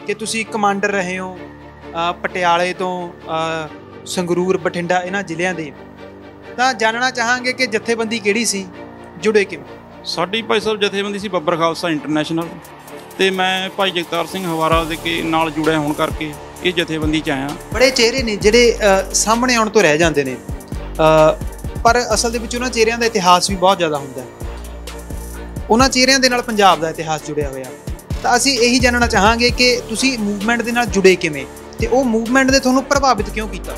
ਕਿ ਤੁਸੀਂ ਕਮਾਂਡਰ ਰਹੇ ਹੋ ਪਟਿਆਲੇ ਤੋਂ ਸੰਗਰੂਰ ਬਠਿੰਡਾ ਇਹਨਾਂ ਜ਼ਿਲ੍ਹਿਆਂ ਦੇ, ਤਾਂ ਜਾਣਨਾ ਚਾਹਾਂਗੇ ਕਿ ਜਥੇਬੰਦੀ ਕਿਹੜੀ ਸੀ, ਜੁੜੇ ਕਿਵੇਂ? ਸਾਡੀ ਭਾਈ ਸਾਹਿਬ ਜਥੇਬੰਦੀ ਸੀ ਬੱਬਰ ਖਾਲਸਾ ਇੰਟਰਨੈਸ਼ਨਲ, ਤੇ ਮੈਂ ਭਾਈ ਜਗਤਾਰ ਸਿੰਘ ਹਵਾਰਾ ਦੇ ਕੇ ਨਾਲ ਜੁੜਿਆ ਹੋਣ ਕਰਕੇ ਇਹ ਜਥੇਬੰਦੀ 'ਚ ਆਇਆ। ਬੜੇ ਚਿਹਰੇ ਨੇ ਜਿਹੜੇ ਸਾਹਮਣੇ ਆਉਣ ਤੋਂ ਰਹਿ ਜਾਂਦੇ ਨੇ, ਪਰ ਅਸਲ ਦੇ ਵਿੱਚ ਉਹਨਾਂ ਚਿਹਰਿਆਂ ਦਾ ਇਤਿਹਾਸ ਵੀ ਬਹੁਤ ਜ਼ਿਆਦਾ ਹੁੰਦਾ ਹੈ। ਉਹਨਾਂ ਚਿਹਰਿਆਂ ਦੇ ਨਾਲ ਪੰਜਾਬ ਦਾ ਇਤਿਹਾਸ ਜੁੜਿਆ ਹੋਇਆ। ਤਾਂ ਅਸੀਂ ਇਹੀ ਜਾਣਨਾ ਚਾਹਾਂਗੇ ਕਿ ਤੁਸੀਂ ਮੂਵਮੈਂਟ ਦੇ ਨਾਲ ਜੁੜੇ ਕਿਵੇਂ, ਤੇ ਉਹ ਮੂਵਮੈਂਟ ਨੇ ਤੁਹਾਨੂੰ ਪ੍ਰਭਾਵਿਤ ਕਿਉਂ ਕੀਤਾ?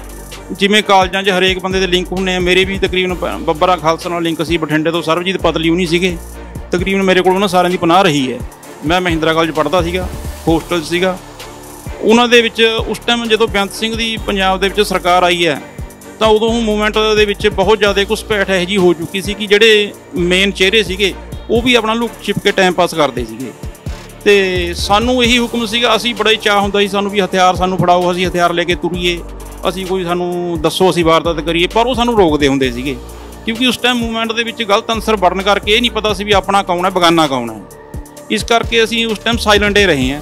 ਜਿਵੇਂ ਕਾਲਜਾਂ 'ਚ ਹਰੇਕ ਬੰਦੇ ਦੇ ਲਿੰਕ ਹੁੰਦੇ ਆ, ਮੇਰੇ ਵੀ ਤਕਰੀਬਨ ਬੱਬਰ ਖਾਲਸਾ ਨਾਲ ਲਿੰਕ ਸੀ। ਬਠਿੰਡੇ ਤੋਂ ਸਰਬਜੀਤ ਪਤਲੀਊਨੀ ਸੀਗੇ, ਤਕਰੀਬਨ ਮੇਰੇ ਕੋਲ ਉਹਨਾਂ ਸਾਰਿਆਂ ਦੀ ਪਨਾਹ ਰਹੀ ਹੈ। ਮੈਂ ਮਹਿੰਦਰਾ ਕਾਲਜ ਪੜ੍ਹਦਾ ਸੀਗਾ, ਹੋਸਟਲ ਸੀਗਾ। ਉਹਨਾਂ ਦੇ ਵਿੱਚ ਉਸ ਟਾਈਮ ਜਦੋਂ ਬੇਅੰਤ ਸਿੰਘ ਦੀ ਪੰਜਾਬ ਦੇ ਵਿੱਚ ਸਰਕਾਰ ਆਈ ਹੈ, ਤਾਂ ਉਦੋਂ ਮੂਵਮੈਂਟ ਦੇ ਵਿੱਚ ਬਹੁਤ ਜ਼ਿਆਦਾ ਘੁਸਪੈਠ ਇਹੋ ਜਿਹੀ ਹੋ ਚੁੱਕੀ ਸੀ ਕਿ ਜਿਹੜੇ ਮੇਨ ਚਿਹਰੇ ਸੀਗੇ ਉਹ ਵੀ ਆਪਣਾ ਲੁਕ ਛਿਪ ਕੇ ਟਾਈਮ ਪਾਸ ਕਰਦੇ ਸੀਗੇ। ਅਤੇ ਸਾਨੂੰ ਇਹੀ ਹੁਕਮ ਸੀਗਾ, ਅਸੀਂ ਬੜਾ ਹੀ ਚਾਅ ਹੁੰਦਾ ਸੀ ਸਾਨੂੰ ਵੀ ਹਥਿਆਰ ਸਾਨੂੰ ਫੜਾਓ, ਅਸੀਂ ਹਥਿਆਰ ਲੈ ਕੇ ਤੁਰੀਏ, ਅਸੀਂ ਕੋਈ ਸਾਨੂੰ ਦੱਸੋ, ਅਸੀਂ ਵਾਰਦਾਤ ਕਰੀਏ। ਪਰ ਉਹ ਸਾਨੂੰ ਰੋਕਦੇ ਹੁੰਦੇ ਸੀਗੇ, ਕਿਉਂਕਿ ਉਸ ਟਾਈਮ ਮੂਵਮੈਂਟ ਦੇ ਵਿੱਚ ਗਲਤ ਅਨਸਰ ਵੜਨ ਕਰਕੇ ਇਹ ਨਹੀਂ ਪਤਾ ਸੀ ਵੀ ਆਪਣਾ ਕੌਣ ਹੈ, ਬੇਗਾਨਾ ਕੌਣ ਹੈ। ਇਸ ਕਰਕੇ ਅਸੀਂ ਉਸ ਟਾਈਮ ਸਾਇਲੈਂਟ ਹੀ ਰਹੇ ਹਾਂ।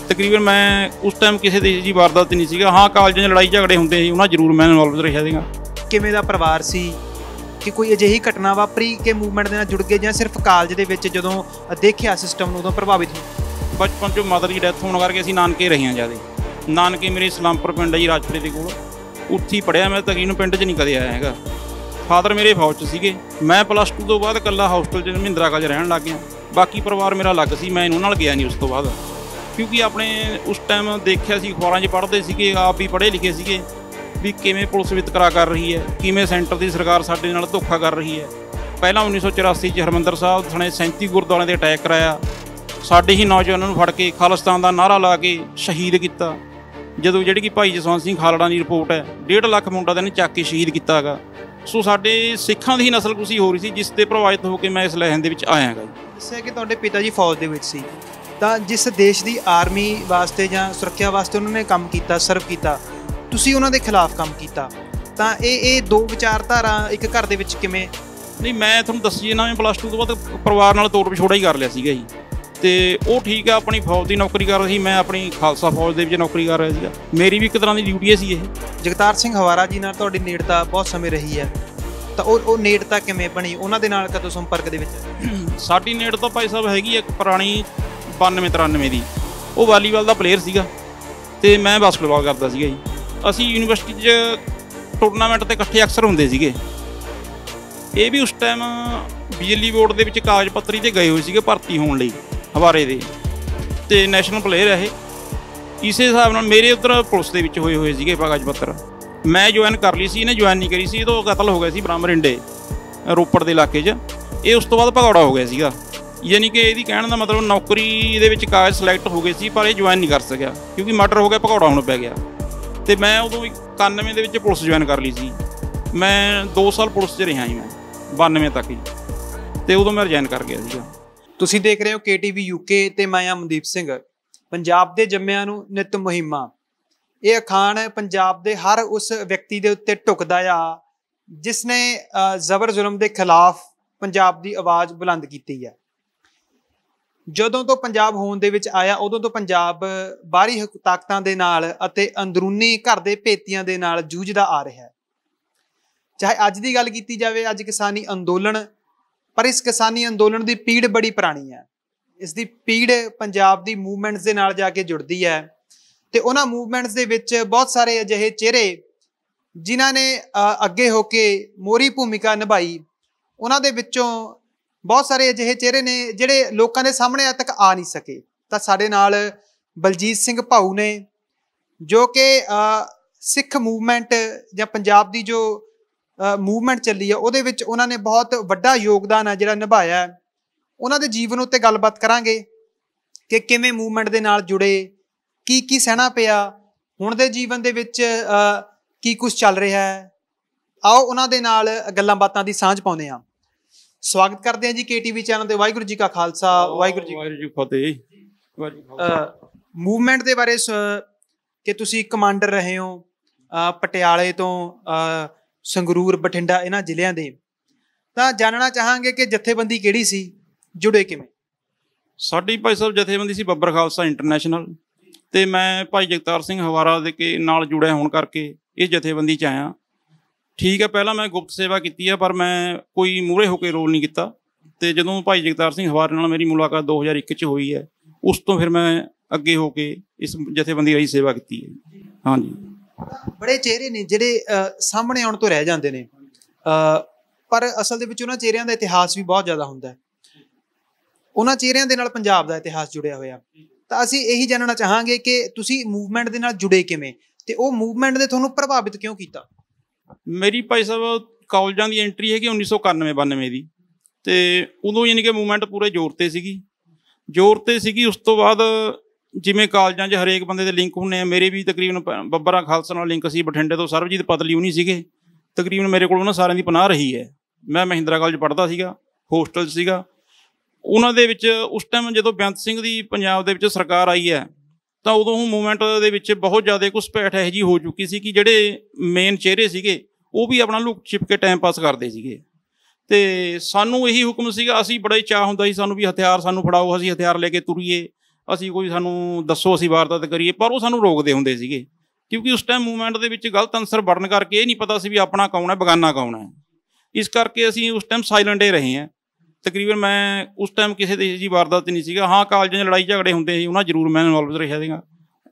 ਤਕਰੀਬਨ ਮੈਂ ਉਸ ਟਾਈਮ ਕਿਸੇ ਦੀ ਜੀ ਵਾਰਦਾਤ ਨਹੀਂ ਸੀਗਾ। ਹਾਂ, ਕਾਲਜਾਂ 'ਚ ਲੜਾਈ ਝਗੜੇ ਹੁੰਦੇ ਸੀ, ਉਹਨਾਂ ਜ਼ਰੂਰ ਮੈਂ ਇਨਵੋਲਵ ਰਿਹਾ ਸੀਗਾ। ਕਿਵੇਂ ਦਾ ਪਰਿਵਾਰ ਸੀ, ਕਿ ਕੋਈ ਅਜਿਹੀ ਘਟਨਾ ਵਾਪਰੀ ਕਿ ਮੂਵਮੈਂਟ ਦੇ ਨਾਲ ਜੁੜ ਗਏ, ਜਾਂ ਸਿਰਫ ਕਾਲਜ ਦੇ ਵਿੱਚ ਜਦੋਂ ਦੇਖਿਆ ਸਿਸਟਮ ਨੂੰ ਉਦੋਂ ਪ੍ਰਭਾਵਿਤ ਹੋਏ? ਬਚਪਨ 'ਚ ਮਦਰ ਦੀ ਡੈਥ ਹੋਣ ਕਰਕੇ ਅਸੀਂ ਨਾਨਕੇ ਰਹੇ ਹਾਂ ਜ਼ਿਆਦਾ। ਨਾਨਕੇ ਮੇਰੇ ਇਸਲਾਮਪੁਰ ਪਿੰਡ ਜੀ, ਰਾਜਪੁਰੇ ਦੇ ਕੋਲ, ਉੱਥੇ ਹੀ ਪੜ੍ਹਿਆ ਮੈਂ। ਤਕਰੀਬਨ ਪਿੰਡ 'ਚ ਨਹੀਂ ਕਦੇ ਆਇਆ ਹੈਗਾ। ਫਾਦਰ ਮੇਰੇ ਫੌਜ 'ਚ ਸੀਗੇ। ਮੈਂ +2 ਤੋਂ ਬਾਅਦ ਇਕੱਲਾ ਹੋਸਟਲ 'ਚ ਮਹਿੰਦਰਾ ਕਾਲਜ ਰਹਿਣ ਲੱਗ ਗਿਆ। ਬਾਕੀ ਪਰਿਵਾਰ ਮੇਰਾ ਅਲੱਗ ਸੀ, ਮੈਂ ਇਹਨਾਂ ਨਾਲ ਗਿਆ ਨਹੀਂ ਉਸ ਤੋਂ ਬਾਅਦ, ਕਿਉਂਕਿ ਆਪਣੇ ਉਸ ਟਾਈਮ ਦੇਖਿਆ ਸੀ, ਅਖਬਾਰਾਂ 'ਚ ਪੜ੍ਹਦੇ ਸੀਗੇ, ਆਪ ਵੀ ਪੜ੍ਹੇ ਲਿਖੇ ਸੀਗੇ ਵੀ ਕਿਵੇਂ ਪੁਲਿਸ ਵਿਤਕਰਾ ਕਰ ਰਹੀ ਹੈ, ਕਿਵੇਂ ਸੈਂਟਰ ਦੀ ਸਰਕਾਰ ਸਾਡੇ ਨਾਲ ਧੋਖਾ ਕਰ ਰਹੀ ਹੈ। ਪਹਿਲਾਂ 1984 'ਚ ਹਰਿਮੰਦਰ ਸਾਹਿਬ ਸਣੇ 37 ਗੁਰਦੁਆਰਿਆਂ 'ਤੇ ਅਟੈਕ ਕਰਾਇਆ, ਸਾਡੇ ਹੀ ਨੌਜਵਾਨਾਂ ਨੂੰ ਫੜ ਕੇ ਖਾਲਿਸਤਾਨ ਦਾ ਨਾਅਰਾ ਲਾ ਕੇ ਸ਼ਹੀਦ ਕੀਤਾ। ਜਦੋਂ ਜਿਹੜੀ ਕਿ ਭਾਈ ਜਸਵੰਤ ਸਿੰਘ ਖਾਲੜਾ ਦੀ ਰਿਪੋਰਟ ਹੈ, 1.5 ਲੱਖ ਮੁੰਡਾ ਦਾ ਇਹਨੇ ਚੱਕ ਕੇ ਸ਼ਹੀਦ ਕੀਤਾ ਹੈਗਾ। ਸੋ ਸਾਡੇ ਸਿੱਖਾਂ ਦੀ ਹੀ ਨਸਲਕੁਸ਼ੀ ਹੋ ਰਹੀ ਸੀ, ਜਿਸ 'ਤੇ ਪ੍ਰਭਾਵਿਤ ਹੋ ਕੇ ਮੈਂ ਇਸ ਲਹਿਰ ਦੇ ਵਿੱਚ ਆਇਆ ਹੈਗਾ ਜੀ। ਦੱਸਿਆ ਕਿ ਤੁਹਾਡੇ ਪਿਤਾ ਜੀ ਫੌਜ ਦੇ ਵਿੱਚ ਸੀ, ਤਾਂ ਜਿਸ ਦੇਸ਼ ਦੀ ਆਰਮੀ ਵਾਸਤੇ ਜਾਂ ਸੁਰੱਖਿਆ ਵਾਸਤੇ ਉਹਨਾਂ ਨੇ ਕੰਮ ਕੀਤਾ, ਸਰਵ ਕੀਤਾ, ਤੁਸੀਂ ਉਹਨਾਂ ਦੇ ਖਿਲਾਫ ਕੰਮ ਕੀਤਾ, ਤਾਂ ਇਹ ਦੋ ਵਿਚਾਰਧਾਰਾ ਇੱਕ ਘਰ ਦੇ ਵਿੱਚ ਕਿਵੇਂ? ਨਹੀਂ, ਮੈਂ ਤੁਹਾਨੂੰ ਦੱਸੀ ਨਾ, ਮੈਂ +2 ਤੋਂ ਬਾਅਦ ਪਰਿਵਾਰ ਨਾਲ ਤੋੜ ਵਿਛੋੜਾ ਹੀ ਕਰ ਲਿਆ ਸੀਗਾ ਜੀ। ਅਤੇ ਉਹ ਠੀਕ ਆ, ਆਪਣੀ ਫੌਜ ਦੀ ਨੌਕਰੀ ਕਰ ਰਿਹਾ ਸੀ, ਮੈਂ ਆਪਣੀ ਖਾਲਸਾ ਫੌਜ ਦੇ ਵਿੱਚ ਨੌਕਰੀ ਕਰ ਰਿਹਾ ਸੀਗਾ। ਮੇਰੀ ਵੀ ਇੱਕ ਤਰ੍ਹਾਂ ਦੀ ਡਿਊਟੀ ਸੀ ਇਹ। ਜਗਤਾਰ ਸਿੰਘ ਹਵਾਰਾ ਜੀ ਨਾਲ ਤੁਹਾਡੀ ਨੇੜਤਾ ਬਹੁਤ ਸਮੇਂ ਰਹੀ ਹੈ, ਤਾਂ ਉਹ ਨੇੜਤਾ ਕਿਵੇਂ ਬਣੀ? ਉਹਨਾਂ ਦੇ ਨਾਲ ਕਦੋਂ ਸੰਪਰਕ ਦੇ ਵਿੱਚ? ਸਾਡੀ ਨੇੜਤਾ ਭਾਈ ਸਾਹਿਬ ਹੈਗੀ ਇੱਕ ਪੁਰਾਣੀ 92-93 ਦੀ। ਉਹ ਵਾਲੀਬਾਲ ਦਾ ਪਲੇਅਰ ਸੀਗਾ ਅਤੇ ਮੈਂ ਬਾਸਕਟਬਾਲ ਕਰਦਾ ਸੀਗਾ ਜੀ। ਅਸੀਂ ਯੂਨੀਵਰਸਿਟੀ 'ਚ ਟੂਰਨਾਮੈਂਟ 'ਤੇ ਇਕੱਠੇ ਅਕਸਰ ਹੁੰਦੇ ਸੀਗੇ। ਇਹ ਵੀ ਉਸ ਟਾਈਮ ਬਿਜਲੀ ਬੋਰਡ ਦੇ ਵਿੱਚ ਕਾਗਜ਼ ਪੱਤਰੀ 'ਤੇ ਗਏ ਹੋਏ ਸੀਗੇ ਭਰਤੀ ਹੋਣ ਲਈ ਹਵਾਰੇ ਦੇ, ਅਤੇ ਨੈਸ਼ਨਲ ਪਲੇਅਰ ਹੈ ਇਹ। ਇਸੇ ਹਿਸਾਬ ਨਾਲ ਮੇਰੇ ਉੱਧਰ ਪੁਲਿਸ ਦੇ ਵਿੱਚ ਹੋਏ ਸੀਗੇ ਕਾਗਜ਼ ਪੱਤਰ। ਮੈਂ ਜੁਆਇਨ ਕਰ ਲਈ ਸੀ, ਇਹਨੇ ਜੁਆਇਨ ਨਹੀਂ ਕਰੀ ਸੀ। ਇਹ ਤੋਂ ਕਤਲ ਹੋ ਗਿਆ ਸੀ ਬ੍ਰਹਮਰਿੰਡੇ ਰੋਪੜ ਦੇ ਇਲਾਕੇ 'ਚ। ਇਹ ਉਸ ਤੋਂ ਬਾਅਦ ਭਗੌੜਾ ਹੋ ਗਿਆ ਸੀਗਾ, ਯਾਨੀ ਕਿ ਇਹਦੀ ਕਹਿਣ ਦਾ ਮਤਲਬ ਨੌਕਰੀ ਦੇ ਵਿੱਚ ਕਾਗਜ਼ ਸਿਲੈਕਟ ਹੋ ਗਏ ਸੀ, ਪਰ ਇਹ ਜੁਆਇਨ ਨਹੀਂ ਕਰ ਸਕਿਆ ਕਿਉਂਕਿ ਮਰਡਰ ਹੋ ਗਿਆ, ਭਗੌੜਾ ਹੋਣ ਪੈ ਗਿਆ। ਅਤੇ ਮੈਂ ਉਦੋਂ 91 ਦੇ ਵਿੱਚ ਪੁਲਿਸ ਜੁਆਇਨ ਕਰ ਲਈ ਸੀ। ਮੈਂ 2 ਸਾਲ ਪੁਲਿਸ 'ਚ ਰਿਹਾ ਜੀ, ਮੈਂ 92 ਤੱਕ ਜੀ, ਅਤੇ ਉਦੋਂ ਮੈਂ ਰਿਜ਼ਾਈਨ ਕਰ ਗਿਆ ਸੀਗਾ। ਤੁਸੀਂ ਦੇਖ ਰਹੇ ਹੋ KTV UK ਤੇ ਮੈਂ ਹਾਂ ਮਨਦੀਪ ਸਿੰਘ। ਪੰਜਾਬ ਦੇ ਜੰਮਿਆਂ ਨੂੰ ਨਿੱਤ ਮੁਹਿੰਮਾਂ। ਇਹ ਅਖਾਣ ਪੰਜਾਬ ਦੇ ਹਰ ਉਸ ਵਿਅਕਤੀ ਦੇ ਉੱਤੇ ਢੁਕਦਾ ਆ ਜਿਸ ਨੇ ਜ਼ਬਰ ਜ਼ੁਲਮ ਦੇ ਖਿਲਾਫ ਪੰਜਾਬ ਦੀ ਆਵਾਜ਼ ਬੁਲੰਦ ਕੀਤੀ ਹੈ। ਜਦੋਂ ਤੋਂ ਪੰਜਾਬ ਹੋਂਦ ਦੇ ਵਿੱਚ ਆਇਆ, ਉਦੋਂ ਤੋਂ ਪੰਜਾਬ ਬਾਹਰੀ ਤਾਕਤਾਂ ਦੇ ਨਾਲ ਅਤੇ ਅੰਦਰੂਨੀ ਘਰ ਦੇ ਭੇਤੀਆਂ ਦੇ ਨਾਲ ਜੂਝਦਾ ਆ ਰਿਹਾ ਹੈ। ਚਾਹੇ ਅੱਜ ਦੀ ਗੱਲ ਕੀਤੀ ਜਾਵੇ, ਅੱਜ ਕਿਸਾਨੀ ਅੰਦੋਲਨ, ਪਰ ਇਸ ਕਿਸਾਨੀ ਅੰਦੋਲਨ ਦੀ ਪੀੜ ਬੜੀ ਪੁਰਾਣੀ ਹੈ। ਇਸ ਦੀ ਪੀੜ ਪੰਜਾਬ ਦੀ ਮੂਵਮੈਂਟਸ ਦੇ ਨਾਲ ਜਾ ਕੇ ਜੁੜਦੀ ਹੈ, ਤੇ ਉਹਨਾਂ ਮੂਵਮੈਂਟਸ ਦੇ ਵਿੱਚ ਬਹੁਤ ਸਾਰੇ ਅਜਿਹੇ ਚਿਹਰੇ ਜਿਨ੍ਹਾਂ ਨੇ ਅੱਗੇ ਹੋ ਕੇ ਮੋਹਰੀ ਭੂਮਿਕਾ ਨਿਭਾਈ। ਉਹਨਾਂ ਦੇ ਵਿੱਚੋਂ ਬਹੁਤ ਸਾਰੇ ਅਜਿਹੇ ਚਿਹਰੇ ਨੇ ਜਿਹੜੇ ਲੋਕਾਂ ਦੇ ਸਾਹਮਣੇ ਅੱਜ ਤੱਕ ਆ ਨਹੀਂ ਸਕੇ। ਤਾਂ ਸਾਡੇ ਨਾਲ ਬਲਜੀਤ ਸਿੰਘ ਭਾਊ ਨੇ, ਜੋ ਕਿ ਸਿੱਖ ਮੂਵਮੈਂਟ ਜਾਂ ਪੰਜਾਬ ਦੀ ਜੋ ਮੂਵਮੈਂਟ ਚੱਲੀ ਹੈ ਉਹਦੇ ਵਿੱਚ ਉਹਨਾਂ ਨੇ ਬਹੁਤ ਵੱਡਾ ਯੋਗਦਾਨ ਹੈ ਜਿਹੜਾ ਨਿਭਾਇਆ। ਉਹਨਾਂ ਦੇ ਜੀਵਨ ਉੱਤੇ ਗੱਲਬਾਤ ਕਰਾਂਗੇ ਕਿ ਕਿਵੇਂ ਮੂਵਮੈਂਟ ਦੇ ਨਾਲ ਜੁੜੇ, ਕੀ ਸਹਿਣਾ ਪਿਆ, ਹੁਣ ਦੇ ਜੀਵਨ ਦੇ ਵਿੱਚ ਕੀ ਕੁਛ ਚੱਲ ਰਿਹਾ ਹੈ। ਆਓ ਉਹਨਾਂ ਦੇ ਨਾਲ ਗੱਲਾਂ ਬਾਤਾਂ ਦੀ ਸਾਂਝ ਪਾਉਂਦੇ ਹਾਂ। ਸਵਾਗਤ ਕਰਦੇ ਹਾਂ ਜੀ KTV ਚੈਨਲ ਤੇ। ਵਾਹਿਗੁਰੂ ਜੀ ਕਾ ਖਾਲਸਾ, ਵਾਹਿਗੁਰੂ ਜੀ ਫਤਿਹ। ਮੂਵਮੈਂਟ ਦੇ ਬਾਰੇ ਕਿ ਤੁਸੀਂ ਕਮਾਂਡਰ ਰਹੇ ਹੋ ਪਟਿਆਲੇ ਤੋਂ ਸੰਗਰੂਰ ਬਠਿੰਡਾ ਇਹਨਾਂ ਜ਼ਿਲ੍ਹਿਆਂ ਦੇ, ਤਾਂ ਜਾਣਨਾ ਚਾਹਾਂਗੇ ਕਿ ਜਥੇਬੰਦੀ ਕਿਹੜੀ ਸੀ, ਜੁੜੇ ਕਿਵੇਂ? ਸਾਡੀ ਭਾਈ ਸਾਹਿਬ ਜਥੇਬੰਦੀ ਸੀ ਬੱਬਰ ਖਾਲਸਾ ਇੰਟਰਨੈਸ਼ਨਲ, ਤੇ ਮੈਂ ਭਾਈ ਜਗਤਾਰ ਸਿੰਘ ਹਵਾਰਾ ਦੇ ਕੇ ਨਾਲ ਜੁੜਿਆ ਹੋਣ ਕਰਕੇ ਇਹ ਜਥੇਬੰਦੀ 'ਚ ਆਇਆ। ਠੀਕ ਹੈ, ਪਹਿਲਾਂ ਮੈਂ ਗੁਪਤ ਸੇਵਾ ਕੀਤੀ ਹੈ, ਪਰ ਮੈਂ ਕੋਈ ਮੂਹਰੇ ਹੋ ਕੇ ਰੋਲ ਨਹੀਂ ਕੀਤਾ। ਅਤੇ ਜਦੋਂ ਭਾਈ ਜਗਤਾਰ ਸਿੰਘ ਹਵਾਰੇ ਨਾਲ ਮੇਰੀ ਮੁਲਾਕਾਤ 2001 'ਚ ਹੋਈ ਹੈ, ਉਸ ਤੋਂ ਫਿਰ ਮੈਂ ਅੱਗੇ ਹੋ ਕੇ ਇਸ ਜਥੇਬੰਦੀ ਰਾਹੀਂ ਸੇਵਾ ਕੀਤੀ ਹੈ। ਹਾਂਜੀ, ਬੜੇ ਚਿਹਰੇ ਨੇ ਜਿਹੜੇ ਸਾਹਮਣੇ ਆਉਣ ਤੋਂ ਰਹਿ ਜਾਂਦੇ ਨੇ, ਪਰ ਅਸਲ ਦੇ ਵਿੱਚ ਉਹਨਾਂ ਚਿਹਰਿਆਂ ਦਾ ਇਤਿਹਾਸ ਵੀ ਬਹੁਤ ਜ਼ਿਆਦਾ ਹੁੰਦਾ ਹੈ। ਉਹਨਾਂ ਚਿਹਰਿਆਂ ਦੇ ਨਾਲ ਪੰਜਾਬ ਦਾ ਇਤਿਹਾਸ ਜੁੜਿਆ ਹੋਇਆ। ਤਾਂ ਅਸੀਂ ਇਹੀ ਜਾਣਨਾ ਚਾਹਾਂਗੇ ਕਿ ਤੁਸੀਂ ਮੂਵਮੈਂਟ ਦੇ ਨਾਲ ਜੁੜੇ ਕਿਵੇਂ, ਤੇ ਉਹ ਮੂਵਮੈਂਟ ਨੇ ਤੁਹਾਨੂੰ ਪ੍ਰਭਾਵਿਤ ਕਿਉਂ ਕੀਤਾ? ਮੇਰੀ ਭਾਈ ਸਾਹਿਬ ਕਾਲਜਾਂ ਦੀ ਐਂਟਰੀ ਹੈਗੀ 1991-92 ਦੀ, ਅਤੇ ਉਦੋਂ ਯਾਨੀ ਕਿ ਮੂਵਮੈਂਟ ਪੂਰੇ ਜ਼ੋਰ 'ਤੇ ਸੀਗੀ। ਉਸ ਤੋਂ ਬਾਅਦ ਜਿਵੇਂ ਕਾਲਜਾਂ 'ਚ ਹਰੇਕ ਬੰਦੇ ਦੇ ਲਿੰਕ ਹੁੰਦੇ ਆ, ਮੇਰੇ ਵੀ ਤਕਰੀਬਨ ਬੱਬਰਾਂ ਖਾਲਸਾ ਨਾਲ ਲਿੰਕ ਸੀ। ਬਠਿੰਡੇ ਤੋਂ ਸਰਬਜੀਤ ਪਤਲੀਊਨੀ ਸੀਗੇ, ਤਕਰੀਬਨ ਮੇਰੇ ਕੋਲ ਉਹਨਾਂ ਸਾਰਿਆਂ ਦੀ ਪਨਾਹ ਰਹੀ ਹੈ। ਮੈਂ ਮਹਿੰਦਰਾ ਕਾਲਜ ਪੜ੍ਹਦਾ ਸੀਗਾ, ਹੋਸਟਲ 'ਚ ਸੀਗਾ। ਉਹਨਾਂ ਦੇ ਵਿੱਚ ਉਸ ਟਾਈਮ ਜਦੋਂ ਬੇਅੰਤ ਸਿੰਘ ਦੀ ਪੰਜਾਬ ਦੇ ਵਿੱਚ ਸਰਕਾਰ ਆਈ ਹੈ, ਤਾਂ ਉਦੋਂ ਮੂਵਮੈਂਟ ਦੇ ਵਿੱਚ ਬਹੁਤ ਜ਼ਿਆਦਾ ਘੁਸਪੈਠ ਇਹੋ ਜਿਹੀ ਹੋ ਚੁੱਕੀ ਸੀ ਕਿ ਜਿਹੜੇ ਮੇਨ ਚਿਹਰੇ ਸੀਗੇ ਉਹ ਵੀ ਆਪਣਾ ਲੁਕ ਛਿਪ ਕੇ ਟਾਈਮ ਪਾਸ ਕਰਦੇ ਸੀਗੇ। ਅਤੇ ਸਾਨੂੰ ਇਹੀ ਹੁਕਮ ਸੀਗਾ, ਅਸੀਂ ਬੜਾ ਹੀ ਚਾਅ ਹੁੰਦਾ ਸੀ ਸਾਨੂੰ ਵੀ ਹਥਿਆਰ ਸਾਨੂੰ ਫੜਾਓ, ਅਸੀਂ ਹਥਿਆਰ ਲੈ ਕੇ ਤੁਰੀਏ, ਅਸੀਂ ਕੋਈ ਸਾਨੂੰ ਦੱਸੋ, ਅਸੀਂ ਵਾਰਦਾਤ ਕਰੀਏ। ਪਰ ਉਹ ਸਾਨੂੰ ਰੋਕਦੇ ਹੁੰਦੇ ਸੀਗੇ, ਕਿਉਂਕਿ ਉਸ ਟਾਈਮ ਮੂਵਮੈਂਟ ਦੇ ਵਿੱਚ ਗਲਤ ਅਨਸਰ ਵੜਨ ਕਰਕੇ ਇਹ ਨਹੀਂ ਪਤਾ ਸੀ ਵੀ ਆਪਣਾ ਕੌਣ ਹੈ, ਬੇਗਾਨਾ ਕੌਣ ਹੈ। ਇਸ ਕਰਕੇ ਅਸੀਂ ਉਸ ਟਾਈਮ ਸਾਇਲੈਂਟ ਹੀ ਰਹੇ ਹਾਂ। ਤਕਰੀਬਨ ਮੈਂ ਉਸ ਟਾਈਮ ਕਿਸੇ ਦੀ ਜੀ ਵਾਰਦਾਤ ਨਹੀਂ ਸੀਗਾ। ਹਾਂ, ਕਾਲਜਾਂ 'ਚ ਲੜਾਈ ਝਗੜੇ ਹੁੰਦੇ ਸੀ, ਉਹਨਾਂ ਜ਼ਰੂਰ ਮੈਂ ਇਨਵੋਲਵ ਰਿਹਾ ਸੀਗਾ।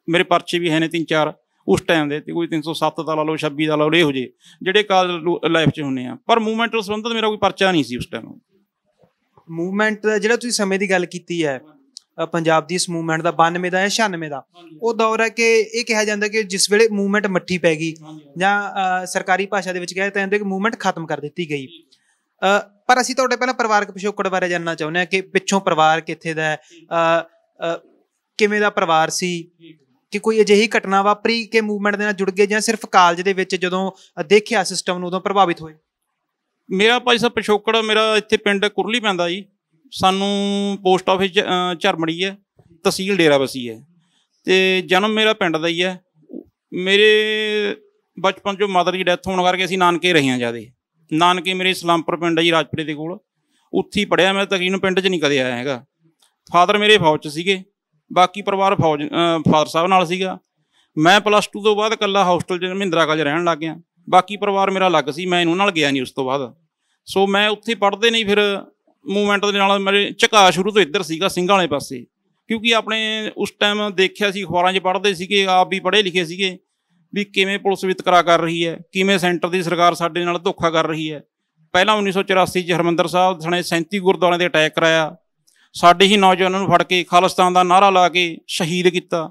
ਮੇਰੇ ਪਰਚੇ ਵੀ ਹੈ ਨੇ 3-4 ਉਸ ਟਾਈਮ ਦੇ, ਅਤੇ ਕੋਈ 307 ਦਾ ਲਾ ਲਓ, 26 ਦਾ ਲਾ ਲਓ, ਇਹੋ ਜਿਹੇ ਜਿਹੜੇ ਕਾਲਜ ਲਾਈਫ 'ਚ ਹੁੰਦੇ ਆ। ਪਰ ਮੂਵਮੈਂਟ ਨਾਲ ਸੰਬੰਧਿਤ ਮੇਰਾ ਕੋਈ ਪਰਚਾ ਨਹੀਂ ਸੀ ਉਸ ਟਾਈਮ। ਮੂਵਮੈਂਟ ਦਾ ਜਿਹੜਾ ਤੁਸੀਂ ਸਮੇਂ ਦੀ ਗੱਲ ਕੀਤੀ ਹੈ, ਪੰਜਾਬ ਦੀ ਇਸ ਮੂਵਮੈਂਟ ਦਾ 92 ਦਾ ਜਾਂ 96 ਦਾ ਉਹ ਦੌਰ ਹੈ ਕਿ ਇਹ ਕਿਹਾ ਜਾਂਦਾ ਕਿ ਜਿਸ ਵੇਲੇ ਮੂਵਮੈਂਟ ਮੱਠੀ ਪੈ ਗਈ, ਜਾਂ ਸਰਕਾਰੀ ਭਾਸ਼ਾ ਦੇ ਵਿੱਚ ਕਿਹਾ ਜਾਂਦਾ ਕਿ ਮੂਵਮੈਂਟ ਖਤਮ ਕਰ ਦਿੱਤੀ ਗਈ। ਪਰ ਅਸੀਂ ਤੁਹਾਡੇ ਪਹਿਲਾਂ ਪਰਿਵਾਰਕ ਪਿਛੋਕੜ ਬਾਰੇ ਜਾਣਨਾ ਚਾਹੁੰਦੇ ਹਾਂ ਕਿ ਪਿੱਛੋਂ ਪਰਿਵਾਰ ਕਿੱਥੇ ਦਾ ਹੈ, ਕਿਵੇਂ ਦਾ ਪਰਿਵਾਰ ਸੀ, ਕਿ ਕੋਈ ਅਜਿਹੀ ਘਟਨਾ ਵਾਪਰੀ ਕਿ ਮੂਵਮੈਂਟ ਦੇ ਨਾਲ ਜੁੜ ਗਏ, ਜਾਂ ਸਿਰਫ ਕਾਲਜ ਦੇ ਵਿੱਚ ਜਦੋਂ ਦੇਖਿਆ ਸਿਸਟਮ ਨੂੰ ਉਦੋਂ ਪ੍ਰਭਾਵਿਤ ਹੋਏ? ਮੇਰਾ ਭਾਈ ਸਾਹਿਬ ਪਿਛੋਕੜ, ਮੇਰਾ ਇੱਥੇ ਪਿੰਡ ਕੁਰਲੀ ਪੈਂਦਾ ਜੀ। ਸਾਨੂੰ ਪੋਸਟ ਆਫਿਸ ਝਰਮੜੀ ਹੈ, ਤਹਿਸੀਲ ਡੇਰਾਬੱਸੀ ਹੈ, ਅਤੇ ਜਨਮ ਮੇਰਾ ਪਿੰਡ ਦਾ ਹੀ ਹੈ। ਮੇਰੇ ਬਚਪਨ 'ਚੋਂ ਮਦਰ ਦੀ ਡੈਥ ਹੋਣ ਕਰਕੇ ਅਸੀਂ ਨਾਨਕੇ ਰਹੇ ਹਾਂ ਜ਼ਿਆਦਾ। ਨਾਨਕੇ ਮੇਰੇ ਸਲਾਮਪੁਰ ਪਿੰਡ ਹੈ ਜੀ, ਰਾਜਪੁਰੇ ਦੇ ਕੋਲ। ਉੱਥੇ ਹੀ ਪੜ੍ਹਿਆ ਮੈਂ, ਤਕਰੀਬਨ ਪਿੰਡ 'ਚ ਨਹੀਂ ਕਦੇ ਆਇਆ ਹੈਗਾ। ਫਾਦਰ ਮੇਰੇ ਫੌਜ 'ਚ ਸੀਗੇ, ਬਾਕੀ ਪਰਿਵਾਰ ਫਾਦਰ ਸਾਹਿਬ ਨਾਲ ਸੀਗਾ। ਮੈਂ +2 ਤੋਂ ਬਾਅਦ ਇਕੱਲਾ ਹੋਸਟਲ 'ਚ ਮਹਿੰਦਰਾ ਕਾਲਜ ਰਹਿਣ ਲੱਗ ਗਿਆ। ਬਾਕੀ ਪਰਿਵਾਰ ਮੇਰਾ ਅਲੱਗ ਸੀ, ਮੈਂ ਇਹਨਾਂ ਨਾਲ ਗਿਆ ਨਹੀਂ ਉਸ ਤੋਂ ਬਾਅਦ। ਸੋ ਮੈਂ ਉੱਥੇ ਪੜ੍ਹਦੇ ਨਹੀਂ, ਫਿਰ ਮੂਵਮੈਂਟ ਦੇ ਨਾਲ ਮੇਰੇ ਝੁਕਾਅ ਸ਼ੁਰੂ ਤੋਂ ਇੱਧਰ ਸੀਗਾ, ਸਿੰਘਾਂ ਵਾਲੇ ਪਾਸੇ। ਕਿਉਂਕਿ ਆਪਣੇ ਉਸ ਟਾਈਮ ਦੇਖਿਆ ਸੀ, ਅਖਬਾਰਾਂ 'ਚ ਪੜ੍ਹਦੇ ਸੀਗੇ, ਆਪ ਵੀ ਪੜ੍ਹੇ ਲਿਖੇ ਸੀਗੇ, ਵੀ ਕਿਵੇਂ ਪੁਲਿਸ ਵਿਤਕਰਾ ਕਰ ਰਹੀ ਹੈ, ਕਿਵੇਂ ਸੈਂਟਰ ਦੀ ਸਰਕਾਰ ਸਾਡੇ ਨਾਲ ਧੋਖਾ ਕਰ ਰਹੀ ਹੈ। ਪਹਿਲਾਂ 1984 'ਚ ਹਰਿਮੰਦਰ ਸਾਹਿਬ ਸਣੇ 37 ਗੁਰਦੁਆਰਿਆਂ 'ਤੇ ਅਟੈਕ ਕਰਾਇਆ, ਸਾਡੇ ਹੀ ਨੌਜਵਾਨਾਂ ਨੂੰ ਫੜ ਕੇ ਖਾਲਿਸਤਾਨ ਦਾ ਨਾਅਰਾ ਲਾ ਕੇ ਸ਼ਹੀਦ ਕੀਤਾ।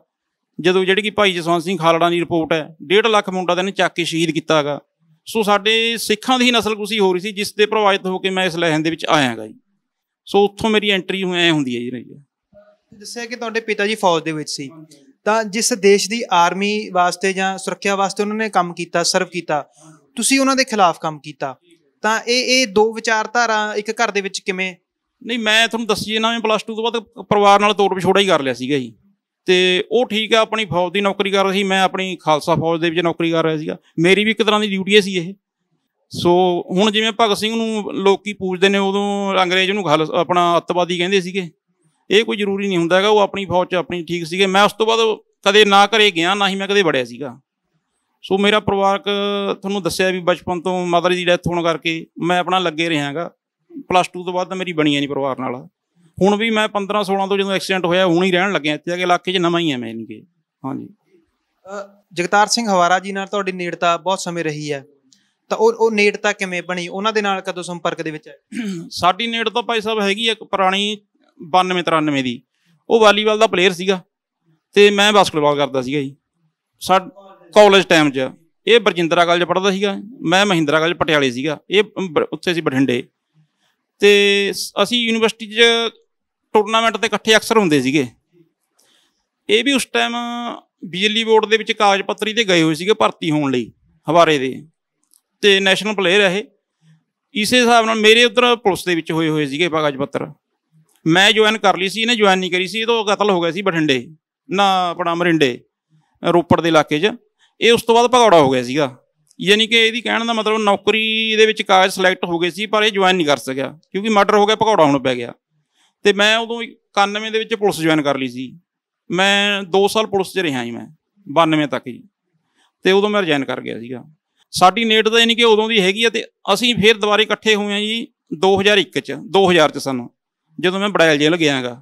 ਜਦੋਂ ਜਿਹੜੀ ਕਿ ਭਾਈ ਜਸਵੰਤ ਸਿੰਘ ਖਾਲੜਾ ਦੀ ਰਿਪੋਰਟ ਹੈ, 1.5 ਲੱਖ ਮੁੰਡਾ ਤਾਂ ਇਹਨੇ ਚੱਕ ਕੇ ਸ਼ਹੀਦ ਕੀਤਾ ਹੈਗਾ। ਸੋ ਸਾਡੇ ਸਿੱਖਾਂ ਦੀ ਹੀ ਨਸਲਕੁਸ਼ੀ ਹੋ ਰਹੀ ਸੀ, ਜਿਸ ਦੇ ਪ੍ਰਭਾਵਿਤ ਹੋ ਕੇ ਮੈਂ ਇਸ ਲਹਿਰ ਦੇ ਵਿੱਚ ਆਇਆ ਹੈਗਾ ਜੀ। ਸੋ ਉੱਥੋਂ ਮੇਰੀ ਐਂਟਰੀ ਐਂ ਹੁੰਦੀ ਹੈ ਜੀ ਰਹੀ ਹੈ। ਦੱਸਿਆ ਕਿ ਤੁਹਾਡੇ ਪਿਤਾ ਜੀ ਫੌਜ ਦੇ ਵਿੱਚ ਸੀ, ਤਾਂ ਜਿਸ ਦੇਸ਼ ਦੀ ਆਰਮੀ ਵਾਸਤੇ ਜਾਂ ਸੁਰੱਖਿਆ ਵਾਸਤੇ ਉਹਨਾਂ ਨੇ ਕੰਮ ਕੀਤਾ, ਸਰਵ ਕੀਤਾ, ਤੁਸੀਂ ਉਹਨਾਂ ਦੇ ਖਿਲਾਫ ਕੰਮ ਕੀਤਾ, ਤਾਂ ਇਹ ਦੋ ਵਿਚਾਰਧਾਰਾ ਇੱਕ ਘਰ ਦੇ ਵਿੱਚ ਕਿਵੇਂ? ਨਹੀਂ, ਮੈਂ ਤੁਹਾਨੂੰ ਦੱਸੀਏ ਨਾ, ਮੈਂ +2 ਤੋਂ ਬਾਅਦ ਪਰਿਵਾਰ ਨਾਲ ਤੋੜ ਵਿਛੋੜਾ ਹੀ ਕਰ ਲਿਆ ਸੀਗਾ ਜੀ। ਅਤੇ ਉਹ ਠੀਕ ਆ, ਆਪਣੀ ਫੌਜ ਦੀ ਨੌਕਰੀ ਕਰ ਰਿਹਾ ਸੀ, ਮੈਂ ਆਪਣੀ ਖਾਲਸਾ ਫੌਜ ਦੇ ਵਿੱਚ ਨੌਕਰੀ ਕਰ ਰਿਹਾ ਸੀਗਾ। ਮੇਰੀ ਵੀ ਇੱਕ ਤਰ੍ਹਾਂ ਦੀ ਡਿਊਟੀ ਸੀ ਇਹ। ਸੋ ਹੁਣ ਜਿਵੇਂ ਭਗਤ ਸਿੰਘ ਨੂੰ ਲੋਕ ਪੂਜਦੇ ਨੇ, ਉਦੋਂ ਅੰਗਰੇਜ਼ ਨੂੰ ਆਪਣਾ ਅੱਤਵਾਦੀ ਕਹਿੰਦੇ ਸੀਗੇ। ਇਹ ਕੋਈ ਜ਼ਰੂਰੀ ਨਹੀਂ ਹੁੰਦਾ ਹੈਗਾ, ਉਹ ਆਪਣੀ ਫੌਜ 'ਚ ਆਪਣੀ ਠੀਕ ਸੀਗੇ। ਮੈਂ ਉਸ ਤੋਂ ਬਾਅਦ ਕਦੇ ਨਾ ਘਰੇ ਗਿਆ, ਨਾ ਹੀ ਮੈਂ ਕਦੇ ਵੜਿਆ ਸੀਗਾ। ਸੋ ਮੇਰਾ ਪਰਿਵਾਰਕ ਤੁਹਾਨੂੰ ਦੱਸਿਆ ਵੀ ਬਚਪਨ ਤੋਂ ਮਦਰ ਦੀ ਡੈਥ ਹੋਣ ਕਰਕੇ ਮੈਂ ਆਪਣਾ ਲੱਗੇ ਰਿਹਾ ਹੈਗਾ। +2 ਤੋਂ ਬਾਅਦ ਤਾਂ ਮੇਰੀ ਬਣੀ ਹੈ ਨਹੀਂ ਪਰਿਵਾਰ ਨਾਲ। ਹੁਣ ਵੀ ਮੈਂ 15-16 ਤੋਂ ਜਦੋਂ ਐਕਸੀਡੈਂਟ ਹੋਇਆ, ਹੁਣ ਹੀ ਰਹਿਣ ਲੱਗਿਆ ਇੱਥੇ ਆ ਕੇ, ਇਲਾਕੇ 'ਚ ਨਵਾਂ ਹੀ ਹੈ ਮੈਂ ਨਹੀਂ ਕਿ। ਹਾਂਜੀ, ਜਗਤਾਰ ਸਿੰਘ ਹਵਾਰਾ ਜੀ ਨਾਲ ਤੁਹਾਡੀ ਨੇੜਤਾ ਬਹੁਤ ਸਮੇਂ ਰਹੀ ਹੈ, ਤਾਂ ਉਹ ਨੇੜਤਾ ਕਿਵੇਂ ਬਣੀ? ਉਹਨਾਂ ਦੇ ਨਾਲ ਕਦੋਂ ਸੰਪਰਕ ਦੇ ਵਿੱਚ ਆਏ? ਸਾਡੀ ਨੇੜਤਾ ਭਾਈ ਸਾਹਿਬ ਹੈਗੀ ਇੱਕ ਪੁਰਾਣੀ 92-93 ਦੀ। ਉਹ ਵਾਲੀਬਾਲ ਦਾ ਪਲੇਅਰ ਸੀਗਾ, ਅਤੇ ਮੈਂ ਬਾਸਕਟਬਾਲ ਕਰਦਾ ਸੀਗਾ ਜੀ ਕਾਲਜ ਟਾਈਮ 'ਚ। ਇਹ ਬਰਜਿੰਦਰਾ ਕਾਲਜ ਪੜ੍ਹਦਾ ਸੀਗਾ, ਮੈਂ ਮਹਿੰਦਰਾ ਕਾਲਜ ਪਟਿਆਲੇ ਸੀਗਾ, ਇਹ ਉੱਥੇ ਸੀ ਬਠਿੰਡੇ। ਅਤੇ ਅਸੀਂ ਯੂਨੀਵਰਸਿਟੀ 'ਚ ਟੂਰਨਾਮੈਂਟ 'ਤੇ ਇਕੱਠੇ ਅਕਸਰ ਹੁੰਦੇ ਸੀਗੇ। ਇਹ ਵੀ ਉਸ ਟਾਈਮ ਬਿਜਲੀ ਬੋਰਡ ਦੇ ਵਿੱਚ ਕਾਗਜ਼ ਪੱਤਰੀ 'ਤੇ ਗਏ ਹੋਏ ਸੀਗੇ ਭਰਤੀ ਹੋਣ ਲਈ ਹਵਾਰੇ ਦੇ, ਅਤੇ ਨੈਸ਼ਨਲ ਪਲੇਅਰ ਹੈ ਇਹ। ਇਸੇ ਹਿਸਾਬ ਨਾਲ ਮੇਰੇ ਉੱਧਰ ਪੁਲਿਸ ਦੇ ਵਿੱਚ ਹੋਏ ਸੀਗੇ ਕਾਗਜ਼ ਪੱਤਰ। ਮੈਂ ਜੁਆਇਨ ਕਰ ਲਈ ਸੀ, ਇਹਨੇ ਜੁਆਇਨ ਨਹੀਂ ਕਰੀ ਸੀ। ਇਹ ਤੋਂ ਕਤਲ ਹੋ ਗਿਆ ਸੀ ਬਠਿੰਡੇ ਆਪਣਾ ਮਰਿੰਡੇ ਰੋਪੜ ਦੇ ਇਲਾਕੇ 'ਚ। ਇਹ ਉਸ ਤੋਂ ਬਾਅਦ ਭਗੌੜਾ ਹੋ ਗਿਆ ਸੀਗਾ। ਯਾਨੀ ਕਿ ਇਹਦੀ ਕਹਿਣ ਦਾ ਮਤਲਬ ਨੌਕਰੀ ਦੇ ਵਿੱਚ ਕਾਗਜ਼ ਸਿਲੈਕਟ ਹੋ ਗਏ ਸੀ, ਪਰ ਇਹ ਜੁਆਇਨ ਨਹੀਂ ਕਰ ਸਕਿਆ ਕਿਉਂਕਿ ਮਰਡਰ ਹੋ ਗਿਆ, ਭਗੌੜਾ ਹੋਣ ਪੈ ਗਿਆ। ਅਤੇ ਮੈਂ ਉਦੋਂ 91 ਦੇ ਵਿੱਚ ਪੁਲਿਸ ਜੁਆਇਨ ਕਰ ਲਈ ਸੀ। ਮੈਂ 2 ਸਾਲ ਪੁਲਿਸ 'ਚ ਰਿਹਾ ਜੀ, ਮੈਂ 92 ਤੱਕ ਜੀ, ਅਤੇ ਉਦੋਂ ਮੈਂ ਰਿਜ਼ਾਈਨ ਕਰ ਗਿਆ ਸੀਗਾ। ਸਾਡੀ ਨੇਟ ਤਾਂ ਯਾਨੀ ਕਿ ਉਦੋਂ ਦੀ ਹੈਗੀ ਆ, ਅਤੇ ਅਸੀਂ ਫਿਰ ਦੁਬਾਰੇ ਇਕੱਠੇ ਹੋਏ ਹਾਂ ਜੀ 2001 'ਚ 2000 'ਚ ਸਾਨੂੰ, ਜਦੋਂ ਮੈਂ ਬੜੈਲ ਜੇਲ੍ਹ ਗਿਆ ਗਾ,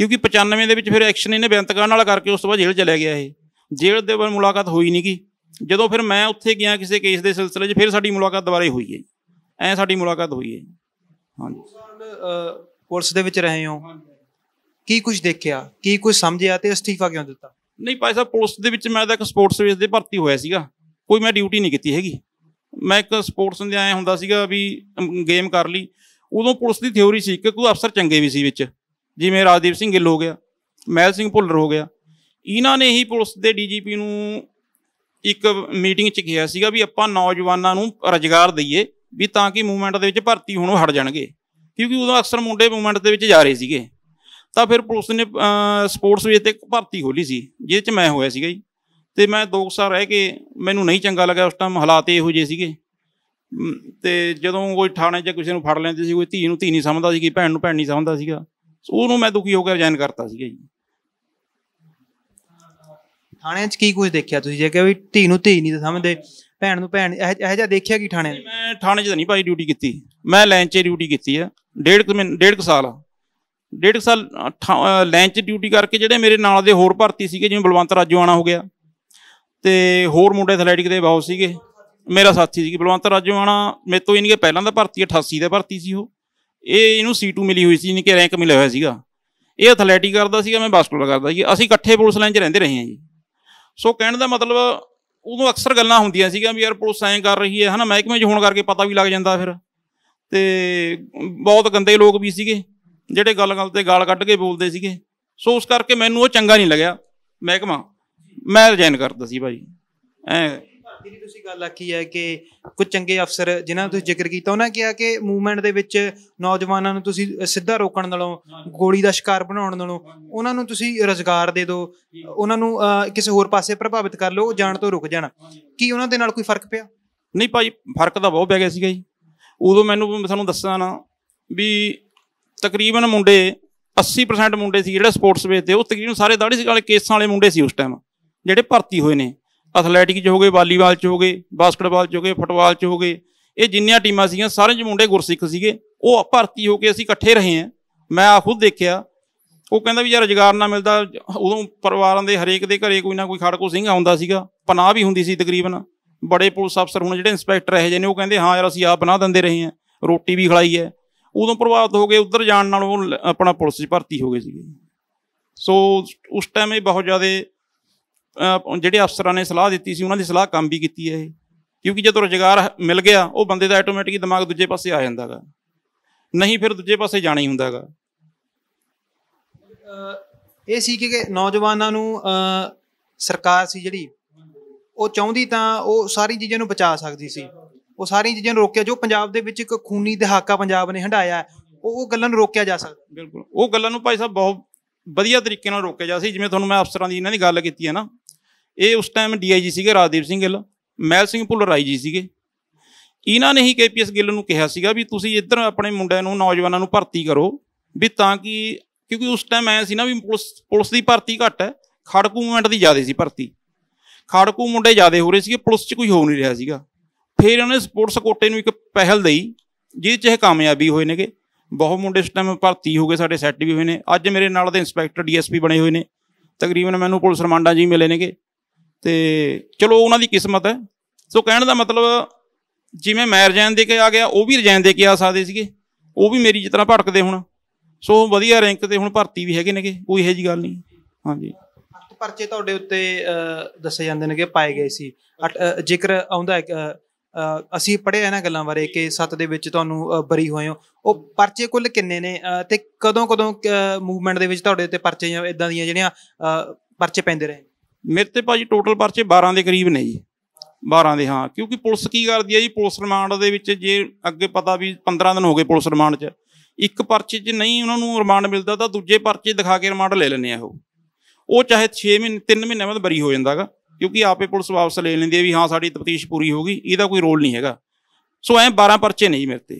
ਕਿਉਂਕਿ 95 ਦੇ ਵਿੱਚ ਫਿਰ ਐਕਸ਼ਨ ਇਹਨੇ ਬੇਅੰਤ ਕਰਨ ਵਾਲਾ ਕਰਕੇ ਉਸ ਤੋਂ ਬਾਅਦ ਜੇਲ੍ਹ ਚਲਿਆ ਗਿਆ। ਇਹ ਜੇਲ੍ਹ ਦੇ ਬਾਅਦ ਮੁਲਾਕਾਤ ਹੋਈ ਨਹੀਂ ਗੀ। ਜਦੋਂ ਫਿਰ ਮੈਂ ਉੱਥੇ ਗਿਆ ਕਿਸੇ ਕੇਸ ਦੇ ਸਿਲਸਿਲੇ 'ਚ, ਫਿਰ ਸਾਡੀ ਮੁਲਾਕਾਤ ਦੁਬਾਰੇ ਹੋਈ ਹੈ ਜੀ, ਐਂ ਸਾਡੀ ਮੁਲਾਕਾਤ ਹੋਈ ਹੈ ਜੀ। ਹਾਂਜੀ, ਪੁਲਿਸ ਦੇ ਵਿੱਚ ਰਹੇ ਹੋ, ਕੀ ਕੁਝ ਦੇਖਿਆ, ਕੀ ਕੁਝ ਸਮਝਿਆ ਅਤੇ ਅਸਤੀਫਾ ਕਿਉਂ ਦਿੱਤਾ? ਨਹੀਂ ਭਾਈ ਸਾਹਿਬ, ਪੁਲਿਸ ਦੇ ਵਿੱਚ ਮੈਂ ਤਾਂ ਇੱਕ ਸਪੋਰਟਸ ਬੇਸ ਦੇ ਭਰਤੀ ਹੋਇਆ ਸੀਗਾ, ਕੋਈ ਮੈਂ ਡਿਊਟੀ ਨਹੀਂ ਕੀਤੀ ਹੈਗੀ। ਮੈਂ ਇੱਕ ਸਪੋਰਟਸ ਦੇ ਐਂ ਹੁੰਦਾ ਸੀਗਾ ਵੀ ਗੇਮ ਕਰ ਲਈ। ਉਦੋਂ ਪੁਲਿਸ ਦੀ ਥਿਓਰੀ ਸੀ ਕਿ ਕੋਈ ਅਫਸਰ ਚੰਗੇ ਵੀ ਸੀ ਵਿੱਚ, ਜਿਵੇਂ ਰਾਜਦੀਪ ਸਿੰਘ ਗਿੱਲ ਹੋ ਗਿਆ, ਮਹਿਲ ਸਿੰਘ ਭੁੱਲਰ ਹੋ ਗਿਆ। ਇਹਨਾਂ ਨੇ ਹੀ ਪੁਲਿਸ ਦੇ DGP ਨੂੰ ਇੱਕ ਮੀਟਿੰਗ 'ਚ ਕਿਹਾ ਸੀਗਾ ਵੀ ਆਪਾਂ ਨੌਜਵਾਨਾਂ ਨੂੰ ਰੁਜ਼ਗਾਰ ਦਈਏ, ਵੀ ਤਾਂ ਕਿ ਮੂਵਮੈਂਟ ਦੇ ਵਿੱਚ ਭਰਤੀ ਹੋਣੋਂ ਹਟ ਜਾਣਗੇ, ਕਿਉਂਕਿ ਉਦੋਂ ਅਕਸਰ ਮੁੰਡੇ ਮੂਵਮੈਂਟ ਦੇ ਵਿੱਚ ਜਾ ਰਹੇ ਸੀਗੇ। ਤਾਂ ਫਿਰ ਪੁਲਿਸ ਨੇ ਸਪੋਰਟਸ ਵੇਸ 'ਤੇ ਭਰਤੀ ਖੋਲ੍ਹੀ ਸੀ, ਜਿਹਦੇ 'ਚ ਮੈਂ ਹੋਇਆ ਸੀਗਾ ਜੀ। ਅਤੇ ਮੈਂ 2 ਸਾਲ ਰਹਿ ਕੇ ਮੈਨੂੰ ਨਹੀਂ ਚੰਗਾ ਲੱਗਿਆ, ਉਸ ਟਾਈਮ ਹਾਲਾਤ ਇਹੋ ਜਿਹੇ ਸੀਗੇ। ਅਤੇ ਜਦੋਂ ਕੋਈ ਥਾਣੇ 'ਚ ਕਿਸੇ ਨੂੰ ਫੜ ਲੈਂਦੇ ਸੀ, ਕੋਈ ਧੀ ਨੂੰ ਧੀ ਨਹੀਂ ਸਮਝਦਾ ਸੀ, ਭੈਣ ਨੂੰ ਭੈਣ ਨਹੀਂ ਸਮਝਦਾ ਸੀਗਾ, ਉਹਨੂੰ ਮੈਂ ਦੁਖੀ ਹੋ ਕੇ ਰਿਜ਼ਾਈਨ ਕਰਤਾ ਸੀਗਾ ਜੀ। ਥਾਣਿਆਂ 'ਚ ਕੀ ਕੁਝ ਦੇਖਿਆ ਤੁਸੀਂ, ਜੇ ਕਿ ਵੀ ਧੀ ਨੂੰ ਧੀ ਨਹੀਂ ਸਮਝਦੇ, ਭੈਣ ਨੂੰ ਭੈਣ, ਇਹੋ ਜਿਹਾ ਦੇਖਿਆ ਕੀ ਥਾਣੇ? ਮੈਂ ਥਾਣੇ 'ਚ ਤਾਂ ਨਹੀਂ ਭਾਈ ਡਿਊਟੀ ਕੀਤੀ, ਮੈਂ ਲਾਈਨ 'ਚ ਡਿਊਟੀ ਕੀਤੀ ਆ ਡੇਢ ਕੁ ਸਾਲ ਲਾਈਨ 'ਚ ਡਿਊਟੀ ਕਰਕੇ। ਜਿਹੜੇ ਮੇਰੇ ਨਾਲ ਦੇ ਹੋਰ ਭਰਤੀ ਸੀਗੇ, ਜਿਵੇਂ ਬਲਵੰਤ ਰਾਜੋਆਣਾ ਹੋ ਗਿਆ, ਅਤੇ ਹੋਰ ਮੁੰਡੇ ਐਥਲੈਟਿਕ ਦੇ ਬਹੁਤ ਸੀਗੇ, ਮੇਰਾ ਸਾਥੀ ਸੀ ਬਲਵੰਤ ਰਾਜੋਆਣਾ, ਮੇਰੇ ਤੋਂ ਯਾਨੀ ਕਿ ਪਹਿਲਾਂ ਦਾ ਭਰਤੀ 88 ਦਾ ਭਰਤੀ ਸੀ ਉਹ। ਇਹਨੂੰ C2 ਮਿਲੀ ਹੋਈ ਸੀ, ਯਾਨੀ ਕਿ ਰੈਂਕ ਮਿਲਿਆ ਹੋਇਆ ਸੀਗਾ। ਇਹ ਐਥਲੈਟਿਕ ਕਰਦਾ ਸੀਗਾ, ਮੈਂ ਬਾਸਕਟਬਾਲ ਕਰਦਾ ਸੀ। ਅਸੀਂ ਇਕੱਠੇ ਪੁਲਿਸ ਲਾਈਨ 'ਚ ਰਹਿੰਦੇ ਰਹੇ ਹਾਂ ਜੀ। ਸੋ ਕਹਿਣ ਦਾ ਮਤਲਬ, ਉਦੋਂ ਅਕਸਰ ਗੱਲਾਂ ਹੁੰਦੀਆਂ ਸੀਗੀਆਂ ਵੀ ਯਾਰ ਪੁਲਿਸ ਐਂ ਕਰ ਰਹੀ ਹੈ, ਹੈ ਨਾ, ਮਹਿਕਮੇ 'ਚ ਹੋਣ ਕਰਕੇ ਪਤਾ ਵੀ ਲੱਗ ਜਾਂਦਾ ਫਿਰ। ਅਤੇ ਬਹੁਤ ਗੰਦੇ ਲੋਕ ਵੀ ਸੀਗੇ, ਜਿਹੜੇ ਗੱਲ 'ਤੇ ਗਾਲ ਕੱਢ ਕੇ ਬੋਲਦੇ ਸੀਗੇ। ਸੋ ਉਸ ਕਰਕੇ ਮੈਨੂੰ ਉਹ ਚੰਗਾ ਨਹੀਂ ਲੱਗਿਆ ਮਹਿਕਮਾ, ਮੈਂ ਰਿਜ਼ਾਈਨ ਕਰਦਾ ਸੀ ਭਾਈ। ਜਿਹੜੀ ਤੁਸੀਂ ਗੱਲ ਆਖੀ ਹੈ ਕਿ ਕੁਝ ਚੰਗੇ ਅਫਸਰ ਜਿਨ੍ਹਾਂ ਦਾ ਤੁਸੀਂ ਜ਼ਿਕਰ ਕੀਤਾ, ਉਹਨਾਂ ਕਿਹਾ ਕਿ ਮੂਵਮੈਂਟ ਦੇ ਵਿੱਚ ਨੌਜਵਾਨਾਂ ਨੂੰ ਤੁਸੀਂ ਸਿੱਧਾ ਰੋਕਣ ਨਾਲੋਂ, ਗੋਲੀ ਦਾ ਸ਼ਿਕਾਰ ਬਣਾਉਣ ਨਾਲੋਂ, ਉਹਨਾਂ ਨੂੰ ਤੁਸੀਂ ਰੁਜ਼ਗਾਰ ਦੇ ਦਿਓ, ਉਹਨਾਂ ਨੂੰ ਕਿਸੇ ਹੋਰ ਪਾਸੇ ਪ੍ਰਭਾਵਿਤ ਕਰ ਲਓ, ਉਹ ਜਾਣ ਤੋਂ ਰੁਕ ਜਾਣ। ਕੀ ਉਹਨਾਂ ਦੇ ਨਾਲ ਕੋਈ ਫਰਕ ਪਿਆ? ਨਹੀਂ ਭਾਈ, ਫਰਕ ਤਾਂ ਬਹੁਤ ਪੈ ਗਿਆ ਸੀਗਾ ਜੀ। ਉਦੋਂ ਮੈਨੂੰ ਤੁਹਾਨੂੰ ਦੱਸਾਂ ਨਾ ਵੀ ਤਕਰੀਬਨ ਮੁੰਡੇ 80% ਮੁੰਡੇ ਸੀ ਜਿਹੜੇ ਸਪੋਰਟਸ ਵੇਸ 'ਤੇ, ਉਹ ਤਕਰੀਬਨ ਸਾਰੇ ਦਾੜੀ ਵਾਲੇ ਕੇਸਾਂ ਵਾਲੇ ਮੁੰਡੇ ਸੀ ਉਸ ਟਾਈਮ, ਜਿਹੜੇ ਭਰਤੀ ਹੋਏ ਨੇ। ਐਥਲੈਟਿਕ 'ਚ ਹੋ ਗਏ, ਵਾਲੀਬਾਲ 'ਚ ਹੋ ਗਏ, ਬਾਸਕਟਬਾਲ 'ਚ ਹੋ ਗਏ, ਫੁੱਟਬਾਲ 'ਚ ਹੋ ਗਏ, ਇਹ ਜਿੰਨੀਆਂ ਟੀਮਾਂ ਸੀਗੀਆਂ ਸਾਰੇ 'ਚ ਮੁੰਡੇ ਗੁਰਸਿੱਖ ਸੀਗੇ। ਉਹ ਭਰਤੀ ਹੋ ਕੇ ਅਸੀਂ ਇਕੱਠੇ ਰਹੇ ਹਾਂ, ਮੈਂ ਆ ਖੁਦ ਦੇਖਿਆ। ਉਹ ਕਹਿੰਦਾ ਵੀ ਯਾਰ ਰੁਜ਼ਗਾਰ ਨਾ ਮਿਲਦਾ। ਉਦੋਂ ਪਰਿਵਾਰਾਂ ਦੇ ਹਰੇਕ ਦੇ ਘਰੇ ਕੋਈ ਨਾ ਕੋਈ ਖੜਕੂ ਸਿੰਘ ਆਉਂਦਾ ਸੀਗਾ, ਪਨਾਹ ਵੀ ਹੁੰਦੀ ਸੀ ਤਕਰੀਬਨ। ਬੜੇ ਪੁਲਿਸ ਅਫਸਰ ਹੁਣ ਜਿਹੜੇ ਇੰਸਪੈਕਟਰ ਇਹੋ ਜਿਹੇ ਨੇ, ਉਹ ਕਹਿੰਦੇ ਹਾਂ ਯਾਰ ਅਸੀਂ ਆਪ ਪਨਾਹ ਦਿੰਦੇ ਰਹੇ ਹਾਂ, ਰੋਟੀ ਵੀ ਖਿਲਾਈ ਹੈ। ਉਦੋਂ ਪ੍ਰਭਾਵਿਤ ਹੋ ਗਏ, ਉੱਧਰ ਜਾਣ ਨਾਲ ਉਹ ਆਪਣਾ ਪੁਲਿਸ 'ਚ ਭਰਤੀ ਹੋ ਗਏ ਸੀਗੇ। ਸੋ ਉਸ ਟਾਈਮ ਇਹ ਬਹੁਤ ਜ਼ਿਆਦਾ ਜਿਹੜੇ ਅਫਸਰਾਂ ਨੇ ਸਲਾਹ ਦਿੱਤੀ ਸੀ, ਉਹਨਾਂ ਦੀ ਸਲਾਹ ਕੰਮ ਵੀ ਕੀਤੀ ਹੈ ਇਹ, ਕਿਉਂਕਿ ਜਦੋਂ ਰੁਜ਼ਗਾਰ ਮਿਲ ਗਿਆ, ਉਹ ਬੰਦੇ ਦਾ ਆਟੋਮੈਟਿਕ ਦਿਮਾਗ ਦੂਜੇ ਪਾਸੇ ਆ ਜਾਂਦਾ ਗਾ, ਨਹੀਂ ਫਿਰ ਦੂਜੇ ਪਾਸੇ ਜਾਣਾ ਹੀ ਹੁੰਦਾ ਗਾ। ਇਹ ਸੀ ਕਿ ਨੌਜਵਾਨਾਂ ਨੂੰ ਸਰਕਾਰ ਸੀ ਜਿਹੜੀ, ਉਹ ਚਾਹੁੰਦੀ ਤਾਂ ਉਹ ਸਾਰੀ ਚੀਜ਼ਾਂ ਨੂੰ ਬਚਾ ਸਕਦੀ ਸੀ, ਉਹ ਸਾਰੀਆਂ ਚੀਜ਼ਾਂ ਨੂੰ ਰੋਕਿਆ। ਜੋ ਪੰਜਾਬ ਦੇ ਵਿੱਚ ਇੱਕ ਖੂਨੀ ਦਹਾਕਾ ਪੰਜਾਬ ਨੇ ਹੰਢਾਇਆ, ਉਹ ਗੱਲਾਂ ਨੂੰ ਰੋਕਿਆ ਜਾ ਸਕਦਾ। ਬਿਲਕੁਲ, ਉਹ ਗੱਲਾਂ ਨੂੰ ਭਾਈ ਸਾਹਿਬ ਬਹੁਤ ਵਧੀਆ ਤਰੀਕੇ ਨਾਲ ਰੋਕਿਆ ਜਾ ਸੀ। ਜਿਵੇਂ ਤੁਹਾਨੂੰ ਮੈਂ ਅਫਸਰਾਂ ਦੀ ਇਹਨਾਂ ਦੀ ਗੱਲ ਕੀਤੀ ਹੈ ਨਾ, ਇਹ ਉਸ ਟਾਈਮ DIG ਸੀਗੇ ਰਾਜਦੀਪ ਸਿੰਘ ਗਿੱਲ, ਮਹਿਲ ਸਿੰਘ ਭੁੱਲਰ IG ਸੀਗੇ। ਇਹਨਾਂ ਨੇ ਹੀ KPS ਗਿੱਲ ਨੂੰ ਕਿਹਾ ਸੀਗਾ ਵੀ ਤੁਸੀਂ ਇੱਧਰ ਆਪਣੇ ਮੁੰਡਿਆਂ ਨੂੰ, ਨੌਜਵਾਨਾਂ ਨੂੰ ਭਰਤੀ ਕਰੋ, ਵੀ ਤਾਂ ਕਿ, ਕਿਉਂਕਿ ਉਸ ਟਾਈਮ ਐਂ ਸੀ ਨਾ ਵੀ ਪੁਲਿਸ ਦੀ ਭਰਤੀ ਘੱਟ ਹੈ, ਖੜਕੂ ਮੂਵਮੈਂਟ ਦੀ ਜ਼ਿਆਦਾ ਸੀ ਭਰਤੀ, ਖੜਕੂ ਮੁੰਡੇ ਜ਼ਿਆਦਾ ਹੋ ਰਹੇ ਸੀਗੇ, ਪੁਲਿਸ 'ਚ ਕੋਈ ਹੋ ਨਹੀਂ ਰਿਹਾ ਸੀਗਾ। ਫਿਰ ਉਹਨੇ ਸਪੋਰਟਸ ਕੋਟੇ ਨੂੰ ਇੱਕ ਪਹਿਲ ਦਈ, ਜਿਹਦੇ 'ਚ ਇਹ ਕਾਮਯਾਬੀ ਹੋਏ ਨੇਗੇ। ਬਹੁਤ ਮੁੰਡੇ ਉਸ ਟਾਈਮ ਭਰਤੀ ਹੋ ਗਏ, ਸਾਡੇ ਸੈੱਟ ਵੀ ਹੋਏ ਨੇ। ਅੱਜ ਮੇਰੇ ਨਾਲ ਦੇ ਇੰਸਪੈਕਟਰ DSP ਬਣੇ ਹੋਏ ਨੇ, ਤਕਰੀਬਨ ਮੈਨੂੰ ਪੁਲਿਸ ਰਿਮਾਂਡਾਂ 'ਚ ਹੀ ਮਿਲੇ ਨੇਗੇ। ਅਤੇ ਚਲੋ ਉਹਨਾਂ ਦੀ ਕਿਸਮਤ ਹੈ। ਸੋ ਕਹਿਣ ਦਾ ਮਤਲਬ, ਜਿਵੇਂ ਮੈਂ ਰਿਜ਼ਾਈਨ ਦੇ ਕੇ ਆ ਗਿਆ, ਉਹ ਵੀ ਰਿਜ਼ਾਈਨ ਦੇ ਕੇ ਆ ਸਕਦੇ ਸੀਗੇ, ਉਹ ਵੀ ਮੇਰੀ ਜਿਸ ਤਰ੍ਹਾਂ ਭਟਕਦੇ ਹੁਣ। ਸੋ ਵਧੀਆ ਰੈਂਕ 'ਤੇ ਹੁਣ ਭਰਤੀ ਵੀ ਹੈਗੇ ਨੇਗੇ, ਕੋਈ ਇਹੋ ਜਿਹੀ ਗੱਲ ਨਹੀਂ। ਹਾਂਜੀ, 8 ਪਰਚੇ ਤੁਹਾਡੇ ਉੱਤੇ ਦੱਸੇ ਜਾਂਦੇ ਨੇ ਕਿ ਪਾਏ ਗਏ ਸੀ। ਜ਼ਿਕਰ ਆਉਂਦਾ ਹੈ, ਅਸੀਂ ਪੜ੍ਹਿਆ ਇਹਨਾਂ ਗੱਲਾਂ ਬਾਰੇ ਕਿ 7 ਦੇ ਵਿੱਚ ਤੁਹਾਨੂੰ ਬਰੀ ਹੋਏ ਹੋ। ਉਹ ਪਰਚੇ ਕੁੱਲ ਕਿੰਨੇ ਨੇ, ਅਤੇ ਕਦੋਂ ਮੂਵਮੈਂਟ ਦੇ ਵਿੱਚ ਤੁਹਾਡੇ ਉੱਤੇ ਪਰਚੇ ਜਾਂ ਇੱਦਾਂ ਦੀਆਂ ਜਿਹੜੀਆਂ ਪਰਚੇ ਪੈਂਦੇ ਰਹੇ? ਮੇਰੇ ਤੇ ਭਾਜੀ ਟੋਟਲ ਪਰਚੇ 12 ਦੇ ਕਰੀਬ ਨੇ ਜੀ, 12 ਦੇ। ਹਾਂ, ਕਿਉਂਕਿ ਪੁਲਿਸ ਕੀ ਕਰਦੀ ਹੈ ਜੀ, ਪੁਲਿਸ ਰਿਮਾਂਡ ਦੇ ਵਿੱਚ ਜੇ ਅੱਗੇ ਪਤਾ ਵੀ 15 ਦਿਨ ਹੋ ਗਏ ਪੁਲਿਸ ਰਿਮਾਂਡ 'ਚ, ਇੱਕ ਪਰਚੇ 'ਚ ਨਹੀਂ ਉਹਨਾਂ ਨੂੰ ਰਿਮਾਂਡ ਮਿਲਦਾ ਤਾਂ ਦੂਜੇ ਪਰਚੇ ਦਿਖਾ ਕੇ ਰਿਮਾਂਡ ਲੈ ਲੈਂਦੇ ਆ। ਉਹ ਚਾਹੇ 6 ਮਹੀਨੇ 3 ਮਹੀਨਿਆਂ ਬਾਅਦ ਬਰੀ ਹੋ ਜਾਂਦਾ ਗਾ, ਕਿਉਂਕਿ ਆਪੇ ਪੁਲਿਸ ਵਾਪਸ ਲੈ ਲੈਂਦੀ ਹੈ ਵੀ ਹਾਂ ਸਾਡੀ ਤਫਤੀਸ਼ ਪੂਰੀ ਹੋ ਗਈ, ਇਹਦਾ ਕੋਈ ਰੋਲ ਨਹੀਂ ਹੈਗਾ। ਸੋ ਐਂ 12 ਪਰਚੇ ਨਹੀਂ ਮੇਰੇ ਤੇ।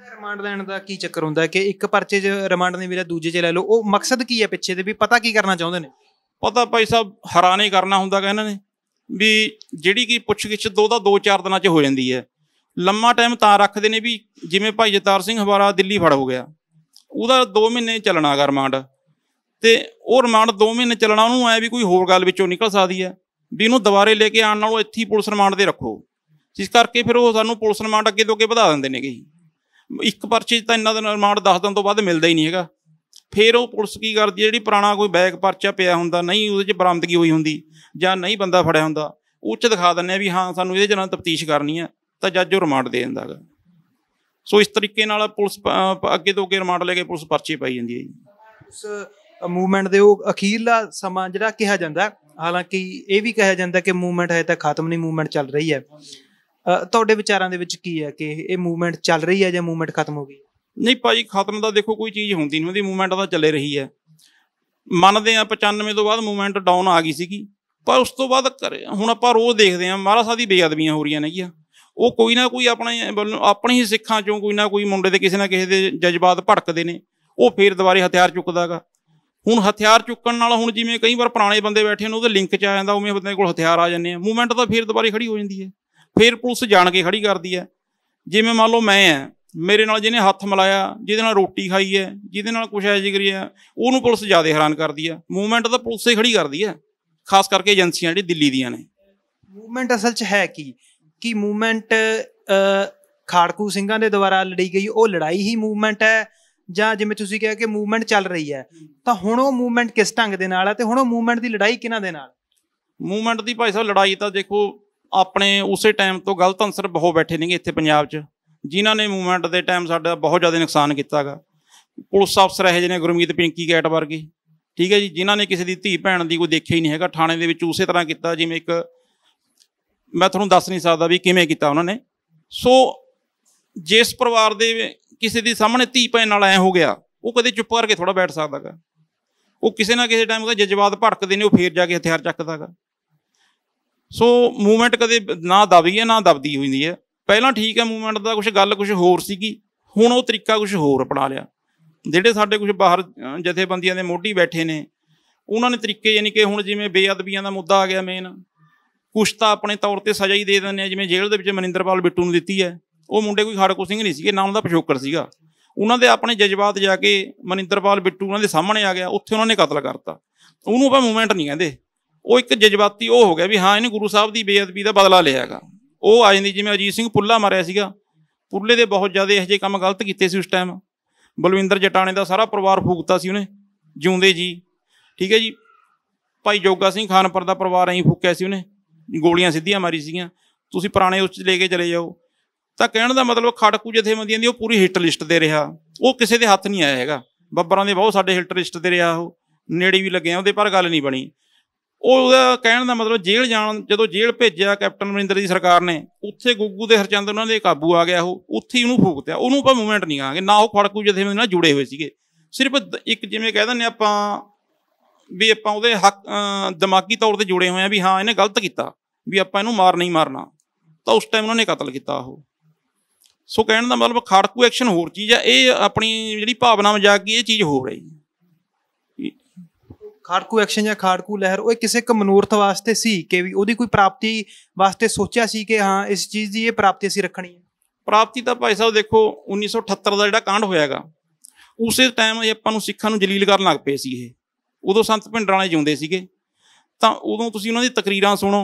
ਰਿਮਾਂਡ ਲੈਣ ਦਾ ਕੀ ਚੱਕਰ ਹੁੰਦਾ ਕਿ ਇੱਕ ਪਰਚੇ 'ਚ ਰਿਮਾਂਡ ਨਹੀਂ ਮਿਲਿਆ, ਦੂਜੇ 'ਚ ਲੈ ਲਓ? ਉਹ ਮਕਸਦ ਕੀ ਹੈ ਪਿੱਛੇ ਦੇ, ਵੀ ਪਤਾ ਕੀ ਕਰਨਾ ਚਾਹੁੰਦੇ ਨੇ? ਪਤਾ ਭਾਈ ਸਾਹਿਬ ਹੈਰਾਨ ਕਰਨਾ ਹੁੰਦਾ ਗਾ ਇਹਨਾਂ ਨੇ ਵੀ ਜਿਹੜੀ ਕਿ ਪੁੱਛ ਗਿੱਛ ਦੋ 2-4 ਦਿਨਾਂ 'ਚ ਹੋ ਜਾਂਦੀ ਹੈ। ਲੰਮਾ ਟਾਈਮ ਤਾਂ ਰੱਖਦੇ ਨੇ ਵੀ ਜਿਵੇਂ ਭਾਈ ਜਤਾਰ ਸਿੰਘ ਹਵਾਰਾ ਦਿੱਲੀ ਫੜ ਹੋ ਗਿਆ, ਉਹਦਾ 2 ਮਹੀਨੇ ਚੱਲਣਾ ਗਾ ਰਿਮਾਂਡ, ਅਤੇ ਉਹ ਰਿਮਾਂਡ 2 ਮਹੀਨੇ ਚੱਲਣਾ, ਉਹਨੂੰ ਐ ਵੀ ਕੋਈ ਹੋਰ ਗੱਲ ਵਿੱਚੋਂ ਨਿਕਲ ਸਕਦੀ ਹੈ ਵੀ ਇਹਨੂੰ ਦੁਬਾਰੇ ਲੈ ਕੇ ਆਉਣ ਨਾਲੋਂ ਇੱਥੇ ਹੀ ਪੁਲਿਸ ਰਿਮਾਂਡ 'ਤੇ ਰੱਖੋ। ਜਿਸ ਕਰਕੇ ਫਿਰ ਉਹ ਸਾਨੂੰ ਪੁਲਿਸ ਰਿਮਾਂਡ ਅੱਗੇ ਤੋਂ ਅੱਗੇ ਵਧਾ ਦਿੰਦੇ ਨੇਗੇ ਜੀ। ਇੱਕ ਪਰਚੇ 'ਚ ਤਾਂ ਇੰਨਾ ਦਿਨ ਰਿਮਾਂਡ 10 ਦਿਨ ਤੋਂ ਬਾਅਦ ਮਿਲਦਾ ਹੀ ਨਹੀਂ ਹੈਗਾ। ਫਿਰ ਉਹ ਪੁਲਿਸ ਕੀ ਕਰਦੀ ਹੈ, ਜਿਹੜੀ ਪੁਰਾਣਾ ਕੋਈ ਬੈਗ ਪਰਚਾ ਪਿਆ ਹੁੰਦਾ, ਨਹੀਂ ਉਹਦੇ 'ਚ ਬਰਾਮਦਗੀ ਹੋਈ ਹੁੰਦੀ ਜਾਂ ਨਹੀਂ ਬੰਦਾ ਫੜਿਆ ਹੁੰਦਾ, ਉਹ 'ਚ ਦਿਖਾ ਦਿੰਦੇ ਆ ਵੀ ਹਾਂ ਸਾਨੂੰ ਇਹਦੇ 'ਚ ਨਾਲ ਤਫਤੀਸ਼ ਕਰਨੀ ਹੈ, ਤਾਂ ਜੱਜ ਉਹ ਰਿਮਾਂਡ ਦੇ ਦਿੰਦਾ ਗਾ। ਸੋ ਇਸ ਤਰੀਕੇ ਨਾਲ ਪੁਲਿਸ ਅੱਗੇ ਤੋਂ ਅੱਗੇ ਰਿਮਾਂਡ ਲੈ ਕੇ ਪੁਲਿਸ ਪਰਚੇ ਪਾਈ ਜਾਂਦੀ ਹੈ ਜੀ। ਉਸ ਮੂਵਮੈਂਟ ਦੇ ਉਹ ਅਖੀਰਲਾ ਸਮਾਂ ਜਿਹੜਾ ਕਿਹਾ ਜਾਂਦਾ, ਹਾਲਾਂਕਿ ਇਹ ਵੀ ਕਿਹਾ ਜਾਂਦਾ ਕਿ ਮੂਵਮੈਂਟ ਹੈ ਤਾਂ ਖਤਮ ਨਹੀਂ, ਮੂਵਮੈਂਟ ਚੱਲ ਰਹੀ ਹੈ। ਤੁਹਾਡੇ ਵਿਚਾਰਾਂ ਦੇ ਵਿੱਚ ਕੀ ਹੈ ਕਿ ਇਹ ਮੂਵਮੈਂਟ ਚੱਲ ਰਹੀ ਹੈ ਜਾਂ ਮੂਵਮੈਂਟ ਖਤਮ ਹੋ ਗਈ? ਨਹੀਂ ਭਾਜੀ, ਖਤਮ ਤਾਂ ਦੇਖੋ ਕੋਈ ਚੀਜ਼ ਹੁੰਦੀ ਨਹੀਂ, ਉਹਦੀ ਮੂਵਮੈਂਟ ਤਾਂ ਚੱਲੇ ਰਹੀ ਹੈ। ਮੰਨਦੇ ਹਾਂ 95 ਤੋਂ ਬਾਅਦ ਮੂਵਮੈਂਟ ਡਾਊਨ ਆ ਗਈ ਸੀਗੀ, ਪਰ ਉਸ ਤੋਂ ਬਾਅਦ ਹੁਣ ਆਪਾਂ ਰੋਜ਼ ਦੇਖਦੇ ਹਾਂ ਮਹਾਰਾਜ ਸਾਹਿਬ ਦੀ ਬੇਅਦਬੀਆਂ ਹੋ ਰਹੀਆਂ ਨੇਗੀਆਂ। ਉਹ ਕੋਈ ਨਾ ਕੋਈ ਆਪਣੇ ਹੀ ਸਿੱਖਾਂ 'ਚੋਂ ਕੋਈ ਨਾ ਕੋਈ ਮੁੰਡੇ ਦੇ ਕਿਸੇ ਨਾ ਕਿਸੇ ਦੇ ਜਜ਼ਬਾਤ ਭੜਕਦੇ ਨੇ, ਉਹ ਫਿਰ ਦੁਬਾਰੇ ਹਥਿਆਰ ਚੁੱਕਦਾ ਗਾ। ਹੁਣ ਹਥਿਆਰ ਚੁੱਕਣ ਨਾਲ ਹੁਣ ਜਿਵੇਂ ਕਈ ਵਾਰ ਪੁਰਾਣੇ ਬੰਦੇ ਬੈਠੇ ਨੇ ਉਹਦੇ ਲਿੰਕ 'ਚ ਆ ਜਾਂਦਾ, ਉਵੇਂ ਬੰਦੇ ਕੋਲ ਹਥਿਆਰ ਆ ਜਾਂਦੇ ਆ, ਮੂਵਮੈਂਟ ਤਾਂ ਫਿਰ ਦੁਬਾਰੇ ਖੜੀ ਹੋ ਜਾਂਦੀ ਹੈ। ਫਿਰ ਪੁਲਿਸ ਜਾਣ ਕੇ ਖੜੀ ਕਰਦੀ ਹੈ। ਜਿਵੇਂ ਮੰਨ ਲਓ ਮੈਂ ਹਾਂ, ਮੇਰੇ ਨਾਲ ਜਿਹਨੇ ਹੱਥ ਮਿਲਾਇਆ, ਜਿਹਦੇ ਨਾਲ ਰੋਟੀ ਖਾਈ ਹੈ, ਜਿਹਦੇ ਨਾਲ ਕੁਛ ਐ ਜਿਗਰੀ ਹੈ, ਉਹਨੂੰ ਪੁਲਿਸ ਜ਼ਿਆਦਾ ਹੈਰਾਨ ਕਰਦੀ ਹੈ। ਮੂਵਮੈਂਟ ਤਾਂ ਪੁਲਿਸ ਹੀ ਖੜੀ ਕਰਦੀ ਹੈ, ਖਾਸ ਕਰਕੇ ਏਜੰਸੀਆਂ ਜਿਹੜੀ ਦਿੱਲੀ ਦੀਆਂ ਨੇ। ਮੂਵਮੈਂਟ ਅਸਲ 'ਚ ਹੈ ਕੀ ਮੂਵਮੈਂਟ ਖਾੜਕੂ ਸਿੰਘਾਂ ਦੇ ਦੁਆਰਾ ਲੜੀ ਗਈ ਉਹ ਲੜਾਈ ਹੀ ਮੂਵਮੈਂਟ ਹੈ, ਜਾਂ ਜਿਵੇਂ ਤੁਸੀਂ ਕਿਹਾ ਕਿ ਮੂਵਮੈਂਟ ਚੱਲ ਰਹੀ ਹੈ, ਤਾਂ ਹੁਣ ਉਹ ਮੂਵਮੈਂਟ ਕਿਸ ਢੰਗ ਦੇ ਨਾਲ ਹੈ ਤੇ ਹੁਣ ਉਹ ਮੂਵਮੈਂਟ ਦੀ ਲੜਾਈ ਕਿਹਨਾਂ ਦੇ ਨਾਲ? ਮੂਵਮੈਂਟ ਦੀ ਭਾਈ ਸਾਹਿਬ ਲੜਾਈ ਤਾਂ ਦੇਖੋ ਆਪਣੇ ਉਸੇ ਟਾਈਮ ਤੋਂ ਗਲਤ ਅਨਸਰ ਬਹੁਤ ਬੈਠੇ ਨੇਗੇ ਇੱਥੇ ਪੰਜਾਬ 'ਚ, ਜਿਨ੍ਹਾਂ ਨੇ ਮੂਵਮੈਂਟ ਦੇ ਟਾਈਮ ਸਾਡਾ ਬਹੁਤ ਜ਼ਿਆਦਾ ਨੁਕਸਾਨ ਕੀਤਾ ਗਾ। ਪੁਲਿਸ ਅਫਸਰ ਇਹੋ ਜਿਹੇ ਨੇ, ਗੁਰਮੀਤ ਪਿੰਕੀ ਕੈਟ ਵਰਗੇ, ਠੀਕ ਹੈ ਜੀ, ਜਿਨ੍ਹਾਂ ਨੇ ਕਿਸੇ ਦੀ ਧੀ ਭੈਣ ਦੀ ਕੋਈ ਦੇਖਿਆ ਹੀ ਨਹੀਂ ਹੈਗਾ। ਥਾਣੇ ਦੇ ਵਿੱਚ ਉਸੇ ਤਰ੍ਹਾਂ ਕੀਤਾ ਜਿਵੇਂ ਇੱਕ, ਮੈਂ ਤੁਹਾਨੂੰ ਦੱਸ ਨਹੀਂ ਸਕਦਾ ਵੀ ਕਿਵੇਂ ਕੀਤਾ ਉਹਨਾਂ ਨੇ। ਸੋ ਜਿਸ ਪਰਿਵਾਰ ਦੇ ਕਿਸੇ ਦੇ ਸਾਹਮਣੇ ਧੀ ਭੈਣ ਨਾਲ ਐਂ ਹੋ ਗਿਆ, ਉਹ ਕਦੇ ਚੁੱਪ ਕਰਕੇ ਥੋੜ੍ਹਾ ਬੈਠ ਸਕਦਾ ਗਾ। ਉਹ ਕਿਸੇ ਨਾ ਕਿਸੇ ਟਾਈਮ ਉਹਦਾ ਜਜ਼ਬਾਤ ਭੜਕਦੇ ਨੇ, ਉਹ ਫੇਰ ਜਾ ਕੇ ਹਥਿਆਰ ਚੱਕਦਾ ਗਾ। ਸੋ ਮੂਵਮੈਂਟ ਕਦੇ ਨਾ ਦਬਦੀ ਹੈ ਨਾ ਦਬਦੀ ਹੁੰਦੀ ਹੈ। ਪਹਿਲਾਂ ਠੀਕ ਹੈ, ਮੂਵਮੈਂਟ ਦਾ ਕੁਛ ਹੋਰ ਸੀਗੀ, ਹੁਣ ਉਹ ਤਰੀਕਾ ਕੁਛ ਹੋਰ ਅਪਣਾ ਲਿਆ। ਜਿਹੜੇ ਸਾਡੇ ਕੁਛ ਬਾਹਰ ਜਥੇਬੰਦੀਆਂ ਦੇ ਮੋਢੀ ਬੈਠੇ ਨੇ, ਉਹਨਾਂ ਨੇ ਤਰੀਕੇ, ਯਾਨੀ ਕਿ ਹੁਣ ਜਿਵੇਂ ਬੇਅਦਬੀਆਂ ਦਾ ਮੁੱਦਾ ਆ ਗਿਆ ਮੇਨ, ਕੁਛ ਤਾਂ ਆਪਣੇ ਤੌਰ 'ਤੇ ਸਜ਼ਾ ਹੀ ਦੇ ਦਿੰਦੇ ਆ। ਜਿਵੇਂ ਜੇਲ੍ਹ ਦੇ ਵਿੱਚ ਮਨਿੰਦਰਪਾਲ ਬਿੱਟੂ ਨੂੰ ਦਿੱਤੀ ਹੈ, ਉਹ ਮੁੰਡੇ ਕੋਈ ਖਾੜਕੂ ਸਿੰਘ ਨਹੀਂ ਸੀਗੇ, ਨਾ ਉਹਨਾਂ ਦਾ ਪਿਛੋਕੜ ਸੀਗਾ। ਉਹਨਾਂ ਦੇ ਆਪਣੇ ਜਜ਼ਬਾਤ ਜਾ ਕੇ ਮਨਿੰਦਰਪਾਲ ਬਿੱਟੂ ਉਹਨਾਂ ਦੇ ਸਾਹਮਣੇ ਆ ਗਿਆ, ਉੱਥੇ ਉਹਨਾਂ ਨੇ ਕਤਲ ਕਰਤਾ। ਉਹਨੂੰ ਆਪਾਂ ਮੂਵਮੈਂਟ ਨਹੀਂ ਕਹਿੰਦੇ, ਉਹ ਇੱਕ ਜਜ਼ਬਾਤੀ ਉਹ ਹੋ ਗਿਆ ਵੀ ਹਾਂ ਇਹਨੇ ਗੁਰੂ ਸਾਹਿਬ ਦੀ ਬੇਅਦਬੀ ਦਾ ਬਦਲਾ ਲਿਆ ਹੈਗਾ। ਉਹ ਆ ਜਾਂਦੀ, ਜਿਵੇਂ ਅਜੀਤ ਸਿੰਘ ਪੁੱਲਾ ਮਾਰਿਆ ਸੀਗਾ, ਪੁੱਲੇ ਦੇ ਬਹੁਤ ਜ਼ਿਆਦਾ ਇਹੋ ਜਿਹੇ ਕੰਮ ਗਲਤ ਕੀਤੇ ਸੀ ਉਸ ਟਾਈਮ। ਬਲਵਿੰਦਰ ਜਟਾਣੇ ਦਾ ਸਾਰਾ ਪਰਿਵਾਰ ਫੂਕਤਾ ਸੀ ਉਹਨੇ, ਜਿਉਂਦੇ ਜੀ, ਠੀਕ ਹੈ ਜੀ। ਭਾਈ ਜੋਗਾ ਸਿੰਘ ਖਾਨਪੁਰ ਦਾ ਪਰਿਵਾਰ ਐਂ ਫੂਕਿਆ ਸੀ ਉਹਨੇ, ਗੋਲੀਆਂ ਸਿੱਧੀਆਂ ਮਾਰੀ ਸੀਗੀਆਂ। ਤੁਸੀਂ ਪੁਰਾਣੇ ਉਸ 'ਚ ਲੈ ਕੇ ਚਲੇ ਜਾਓ। ਤਾਂ ਕਹਿਣ ਦਾ ਮਤਲਬ ਖਾੜਕੂ ਜਥੇਬੰਦੀਆਂ ਦੀ ਉਹ ਪੂਰੀ ਹਿੱਟ ਲਿਸਟ 'ਤੇ ਰਿਹਾ, ਉਹ ਕਿਸੇ ਦੇ ਹੱਥ ਨਹੀਂ ਆਇਆ ਹੈਗਾ। ਬੱਬਰਾਂ ਦੇ ਬਹੁਤ ਸਾਡੇ ਹਿੱਟ ਲਿਸਟ 'ਤੇ ਰਿਹਾ, ਉਹ ਨੇੜੇ ਵੀ ਲੱਗਿਆ ਉਹਦੇ, ਪਰ ਗੱਲ ਨਹੀਂ ਬਣੀ। ਉਹਦਾ ਕਹਿਣ ਦਾ ਮਤਲਬ ਜੇਲ੍ਹ ਜਾਣ, ਜਦੋਂ ਜੇਲ੍ਹ ਭੇਜਿਆ ਕੈਪਟਨ ਅਮਰਿੰਦਰ ਦੀ ਸਰਕਾਰ ਨੇ, ਉੱਥੇ ਗੁੱਗੂ ਦੇ ਹਰਚੰਦ ਉਹਨਾਂ ਦੇ ਕਾਬੂ ਆ ਗਿਆ, ਉਹ ਉੱਥੇ ਹੀ ਉਹਨੂੰ ਫੂਕਤਿਆ। ਉਹਨੂੰ ਆਪਾਂ ਮੂਵਮੈਂਟ ਨਹੀਂ ਕਹਾਂਗੇ, ਨਾ ਉਹ ਖਾੜਕੂ ਜਥੇਬੰਦੀ ਨਾਲ ਜੁੜੇ ਹੋਏ ਸੀਗੇ। ਸਿਰਫ ਇੱਕ ਜਿਵੇਂ ਕਹਿ ਦਿੰਦੇ ਆਪਾਂ ਵੀ ਆਪਾਂ ਉਹਦੇ ਹੱਕ ਦਿਮਾਗੀ ਤੌਰ 'ਤੇ ਜੁੜੇ ਹੋਏ ਹਾਂ ਵੀ ਹਾਂ ਇਹਨੇ ਗਲਤ ਕੀਤਾ, ਵੀ ਆਪਾਂ ਇਹਨੂੰ ਮਾਰਨਾ ਹੀ ਮਾਰਨਾ, ਤਾਂ ਉਸ ਟਾਈਮ ਉਹਨਾਂ ਨੇ ਕਤਲ ਕੀਤਾ ਉਹ। ਸੋ ਕਹਿਣ ਦਾ ਮਤਲਬ ਖਾੜਕੂ ਐਕਸ਼ਨ ਹੋਰ ਚੀਜ਼ ਹੈ, ਇਹ ਆਪਣੀ ਜਿਹੜੀ ਭਾਵਨਾ ਮਜ਼ਾਕ ਗਈ, ਇਹ ਚੀਜ਼ ਹੋਰ ਹੈ ਜੀ। ਖਾੜਕੂ ਐਕਸ਼ਨ ਜਾਂ ਖਾੜਕੂ ਲਹਿਰ ਉਹ ਕਿਸੇ ਇੱਕ ਮਨੋਰਥ ਵਾਸਤੇ ਸੀ ਕਿ ਵੀ ਉਹਦੀ ਕੋਈ ਪ੍ਰਾਪਤੀ ਵਾਸਤੇ ਸੋਚਿਆ ਸੀ ਕਿ ਹਾਂ ਇਸ ਚੀਜ਼ ਦੀ ਇਹ ਪ੍ਰਾਪਤੀ ਅਸੀਂ ਰੱਖਣੀ ਹੈ? ਪ੍ਰਾਪਤੀ ਤਾਂ ਭਾਈ ਸਾਹਿਬ ਦੇਖੋ 1978 ਦਾ ਜਿਹੜਾ ਕਾਂਡ ਹੋਇਆ ਗਾ, ਉਸੇ ਟਾਈਮ ਆਪਾਂ ਨੂੰ ਸਿੱਖਾਂ ਨੂੰ ਜਲੀਲ ਕਰਨ ਲੱਗ ਪਏ ਸੀ ਇਹ। ਉਦੋਂ ਸੰਤ ਭਿੰਡਰਾਂ ਵਾਲੇ ਜਿਉਂਦੇ ਸੀਗੇ, ਤਾਂ ਉਦੋਂ ਤੁਸੀਂ ਉਹਨਾਂ ਦੀ ਤਕਰੀਰਾਂ ਸੁਣੋ,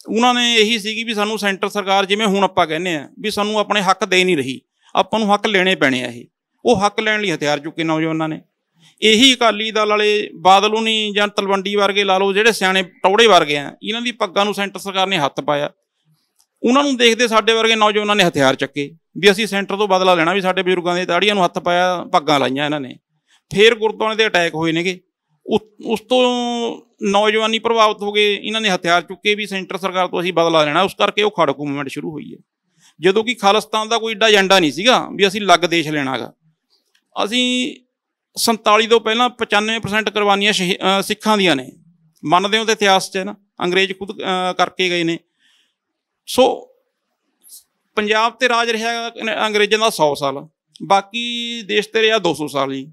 ਉਹਨਾਂ ਨੇ ਇਹੀ ਸੀਗੀ ਵੀ ਸਾਨੂੰ ਸੈਂਟਰ ਸਰਕਾਰ, ਜਿਵੇਂ ਹੁਣ ਆਪਾਂ ਕਹਿੰਦੇ ਹਾਂ ਵੀ ਸਾਨੂੰ ਆਪਣੇ ਹੱਕ ਦੇ ਨਹੀਂ ਰਹੀ, ਆਪਾਂ ਨੂੰ ਹੱਕ ਲੈਣੇ ਪੈਣੇ ਆ। ਇਹ ਉਹ ਹੱਕ ਲੈਣ ਲਈ ਹਥਿਆਰ ਚੁੱਕੇ ਨੌਜਵਾਨਾਂ ਨੇ। ਇਹੀ ਅਕਾਲੀ ਦਲ ਵਾਲੇ, ਬਾਦਲ ਹੋਣੀ ਜਾਂ ਤਲਵੰਡੀ ਵਰਗੇ ਲਾ ਲਓ, ਜਿਹੜੇ ਸਿਆਣੇ ਟੌੜੇ ਵਰਗੇ ਆ, ਇਹਨਾਂ ਦੀ ਪੱਗਾਂ ਨੂੰ ਸੈਂਟਰ ਸਰਕਾਰ ਨੇ ਹੱਥ ਪਾਇਆ। ਉਹਨਾਂ ਨੂੰ ਦੇਖਦੇ ਸਾਡੇ ਵਰਗੇ ਨੌਜਵਾਨਾਂ ਨੇ ਹਥਿਆਰ ਚੱਕੇ ਵੀ ਅਸੀਂ ਸੈਂਟਰ ਤੋਂ ਬਦਲਾ ਲੈਣਾ, ਵੀ ਸਾਡੇ ਬਜ਼ੁਰਗਾਂ ਦੇ ਦਾੜੀਆਂ ਨੂੰ ਹੱਥ ਪਾਇਆ, ਪੱਗਾਂ ਲਾਈਆਂ ਇਹਨਾਂ ਨੇ। ਫਿਰ ਗੁਰਦੁਆਰਿਆਂ ਦੇ ਅਟੈਕ ਹੋਏ ਨੇਗੇ, ਉਸ ਤੋਂ ਨੌਜਵਾਨੀ ਪ੍ਰਭਾਵਿਤ ਹੋ ਗਏ, ਇਹਨਾਂ ਨੇ ਹਥਿਆਰ ਚੁੱਕੇ ਵੀ ਸੈਂਟਰ ਸਰਕਾਰ ਤੋਂ ਅਸੀਂ ਬਦਲਾ ਲੈਣਾ। ਉਸ ਕਰਕੇ ਉਹ ਖਾੜਕੂ ਮੂਵਮੈਂਟ ਸ਼ੁਰੂ ਹੋਈ ਹੈ, ਜਦੋਂ ਕਿ ਖਾਲਿਸਤਾਨ ਦਾ ਕੋਈ ਏਡਾ ਏਜੰਡਾ ਨਹੀਂ ਸੀਗਾ ਵੀ ਅਸੀਂ ਅਲੱਗ ਦੇਸ਼ ਲੈਣਾ ਗਾ। ਅਸੀਂ 47 ਤੋਂ ਪਹਿਲਾਂ 95% ਕੁਰਬਾਨੀਆਂ ਸਿੱਖਾਂ ਦੀਆਂ ਨੇ, ਮੰਨਦੇ ਹੋ ਤਾਂ ਇਤਿਹਾਸ 'ਚ ਹੈ ਨਾ, ਅੰਗਰੇਜ਼ ਖੁਦ ਕਰਕੇ ਗਏ ਨੇ। ਸੋ ਪੰਜਾਬ 'ਤੇ ਰਾਜ ਰਿਹਾ ਅੰਗਰੇਜ਼ਾਂ ਦਾ 100 ਸਾਲ, ਬਾਕੀ ਦੇਸ਼ 'ਤੇ ਰਿਹਾ 200 ਸਾਲ ਜੀ।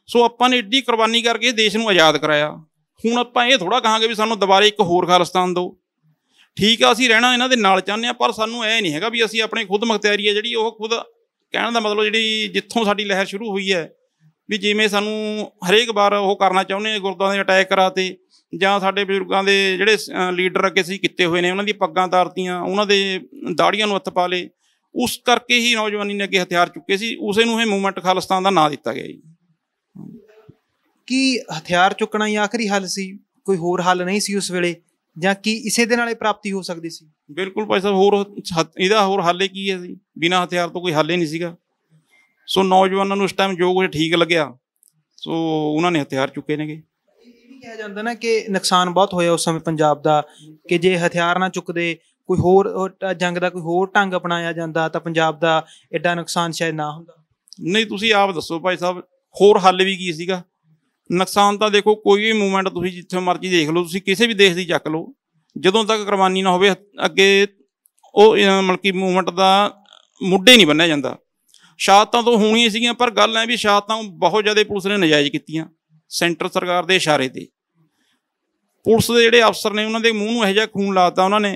ਸੋ ਆਪਾਂ ਨੇ ਐਡੀ ਕੁਰਬਾਨੀ ਕਰਕੇ ਦੇਸ਼ ਨੂੰ ਆਜ਼ਾਦ ਕਰਾਇਆ। ਹੁਣ ਆਪਾਂ ਇਹ ਥੋੜ੍ਹਾ ਕਹਾਂਗੇ ਵੀ ਸਾਨੂੰ ਦੁਬਾਰੇ ਇੱਕ ਹੋਰ ਖਾਲਿਸਤਾਨ ਦਿਓ। ਠੀਕ ਆ, ਅਸੀਂ ਰਹਿਣਾ ਇਹਨਾਂ ਦੇ ਨਾਲ ਚਾਹੁੰਦੇ ਹਾਂ, ਪਰ ਸਾਨੂੰ ਇਹ ਨਹੀਂ ਹੈਗਾ ਵੀ ਅਸੀਂ ਆਪਣੇ ਖੁਦ ਮੁਖਤਿਆਰੀ ਹੈ ਜਿਹੜੀ ਉਹ ਖੁਦ ਕਹਿਣ ਦਾ ਮਤਲਬ ਜਿਹੜੀ ਜਿੱਥੋਂ ਸਾਡੀ ਲਹਿਰ ਸ਼ੁਰੂ ਹੋਈ ਹੈ ਵੀ ਜਿਵੇਂ ਸਾਨੂੰ ਹਰੇਕ ਵਾਰ ਉਹ ਕਰਨਾ ਚਾਹੁੰਦੇ ਹਾਂ, ਗੁਰਦੁਆਰਿਆਂ ਦੇ ਅਟੈਕ ਕਰਾਤੇ ਜਾਂ ਸਾਡੇ ਬਜ਼ੁਰਗਾਂ ਦੇ ਜਿਹੜੇ ਲੀਡਰ ਅੱਗੇ ਅਸੀਂ ਕੀਤੇ ਹੋਏ ਨੇ ਉਹਨਾਂ ਦੀ ਪੱਗਾਂ ਤਾਰਤੀਆਂ, ਉਹਨਾਂ ਦੇ ਦਾੜੀਆਂ ਨੂੰ ਹੱਥ ਪਾ ਲਏ, ਉਸ ਕਰਕੇ ਹੀ ਨੌਜਵਾਨੀ ਨੇ ਅੱਗੇ ਹਥਿਆਰ ਚੁੱਕੇ ਸੀ। ਉਸੇ ਨੂੰ ਇਹ ਮੂਵਮੈਂਟ ਖਾਲਿਸਤਾਨ ਦਾ ਨਾਂ ਦਿੱਤਾ ਗਿਆ ਜੀ। ਕੀ ਹਥਿਆਰ ਚੁੱਕਣਾ ਹੀ ਆਖਰੀ ਹੱਲ ਸੀ? ਕੋਈ ਹੋਰ ਹੱਲ ਨਹੀਂ ਸੀ ਉਸ ਵੇਲੇ, ਜਾਂ ਕੀ ਇਸੇ ਦੇ ਨਾਲ ਪ੍ਰਾਪਤੀ ਹੋ ਸਕਦੀ ਸੀ? ਬਿਲਕੁਲ ਭਾਈ ਸਾਹਿਬ, ਹੋਰ ਇਹਦਾ ਹੋਰ ਹੱਲ ਕੀ ਹੈ ਜੀ? ਬਿਨਾਂ ਹਥਿਆਰ ਤੋਂ ਕੋਈ ਹੱਲ ਹੀ ਨਹੀਂ ਸੀਗਾ। ਸੋ ਨੌਜਵਾਨਾਂ ਨੂੰ ਇਸ ਟਾਈਮ ਜੋ ਕੁਝ ਠੀਕ ਲੱਗਿਆ ਸੋ ਉਹਨਾਂ ਨੇ ਹਥਿਆਰ ਚੁੱਕੇ ਨੇਗੇ। ਇਹ ਵੀ ਕਿਹਾ ਜਾਂਦਾ ਨਾ ਕਿ ਨੁਕਸਾਨ ਬਹੁਤ ਹੋਇਆ ਉਸ ਸਮੇਂ ਪੰਜਾਬ ਦਾ, ਕਿ ਜੇ ਹਥਿਆਰ ਨਾ ਚੁੱਕਦੇ, ਕੋਈ ਹੋਰ ਜੰਗ ਦਾ ਕੋਈ ਹੋਰ ਢੰਗ ਅਪਣਾਇਆ ਜਾਂਦਾ ਤਾਂ ਪੰਜਾਬ ਦਾ ਐਡਾ ਨੁਕਸਾਨ ਸ਼ਾਇਦ ਨਾ ਹੁੰਦਾ। ਨਹੀਂ, ਤੁਸੀਂ ਆਪ ਦੱਸੋ ਭਾਈ ਸਾਹਿਬ, ਹੋਰ ਹੱਲ ਵੀ ਕੀ ਸੀਗਾ? ਨੁਕਸਾਨ ਤਾਂ ਦੇਖੋ, ਕੋਈ ਵੀ ਮੂਵਮੈਂਟ ਤੁਸੀਂ ਜਿੱਥੇ ਮਰਜ਼ੀ ਦੇਖ ਲਓ, ਤੁਸੀਂ ਕਿਸੇ ਵੀ ਦੇਸ਼ ਦੀ ਚੱਕ ਲਓ, ਜਦੋਂ ਤੱਕ ਕੁਰਬਾਨੀ ਨਾ ਹੋਵੇ ਅੱਗੇ ਉਹ ਮਤਲਬ ਕਿ ਮੂਵਮੈਂਟ ਦਾ ਮੁੱਢੇ ਨਹੀਂ ਬੰਨਿਆ ਜਾਂਦਾ। ਸ਼ਹਾਦਤਾਂ ਤਾਂ ਹੋਣੀਆਂ ਸੀਗੀਆਂ, ਪਰ ਗੱਲ ਹੈ ਵੀ ਸ਼ਹਾਦਤਾਂ ਬਹੁਤ ਜ਼ਿਆਦਾ ਪੁਲਿਸ ਨੇ ਨਜਾਇਜ਼ ਕੀਤੀਆਂ ਸੈਂਟਰ ਸਰਕਾਰ ਦੇ ਇਸ਼ਾਰੇ 'ਤੇ। ਪੁਲਿਸ ਦੇ ਜਿਹੜੇ ਅਫਸਰ ਨੇ ਉਹਨਾਂ ਦੇ ਮੂੰਹ ਨੂੰ ਇਹੋ ਜਿਹਾ ਖੂਨ ਲਾਤਾ ਉਹਨਾਂ ਨੇ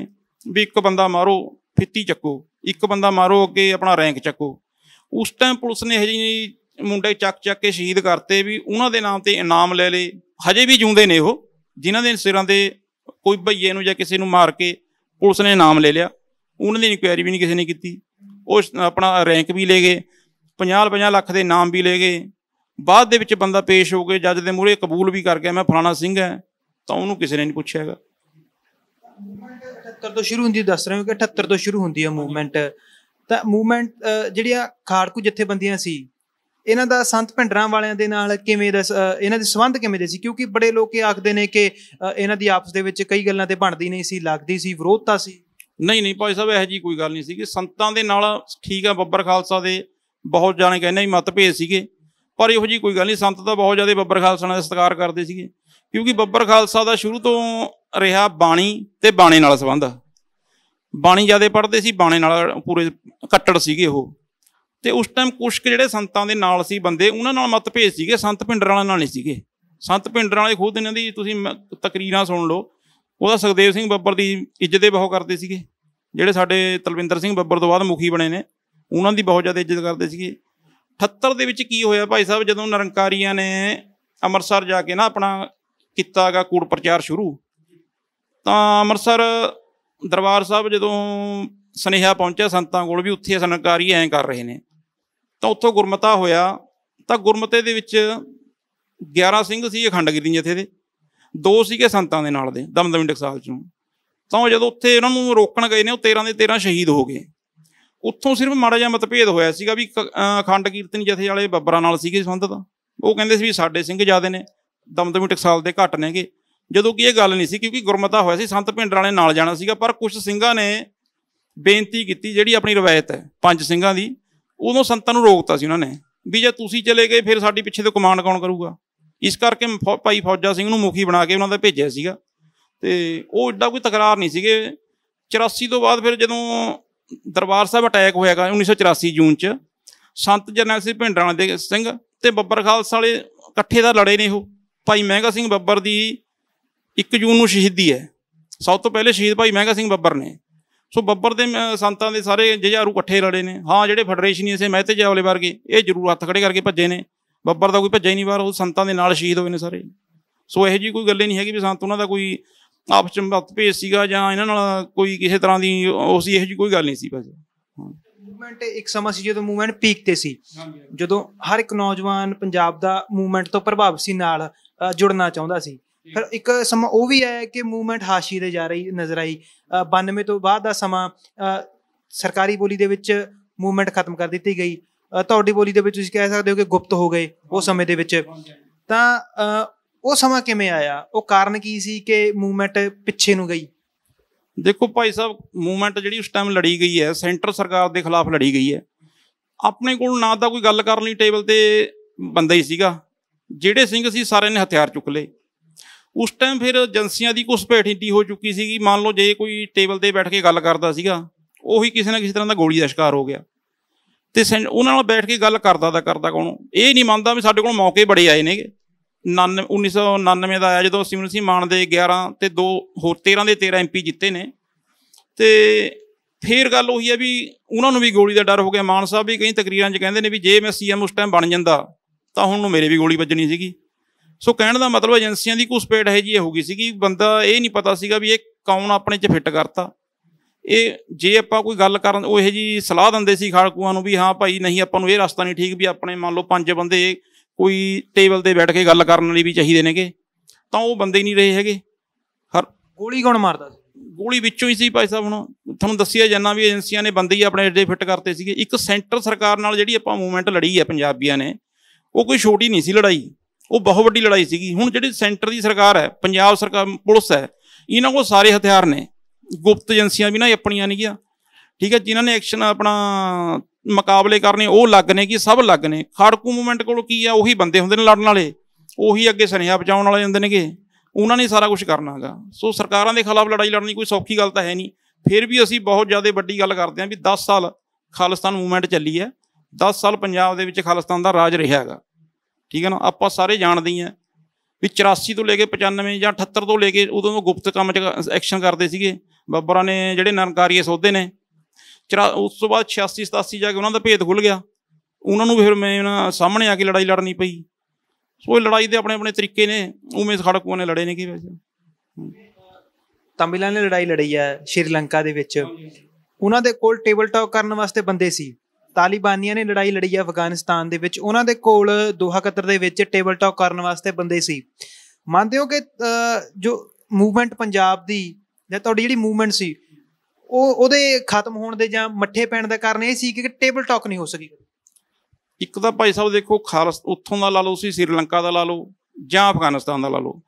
ਵੀ ਇੱਕ ਬੰਦਾ ਮਾਰੋ ਫਿੱਤੀ ਚੱਕੋ, ਇੱਕ ਬੰਦਾ ਮਾਰੋ ਅੱਗੇ ਆਪਣਾ ਰੈਂਕ ਚੱਕੋ। ਉਸ ਟਾਈਮ ਪੁਲਿਸ ਨੇ ਇਹੋ ਜਿਹੀ ਮੁੰਡੇ ਚੱਕ ਕੇ ਸ਼ਹੀਦ ਕਰਤੇ ਵੀ ਉਹਨਾਂ ਦੇ ਨਾਮ 'ਤੇ ਇਨਾਮ ਲੈ ਲਏ। ਹਜੇ ਵੀ ਜਿਉਂਦੇ ਨੇ ਉਹ, ਜਿਨ੍ਹਾਂ ਦੇ ਸਿਰਾਂ 'ਤੇ ਕੋਈ ਭਈਏ ਨੂੰ ਜਾਂ ਕਿਸੇ ਨੂੰ ਮਾਰ ਕੇ ਪੁਲਿਸ ਨੇ ਇਨਾਮ ਲੈ ਲਿਆ, ਉਹਨਾਂ ਦੀ ਇਨਕੁਆਇਰੀ ਵੀ ਨਹੀਂ ਕਿਸੇ ਨੇ ਕੀਤੀ। ਉਹ ਆਪਣਾ ਰੈਂਕ ਵੀ ਲੈ ਗਏ, 50-50 ਲੱਖ ਦੇ ਇਨਾਮ ਵੀ ਲੈ ਗਏ। ਬਾਅਦ ਦੇ ਵਿੱਚ ਬੰਦਾ ਪੇਸ਼ ਹੋ ਕੇ ਜੱਜ ਦੇ ਮੂਹਰੇ ਕਬੂਲ ਵੀ ਕਰ ਗਿਆ ਮੈਂ ਫਲਾਣਾ ਸਿੰਘ ਹੈ, ਤਾਂ ਉਹਨੂੰ ਕਿਸੇ ਨੇ ਨਹੀਂ ਪੁੱਛਿਆ ਹੈਗਾ। 78 ਤੋਂ ਸ਼ੁਰੂ ਹੁੰਦੀ, ਦੱਸ ਰਹੇ ਹੋ ਕਿ 78 ਤੋਂ ਸ਼ੁਰੂ ਹੁੰਦੀ ਹੈ ਮੂਵਮੈਂਟ। ਤਾਂ ਮੂਵਮੈਂਟ ਜਿਹੜੀਆਂ ਖਾੜਕੂ ਜਥੇਬੰਦੀਆਂ ਸੀ, ਇਹਨਾਂ ਦਾ ਸੰਤ ਭਿੰਡਰਾਂ ਵਾਲਿਆਂ ਦੇ ਨਾਲ ਕਿਵੇਂ ਦਾ ਇਹਨਾਂ ਦੇ ਸੰਬੰਧ ਕਿਵੇਂ ਦੇ ਸੀ? ਕਿਉਂਕਿ ਬੜੇ ਲੋਕ ਇਹ ਆਖਦੇ ਨੇ ਕਿ ਇਹਨਾਂ ਦੀ ਆਪਸ ਦੇ ਵਿੱਚ ਕਈ ਗੱਲਾਂ ਤੇ ਬਣਦੀ ਨਹੀਂ ਸੀ, ਲੱਗਦੀ ਸੀ, ਵਿਰੋਧਤਾ ਸੀ। ਨਹੀਂ ਭਾਈ ਸਾਹਿਬ, ਇਹੋ ਜਿਹੀ ਕੋਈ ਗੱਲ ਨਹੀਂ ਸੀਗੀ। ਸੰਤਾਂ ਦੇ ਨਾਲ ਠੀਕ ਆ, ਬੱਬਰ ਖਾਲਸਾ ਦੇ ਬਹੁਤ ਜਾਣੇ ਕਹਿੰਦੇ ਵੀ ਮਤਭੇਦ ਸੀਗੇ, ਪਰ ਇਹੋ ਜਿਹੀ ਕੋਈ ਗੱਲ ਨਹੀਂ। ਸੰਤ ਤਾਂ ਬਹੁਤ ਜ਼ਿਆਦਾ ਬੱਬਰ ਖਾਲਸਾ ਦਾ ਸਤਿਕਾਰ ਕਰਦੇ ਸੀਗੇ, ਕਿਉਂਕਿ ਬੱਬਰ ਖਾਲਸਾ ਦਾ ਸ਼ੁਰੂ ਤੋਂ ਰਿਹਾ ਬਾਣੀ ਤੇ ਬਾਣੇ ਨਾਲ ਸੰਬੰਧ। ਬਾਣੀ ਜ਼ਿਆਦਾ ਪੜ੍ਹਦੇ ਸੀ, ਬਾਣੇ ਨਾਲ ਪੂਰੇ ਕੱਟੜ ਸੀਗੇ ਉਹ। ਤੇ ਉਸ ਟਾਈਮ ਕੁਛ ਕੁ ਜਿਹੜੇ ਸੰਤਾਂ ਦੇ ਨਾਲ ਸੀ ਬੰਦੇ, ਉਹਨਾਂ ਨਾਲ ਮਤਭੇਦ ਸੀਗੇ, ਸੰਤ ਭਿੰਡਰਾਂ ਵਾਲਿਆਂ ਨਾਲ ਨਹੀਂ ਸੀਗੇ। ਸੰਤ ਭਿੰਡਰਾਂ ਵਾਲੇ ਖੁਦ ਇਹਨਾਂ ਦੀ ਤੁਸੀਂ ਤਕਰੀਰਾਂ ਸੁਣ ਲਓ, ਉਹਦਾ ਸੁਖਦੇਵ ਸਿੰਘ ਬੱਬਰ ਦੀ ਇੱਜ਼ਤ ਬਹੁਤ ਕਰਦੇ ਸੀਗੇ। ਜਿਹੜੇ ਸਾਡੇ ਤਲਵਿੰਦਰ ਸਿੰਘ ਬੱਬਰ ਤੋਂ ਬਾਅਦ ਮੁਖੀ ਬਣੇ ਨੇ, ਉਹਨਾਂ ਦੀ ਬਹੁਤ ਜ਼ਿਆਦਾ ਇੱਜ਼ਤ ਕਰਦੇ ਸੀਗੇ। 78 ਦੇ ਵਿੱਚ ਕੀ ਹੋਇਆ ਭਾਈ ਸਾਹਿਬ, ਜਦੋਂ ਨਿਰੰਕਾਰੀਆਂ ਨੇ ਅੰਮ੍ਰਿਤਸਰ ਜਾ ਕੇ ਨਾ ਆਪਣਾ ਕੀਤਾ ਗਾ ਕੂੜ ਪ੍ਰਚਾਰ ਸ਼ੁਰੂ, ਤਾਂ ਅੰਮ੍ਰਿਤਸਰ ਦਰਬਾਰ ਸਾਹਿਬ ਜਦੋਂ ਸੁਨੇਹਾ ਪਹੁੰਚਿਆ ਸੰਤਾਂ ਕੋਲ ਵੀ ਉੱਥੇ ਨਿਰੰਕਾਰੀ ਐਂ ਕਰ ਰਹੇ ਨੇ, ਤਾਂ ਉੱਥੋਂ ਗੁਰਮਤਾ ਹੋਇਆ। ਤਾਂ ਗੁਰਮਤੇ ਦੇ ਵਿੱਚ 11 ਸਿੰਘ ਸੀ ਅਖੰਡਗਿਰੀ ਜਥੇ ਦੇ, 2 ਸੀਗੇ ਸੰਤਾਂ ਦੇ ਨਾਲ ਦੇ ਦਮਦਮੀ ਟਕਸਾਲ 'ਚੋਂ। ਤਾਂ ਜਦੋਂ ਉੱਥੇ ਉਹਨਾਂ ਨੂੰ ਰੋਕਣ ਗਏ ਨੇ, ਉਹ 13 ਦੇ 13 ਸ਼ਹੀਦ ਹੋ ਗਏ। ਉੱਥੋਂ ਸਿਰਫ ਮਾੜਾ ਜਿਹਾ ਮਤਭੇਦ ਹੋਇਆ ਸੀਗਾ ਵੀ ਅਖੰਡ ਕੀਰਤਨੀ ਜਥੇ ਵਾਲੇ ਬੱਬਰਾਂ ਨਾਲ ਸੀਗੇ ਸੰਬੰਧਤ, ਉਹ ਕਹਿੰਦੇ ਸੀ ਵੀ ਸਾਡੇ ਸਿੰਘ ਜ਼ਿਆਦਾ ਨੇ, ਦਮਦਮੀ ਟਕਸਾਲ ਦੇ ਘੱਟ ਨੇਗੇ, ਜਦੋਂ ਕਿ ਇਹ ਗੱਲ ਨਹੀਂ ਸੀ, ਕਿਉਂਕਿ ਗੁਰਮਤਾ ਹੋਇਆ ਸੀ, ਸੰਤ ਭਿੰਡਰਾਂ ਵਾਲੇ ਨਾਲ ਜਾਣਾ ਸੀਗਾ। ਪਰ ਕੁਛ ਸਿੰਘਾਂ ਨੇ ਬੇਨਤੀ ਕੀਤੀ, ਜਿਹੜੀ ਆਪਣੀ ਰਵਾਇਤ ਹੈ 5 ਸਿੰਘਾਂ ਦੀ, ਉਦੋਂ ਸੰਤਾਂ ਨੂੰ ਰੋਕਤਾ ਸੀ ਉਹਨਾਂ ਨੇ ਵੀ ਜੇ ਤੁਸੀਂ ਚਲੇ ਗਏ ਫਿਰ ਸਾਡੀ ਪਿੱਛੇ ਤੋਂ ਕਮਾਂਡ ਕੌਣ ਕਰੂਗਾ। ਇਸ ਕਰਕੇ ਭਾਈ ਫੌਜਾ ਸਿੰਘ ਨੂੰ ਮੁਖੀ ਬਣਾ ਕੇ ਉਹਨਾਂ ਦਾ ਭੇਜਿਆ ਸੀਗਾ, ਤੇ ਉਹ ਐਡਾ ਕੋਈ ਤਕਰਾਰ ਨਹੀਂ ਸੀਗੇ। 84 ਤੋਂ ਬਾਅਦ ਫਿਰ ਜਦੋਂ ਦਰਬਾਰ ਸਾਹਿਬ ਅਟੈਕ ਹੋਇਆਗਾ 1984 ਜੂਨ 'ਚ, ਸੰਤ ਜਰਨੈਲ ਸਿੰਘ ਭਿੰਡਰਾਂ ਦੇ ਸਿੰਘ ਤੇ ਬੱਬਰ ਖਾਲਸਾ ਵਾਲੇ ਇਕੱਠੇ ਦਾ ਲੜੇ ਨੇ। ਉਹ ਭਾਈ ਮਹਿੰਗਾ ਸਿੰਘ ਬੱਬਰ ਦੀ 1 ਜੂਨ ਨੂੰ ਸ਼ਹੀਦੀ ਹੈ, ਸਭ ਤੋਂ ਪਹਿਲੇ ਸ਼ਹੀਦ ਭਾਈ ਮਹਿੰਗਾ ਸਿੰਘ ਬੱਬਰ ਨੇ। ਸੋ ਬੱਬਰ ਦੇ ਸੰਤਾਂ ਦੇ ਸਾਰੇ ਜੁਝਾਰੂ ਇਕੱਠੇ ਲੜੇ ਨੇ। ਹਾਂ, ਜਿਹੜੇ ਫੈਡਰੇਸ਼ਨੀ ਸੇ ਮਹਿਤੇ ਜਾਵਲੇ ਵਰਗੇ ਇਹ ਜ਼ਰੂਰ ਹੱਥ ਖੜੇ ਕਰਕੇ ਭੱਜੇ ਨੇ, ਬੱਬਰ ਦਾ ਕੋਈ ਭੱਜਿਆ ਹੀ ਨਹੀਂ ਬਾਹਰ, ਉਹ ਸੰਤਾਂ ਦੇ ਨਾਲ ਸ਼ਹੀਦ ਹੋਏ ਨੇ ਸਾਰੇ। ਸੋ ਇਹੋ ਜਿਹੀ ਕੋਈ ਗੱਲ ਨਹੀਂ ਹੈਗੀ ਵੀ ਸੰਤ ਉਹਨਾਂ ਦਾ ਕੋਈ ਆਪਸ 'ਚ ਮਤਭੇਦ ਸੀਗਾ ਜਾਂ ਇਹਨਾਂ ਨਾਲ ਕੋਈ ਕਿਸੇ ਤਰ੍ਹਾਂ ਦੀ ਉਹ ਸੀ, ਇਹੋ ਜਿਹੀ ਕੋਈ ਗੱਲ ਨਹੀਂ ਸੀ। ਬਸ ਮੂਵਮੈਂਟ ਇੱਕ ਸਮਾਂ ਸੀ ਜਦੋਂ ਮੂਵਮੈਂਟ ਪੀਕ ਤੇ ਸੀ, ਜਦੋਂ ਹਰ ਇੱਕ ਨੌਜਵਾਨ ਪੰਜਾਬ ਦਾ ਮੂਵਮੈਂਟ ਤੋਂ ਪ੍ਰਭਾਵਿਤ ਨਾਲ ਜੁੜਨਾ ਚਾਹੁੰਦਾ ਸੀ। ਫਿਰ ਇੱਕ ਸਮਾਂ ਉਹ ਵੀ ਆਇਆ ਕਿ ਮੂਵਮੈਂਟ ਹਾਸ਼ੀਏ ਤੇ ਜਾ ਰਹੀ ਨਜ਼ਰ ਆਈ। 92 ਤੋਂ ਬਾਅਦ ਦਾ ਸਮਾਂ ਸਰਕਾਰੀ ਬੋਲੀ ਦੇ ਵਿੱਚ ਮੂਵਮੈਂਟ ਖਤਮ ਕਰ ਦਿੱਤੀ ਗਈ, ਤੁਹਾਡੀ ਬੋਲੀ ਦੇ ਵਿੱਚ ਤੁਸੀਂ ਕਹਿ ਸਕਦੇ ਹੋ ਕਿ ਗੁਪਤ ਹੋ ਗਏ ਉਹ ਸਮੇਂ ਦੇ ਵਿੱਚ। ਤਾਂ ਉਹ ਸਮਾਂ ਕਿਵੇਂ ਆਇਆ, ਉਹ ਕਾਰਨ ਕੀ ਸੀ ਕਿ ਮੂਵਮੈਂਟ ਪਿੱਛੇ ਨੂੰ ਗਈ? ਦੇਖੋ ਭਾਈ ਸਾਹਿਬ, ਮੂਵਮੈਂਟ ਜਿਹੜੀ ਉਸ ਟਾਈਮ ਲੜੀ ਗਈ ਹੈ ਸੈਂਟਰ ਸਰਕਾਰ ਦੇ ਖਿਲਾਫ ਲੜੀ ਗਈ ਹੈ। ਆਪਣੇ ਕੋਲ ਨਾ ਤਾਂ ਕੋਈ ਗੱਲ ਕਰਨ ਲਈ ਟੇਬਲ ਤੇ ਬੰਦਾ ਹੀ ਸੀਗਾ, ਜਿਹੜੇ ਸਿੰਘ ਸੀ ਸਾਰਿਆਂ ਨੇ ਹਥਿਆਰ ਚੁੱਕ ਲਏ। ਉਸ ਟਾਈਮ ਫਿਰ ਏਜੰਸੀਆਂ ਦੀ ਘੁਸਪੈਠ ਇੰਨੀ ਹੋ ਚੁੱਕੀ ਸੀਗੀ, ਮੰਨ ਲਓ ਜੇ ਕੋਈ ਟੇਬਲ ਤੇ ਬੈਠ ਕੇ ਗੱਲ ਕਰਦਾ ਸੀਗਾ, ਉਹੀ ਕਿਸੇ ਨਾ ਕਿਸੇ ਤਰ੍ਹਾਂ ਦਾ ਗੋਲੀ ਦਾ ਸ਼ਿਕਾਰ ਹੋ ਗਿਆ। ਤੇ ਉਹਨਾਂ ਨਾਲ ਬੈਠ ਕੇ ਗੱਲ ਕਰਦਾ ਤਾਂ ਕਰਦਾ ਕੌਣ? ਇਹ ਨਹੀਂ ਮੰਨਦਾ ਵੀ ਸਾਡੇ ਕੋਲ ਮੌਕੇ ਬੜੇ ਆਏ ਨੇਗੇ, 1999 ਦਾ ਆਇਆ ਜਦੋਂ ਸਿਮਰਨ ਸਿੰਘ ਮਾਨ ਦੇ 11 ਤੇ 2 ਹੋਰ 13 ਦੇ 13 MP ਜਿੱਤੇ ਨੇ। ਤੇ ਫਿਰ ਗੱਲ ਉਹੀ ਹੈ ਵੀ ਉਹਨਾਂ ਨੂੰ ਵੀ ਗੋਲੀ ਦਾ ਡਰ ਹੋ ਗਿਆ। ਮਾਨ ਸਾਹਿਬ ਵੀ ਕਈ ਤਕਰੀਰਾਂ 'ਚ ਕਹਿੰਦੇ ਨੇ ਵੀ ਜੇ ਮੈਂ CM ਉਸ ਟਾਈਮ ਬਣ ਜਾਂਦਾ ਤਾਂ ਹੁਣ ਨੂੰ ਮੇਰੇ ਵੀ ਗੋਲੀ ਵੱਜਣੀ ਸੀਗੀ। ਸੋ ਕਹਿਣ ਦਾ ਮਤਲਬ ਏਜੰਸੀਆਂ ਦੀ ਘੁਸਪੈਠ ਇਹੋ ਜਿਹੀ ਹੋ ਗਈ ਸੀਗੀ, ਬੰਦਾ ਇਹ ਨਹੀਂ ਪਤਾ ਸੀਗਾ ਵੀ ਇਹ ਕੌਣ ਆਪਣੇ 'ਚ ਫਿੱਟ ਕਰਤਾ। ਇਹ ਜੇ ਆਪਾਂ ਕੋਈ ਗੱਲ ਕਰਨ ਉਹ ਇਹੋ ਜਿਹੀ ਸਲਾਹ ਦਿੰਦੇ ਸੀ ਖਾੜਕੂਆਂ ਨੂੰ ਵੀ ਹਾਂ ਭਾਈ ਨਹੀਂ ਆਪਾਂ ਨੂੰ ਇਹ ਰਸਤਾ ਨਹੀਂ ਠੀਕ, ਵੀ ਆਪਣੇ ਮੰਨ ਲਓ 5 ਬੰਦੇ ਕੋਈ ਟੇਬਲ 'ਤੇ ਬੈਠ ਕੇ ਗੱਲ ਕਰਨ ਲਈ ਵੀ ਚਾਹੀਦੇ ਨੇਗੇ, ਤਾਂ ਉਹ ਬੰਦੇ ਹੀ ਨਹੀਂ ਰਹੇ ਹੈਗੇ। ਗੋਲੀ ਕੌਣ ਮਾਰਦਾ ਸੀ? ਗੋਲੀ ਵਿੱਚੋਂ ਹੀ ਸੀ ਭਾਈ ਸਾਹਿਬ। ਹੁਣ ਤੁਹਾਨੂੰ ਦੱਸਿਆ ਜਾਂਦਾ ਵੀ ਏਜੰਸੀਆਂ ਨੇ ਬੰਦੇ ਹੀ ਆਪਣੇ ਐਡੇ ਫਿੱਟ ਕਰਤੇ ਸੀਗੇ। ਇੱਕ ਸੈਂਟਰ ਸਰਕਾਰ ਨਾਲ ਜਿਹੜੀ ਆਪਾਂ ਮੂਵਮੈਂਟ ਲੜੀ ਹੈ ਪੰਜਾਬੀਆਂ ਨੇ, ਉਹ ਕੋਈ ਛੋਟੀ ਨਹੀਂ ਸੀ ਲੜਾਈ, ਉਹ ਬਹੁਤ ਵੱਡੀ ਲੜਾਈ ਸੀਗੀ। ਹੁਣ ਜਿਹੜੀ ਸੈਂਟਰ ਦੀ ਸਰਕਾਰ ਹੈ, ਪੰਜਾਬ ਸਰਕਾਰ ਪੁਲਿਸ ਹੈ, ਇਹਨਾਂ ਕੋਲ ਸਾਰੇ ਹਥਿਆਰ ਨੇ। ਗੁਪਤ ਏਜੰਸੀਆਂ ਵੀ ਨਾ ਆਪਣੀਆਂ ਨਹੀਂ ਗਿਆ, ਠੀਕ ਹੈ, ਜਿਨ੍ਹਾਂ ਨੇ ਐਕਸ਼ਨ ਆਪਣਾ ਮੁਕਾਬਲੇ ਕਰਨੇ ਉਹ ਅਲੱਗ ਨੇ ਕਿ ਸਭ ਅਲੱਗ ਨੇ। ਖਾੜਕੂ ਮੂਵਮੈਂਟ ਕੋਲ ਕੀ ਆ, ਉਹੀ ਬੰਦੇ ਹੁੰਦੇ ਨੇ ਲੜਨ ਵਾਲੇ, ਉਹੀ ਅੱਗੇ ਸੁਨੇਹਾ ਪਹੁੰਚਾਉਣ ਵਾਲੇ ਹੁੰਦੇ ਨੇਗੇ, ਉਹਨਾਂ ਨੇ ਸਾਰਾ ਕੁਛ ਕਰਨਾ ਹੈਗਾ। ਸੋ ਸਰਕਾਰਾਂ ਦੇ ਖਿਲਾਫ ਲੜਾਈ ਲੜਨੀ ਕੋਈ ਸੌਖੀ ਗੱਲ ਤਾਂ ਹੈ ਨਹੀਂ। ਫਿਰ ਵੀ ਅਸੀਂ ਬਹੁਤ ਜ਼ਿਆਦਾ ਵੱਡੀ ਗੱਲ ਕਰਦੇ ਹਾਂ ਵੀ 10 ਸਾਲ ਖਾਲਿਸਤਾਨ ਮੂਵਮੈਂਟ ਚੱਲੀ ਹੈ, 10 ਸਾਲ ਪੰਜਾਬ ਦੇ ਵਿੱਚ ਖਾਲਿਸਤਾਨ ਦਾ ਰਾਜ ਰਿਹਾ ਹੈਗਾ, ਠੀਕ ਹੈ ਨਾ। ਆਪਾਂ ਸਾਰੇ ਜਾਣਦੇ ਹੀ ਹਾਂ ਵੀ 84 ਤੋਂ ਲੈ ਕੇ 95 ਜਾਂ 78 ਤੋਂ ਲੈ ਕੇ ਉਦੋਂ ਗੁਪਤ ਕੰਮ 'ਚ ਐਕਸ਼ਨ ਕਰਦੇ ਸੀਗੇ ਬੱਬਰਾਂ ਨੇ, ਜਿਹੜੇ ਨਿਰੰਕਾਰੀਏ ਸੌਦੇ ਨੇ। ਉਸ ਤੋਂ ਬਾਅਦ 86 87 ਜਾ ਕੇ ਉਹਨਾਂ ਦਾ ਭੇਦ ਖੁੱਲ੍ਹ ਗਿਆ, ਉਹਨਾਂ ਨੂੰ ਫਿਰ ਮੈਂ ਸਾਹਮਣੇ ਆ ਕੇ ਲੜਾਈ ਲੜਨੀ ਪਈ। ਸੋ ਇਹ ਲੜਾਈ ਦੇ ਆਪਣੇ ਆਪਣੇ ਤਰੀਕੇ ਨੇ, ਉਵੇਂ ਖਾੜਕੂਆਂ ਨੇ ਲੜੇ ਨੇ। ਕੀ ਵੈਸੇ ਤਮਿਲਾਂ ਨੇ ਲੜਾਈ ਲੜੀ ਹੈ ਸ਼੍ਰੀਲੰਕਾ ਦੇ ਵਿੱਚ, ਉਹਨਾਂ ਦੇ ਕੋਲ ਟੇਬਲ ਟਾਕ ਕਰਨ ਵਾਸਤੇ ਬੰਦੇ ਸੀ। ਤਾਲਿਬਾਨੀਆਂ ਨੇ ਲੜਾਈ ਲੜੀ ਹੈ ਅਫਗਾਨਿਸਤਾਨ ਦੇ ਵਿੱਚ, ਉਹਨਾਂ ਦੇ ਕੋਲ ਦੋਹਾ ਕਤਰ ਦੇ ਵਿੱਚ ਟੇਬਲ ਟਾਕ ਕਰਨ ਵਾਸਤੇ ਬੰਦੇ ਸੀ। ਮੰਨਦੇ ਹੋ ਕਿ ਜੋ ਮੂਵਮੈਂਟ ਪੰਜਾਬ ਦੀ ਜਾਂ ਤੁਹਾਡੀ ਜਿਹੜੀ ਮੂਵਮੈਂਟ ਸੀ ਉਹਦੇ ਖਤਮ ਹੋਣ ਦੇ ਜਾਂ ਮੱਠੇ ਪੈਣ ਦਾ ਕਾਰਨ ਇਹ ਸੀ ਕਿ ਟੇਬਲ ਟਾਕ ਨਹੀਂ ਹੋ ਸਕੀ? ਇੱਕ ਤਾਂ ਭਾਈ ਸਾਹਿਬ ਦੇਖੋ, ਉੱਥੋਂ ਦਾ ਲਾ ਲਓ, ਤੁਸੀਂ ਸ੍ਰੀਲੰਕਾ ਦਾ ਲਾ ਲਓ ਜਾਂ ਅਫਗਾਨਿਸਤਾਨ ਦਾ ਲਾ ਲਓ,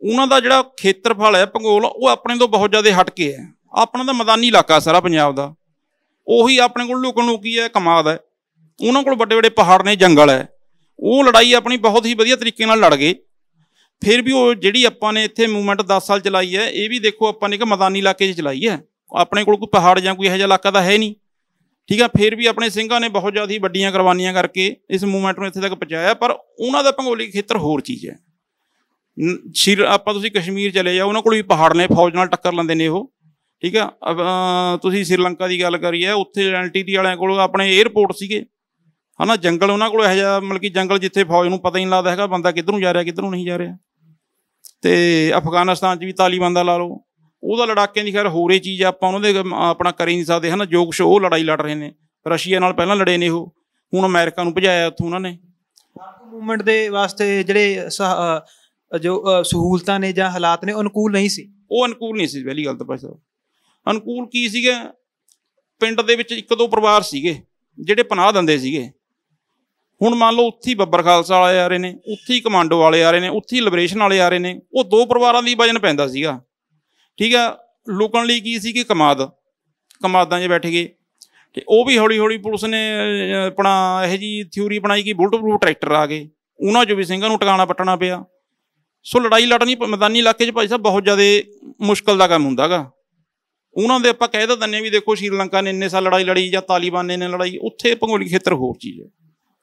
ਉਹਨਾਂ ਦਾ ਜਿਹੜਾ ਖੇਤਰਫਲ ਹੈ, ਭੂਗੋਲ, ਉਹ ਆਪਣੇ ਤੋਂ ਬਹੁਤ ਜ਼ਿਆਦਾ ਹਟ ਕੇ ਹੈ। ਆਪਣਾ ਤਾਂ ਮੈਦਾਨੀ ਇਲਾਕਾ ਸਾਰਾ ਪੰਜਾਬ ਦਾ, ਉਹੀ ਆਪਣੇ ਕੋਲ ਲੁਕਣ ਲੁਕੀ ਹੈ, ਕਮਾਦ ਹੈ, ਉਹਨਾਂ ਕੋਲ ਵੱਡੇ ਵੱਡੇ ਪਹਾੜ ਨੇ, ਜੰਗਲ ਹੈ। ਉਹ ਲੜਾਈ ਆਪਣੀ ਬਹੁਤ ਹੀ ਵਧੀਆ ਤਰੀਕੇ ਨਾਲ ਲੜ ਗਏ। ਫਿਰ ਵੀ ਉਹ ਜਿਹੜੀ ਆਪਾਂ ਨੇ ਇੱਥੇ ਮੂਵਮੈਂਟ 10 ਸਾਲ ਚਲਾਈ ਹੈ, ਇਹ ਵੀ ਦੇਖੋ ਆਪਾਂ ਨੇ ਇੱਕ ਮੈਦਾਨੀ ਇਲਾਕੇ 'ਚ ਚਲਾਈ ਹੈ। ਆਪਣੇ ਕੋਲ ਕੋਈ ਪਹਾੜ ਜਾਂ ਕੋਈ ਇਹੋ ਜਿਹਾ ਇਲਾਕਾ ਤਾਂ ਹੈ ਨਹੀਂ, ਠੀਕ ਹੈ। ਫਿਰ ਵੀ ਆਪਣੇ ਸਿੰਘਾਂ ਨੇ ਬਹੁਤ ਜ਼ਿਆਦਾ ਵੱਡੀਆਂ ਕੁਰਬਾਨੀਆਂ ਕਰਕੇ ਇਸ ਮੂਵਮੈਂਟ ਨੂੰ ਇੱਥੇ ਤੱਕ ਪਹੁੰਚਾਇਆ। ਪਰ ਉਹਨਾਂ ਦਾ ਭੂਗੋਲਿਕ ਖੇਤਰ ਹੋਰ ਚੀਜ਼ ਹੈ। ਆਪਾਂ ਤੁਸੀਂ ਕਸ਼ਮੀਰ ਚਲੇ ਜਾਓ, ਉਹਨਾਂ ਕੋਲ ਵੀ ਪਹਾੜ ਨੇ, ਫੌਜ ਨਾਲ ਟੱਕਰ ਲੈਂਦੇ ਨੇ ਉਹ, ਠੀਕ ਆ। ਤੁਸੀਂ ਸ੍ਰੀਲੰਕਾ ਦੀ ਗੱਲ ਕਰੀਏ, ਉੱਥੇ NTT ਵਾਲਿਆਂ ਕੋਲ ਆਪਣੇ ਏਅਰਪੋਰਟ ਸੀਗੇ, ਹੈ ਨਾ। ਜੰਗਲ ਉਹਨਾਂ ਕੋਲ ਇਹੋ ਜਿਹਾ, ਮਤਲਬ ਕਿ ਜੰਗਲ ਜਿੱਥੇ ਫੌਜ ਨੂੰ ਪਤਾ ਹੀ ਨਹੀਂ ਲੱਗਦਾ ਹੈਗਾ ਬੰਦਾ ਕਿੱਧਰ ਨੂੰ ਜਾ ਰਿਹਾ ਕਿੱਧਰ ਨੂੰ ਨਹੀਂ ਜਾ ਰਿਹਾ। ਅਤੇ ਅਫਗਾਨਿਸਤਾਨ 'ਚ ਵੀ ਤਾਲੀਬਾਨ ਦਾ ਲਾ ਲਓ, ਉਹਦਾ ਲੜਾਕਿਆਂ ਦੀ ਖੈਰ ਹੋਰ ਇਹ ਚੀਜ਼ ਆਪਾਂ ਉਹਨਾਂ ਦੇ ਆਪਣਾ ਕਰ ਹੀ ਨਹੀਂ ਸਕਦੇ, ਹੈ ਨਾ। ਜੋ ਕੁਛ ਉਹ ਲੜਾਈ ਲੜ ਰਹੇ ਨੇ, ਰਸ਼ੀਆ ਨਾਲ ਪਹਿਲਾਂ ਲੜੇ ਨੇ ਉਹ, ਹੁਣ ਅਮਰੀਕਾ ਨੂੰ ਭਜਾਇਆ ਉੱਥੋਂ ਉਹਨਾਂ ਨੇ। ਮੂਵਮੈਂਟ ਦੇ ਵਾਸਤੇ ਜਿਹੜੇ ਜੋ ਸਹੂਲਤਾਂ ਨੇ ਜਾਂ ਹਾਲਾਤ ਨੇ ਅਨੁਕੂਲ ਨਹੀਂ ਸੀ। ਉਹ ਅਨੁਕੂਲ ਨਹੀਂ ਸੀ, ਪਹਿਲੀ ਗੱਲ ਤਾਂ ਭਾਈ ਸਾਹਿਬ। ਅਨੁਕੂਲ ਕੀ ਸੀਗਾ, ਪਿੰਡ ਦੇ ਵਿੱਚ 1-2 ਪਰਿਵਾਰ ਸੀਗੇ ਜਿਹੜੇ ਪਨਾਹ ਦਿੰਦੇ ਸੀਗੇ। ਹੁਣ ਮੰਨ ਲਓ ਉੱਥੇ ਹੀ ਬੱਬਰ ਖਾਲਸਾ ਵਾਲੇ ਆ ਰਹੇ ਨੇ, ਉੱਥੇ ਹੀ ਕਮਾਂਡੋ ਵਾਲੇ ਆ ਰਹੇ ਨੇ, ਉੱਥੇ ਹੀ ਲਿਬਰੇਸ਼ਨ ਵਾਲੇ ਆ ਰਹੇ ਨੇ। ਉਹ 2 ਪਰਿਵਾਰਾਂ ਦੀ ਵਜਨ ਪੈਂਦਾ ਸੀਗਾ, ਠੀਕ ਆ। ਲੁਕਣ ਲਈ ਕੀ ਸੀ ਕਿ ਕਮਾਦਾਂ 'ਚ ਬੈਠ ਗਏ। ਅਤੇ ਉਹ ਵੀ ਹੌਲੀ ਹੌਲੀ ਪੁਲਿਸ ਨੇ ਆਪਣਾ ਇਹੋ ਜਿਹੀ ਥਿਊਰੀ ਬਣਾਈ ਕਿ ਬੁਲਟ ਪ੍ਰੂਫ ਟਰੈਕਟਰ ਆ ਗਏ, ਉਹਨਾਂ 'ਚੋਂ ਵੀ ਸਿੰਘਾਂ ਨੂੰ ਟਿਕਾਣਾ ਪੱਟਣਾ ਪਿਆ। ਸੋ ਲੜਾਈ ਲੜਨੀ ਮੈਦਾਨੀ ਇਲਾਕੇ 'ਚ ਭਾਈ ਸਾਹਿਬ ਬਹੁਤ ਜ਼ਿਆਦਾ ਮੁਸ਼ਕਿਲ ਦਾ ਕੰਮ ਹੁੰਦਾ ਗਾ। ਉਹਨਾਂ ਦੇ ਆਪਾਂ ਕਹਿ ਤਾਂ ਦਿੰਦੇ ਵੀ ਦੇਖੋ ਸ਼੍ਰੀਲੰਕਾ ਨੇ ਇੰਨੇ ਸਾਲ ਲੜਾਈ ਲੜੀ ਜਾਂ ਤਾਲੀਬਾਨ ਨੇ ਲੜਾਈ, ਉੱਥੇ ਭੂਗੋਲਿਕ ਖੇਤਰ ਹੋਰ ਚੀਜ਼ ਹੈ,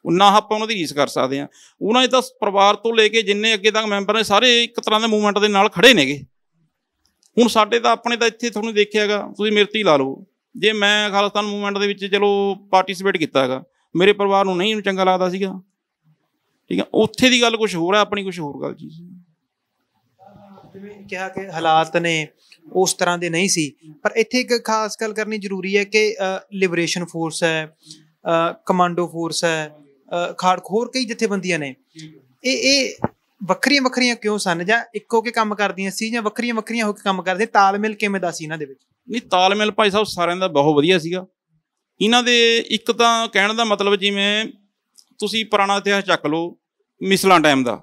ਨਾ ਆਪਾਂ ਉਹਨਾਂ ਦੀ ਰੀਸ ਕਰ ਸਕਦੇ ਹਾਂ। ਉਹਨਾਂ ਦੇ ਤਾਂ ਪਰਿਵਾਰ ਤੋਂ ਲੈ ਕੇ ਜਿੰਨੇ ਅੱਗੇ ਤੱਕ ਮੈਂਬਰ ਨੇ ਸਾਰੇ ਇੱਕ ਤਰ੍ਹਾਂ ਦੇ ਮੂਵਮੈਂਟ ਦੇ ਨਾਲ ਖੜ੍ਹੇ ਨੇਗੇ। ਹੁਣ ਸਾਡੇ ਤਾਂ ਆਪਣੇ ਤਾਂ ਇੱਥੇ ਤੁਹਾਨੂੰ ਦੇਖਿਆ ਹੈਗਾ, ਤੁਸੀਂ ਮੇਰੇ 'ਤੇ ਹੀ ਲਾ ਲਓ, ਜੇ ਮੈਂ ਖਾਲਿਸਤਾਨ ਮੂਵਮੈਂਟ ਦੇ ਵਿੱਚ ਚਲੋ ਪਾਰਟੀਸਪੇਟ ਕੀਤਾ ਹੈਗਾ, ਮੇਰੇ ਪਰਿਵਾਰ ਨੂੰ ਨਹੀਂ ਚੰਗਾ ਲੱਗਦਾ ਸੀਗਾ, ਠੀਕ ਆ। ਉੱਥੇ ਦੀ ਗੱਲ ਕੁਛ ਹੋਰ ਹੈ, ਆਪਣੀ ਕੁਛ ਹੋਰ ਗੱਲ ਚੀਜ਼। ਜਿਵੇਂ ਕਿਹਾ ਕਿ ਹਾਲਾਤ ਨੇ ਉਸ ਤਰ੍ਹਾਂ ਦੇ ਨਹੀਂ ਸੀ, ਪਰ ਇੱਥੇ ਇੱਕ ਖਾਸ ਗੱਲ ਕਰਨੀ ਜ਼ਰੂਰੀ ਹੈ ਕਿ ਲਿਬਰੇਸ਼ਨ ਫੋਰਸ ਹੈ, ਕਮਾਂਡੋ ਫੋਰਸ ਹੈ, ਹੋਰ ਕਈ ਜਥੇਬੰਦੀਆਂ ਨੇ, ਇਹ ਵੱਖਰੀਆਂ ਵੱਖਰੀਆਂ ਕਿਉਂ ਸਨ, ਜਾਂ ਇੱਕੋ ਹੋ ਕੇ ਕੰਮ ਕਰਦੀਆਂ ਸੀ ਜਾਂ ਵੱਖਰੀਆਂ ਵੱਖਰੀਆਂ ਹੋ ਕੇ ਕੰਮ ਕਰਦੇ? ਤਾਲਮੇਲ ਕਿਵੇਂ ਦਾ ਸੀ ਇਹਨਾਂ ਦੇ ਵਿੱਚ? ਨਹੀਂ, ਤਾਲਮੇਲ ਭਾਈ ਸਾਹਿਬ ਸਾਰਿਆਂ ਦਾ ਬਹੁਤ ਵਧੀਆ ਸੀਗਾ। ਇਹਨਾਂ ਦੇ ਇੱਕ ਤਾਂ ਕਹਿਣ ਦਾ ਮਤਲਬ, ਜਿਵੇਂ ਤੁਸੀਂ ਪੁਰਾਣਾ ਇਤਿਹਾਸ ਚੱਕ ਲਓ, ਮਿਸਲਾਂ ਟਾਈਮ ਦਾ,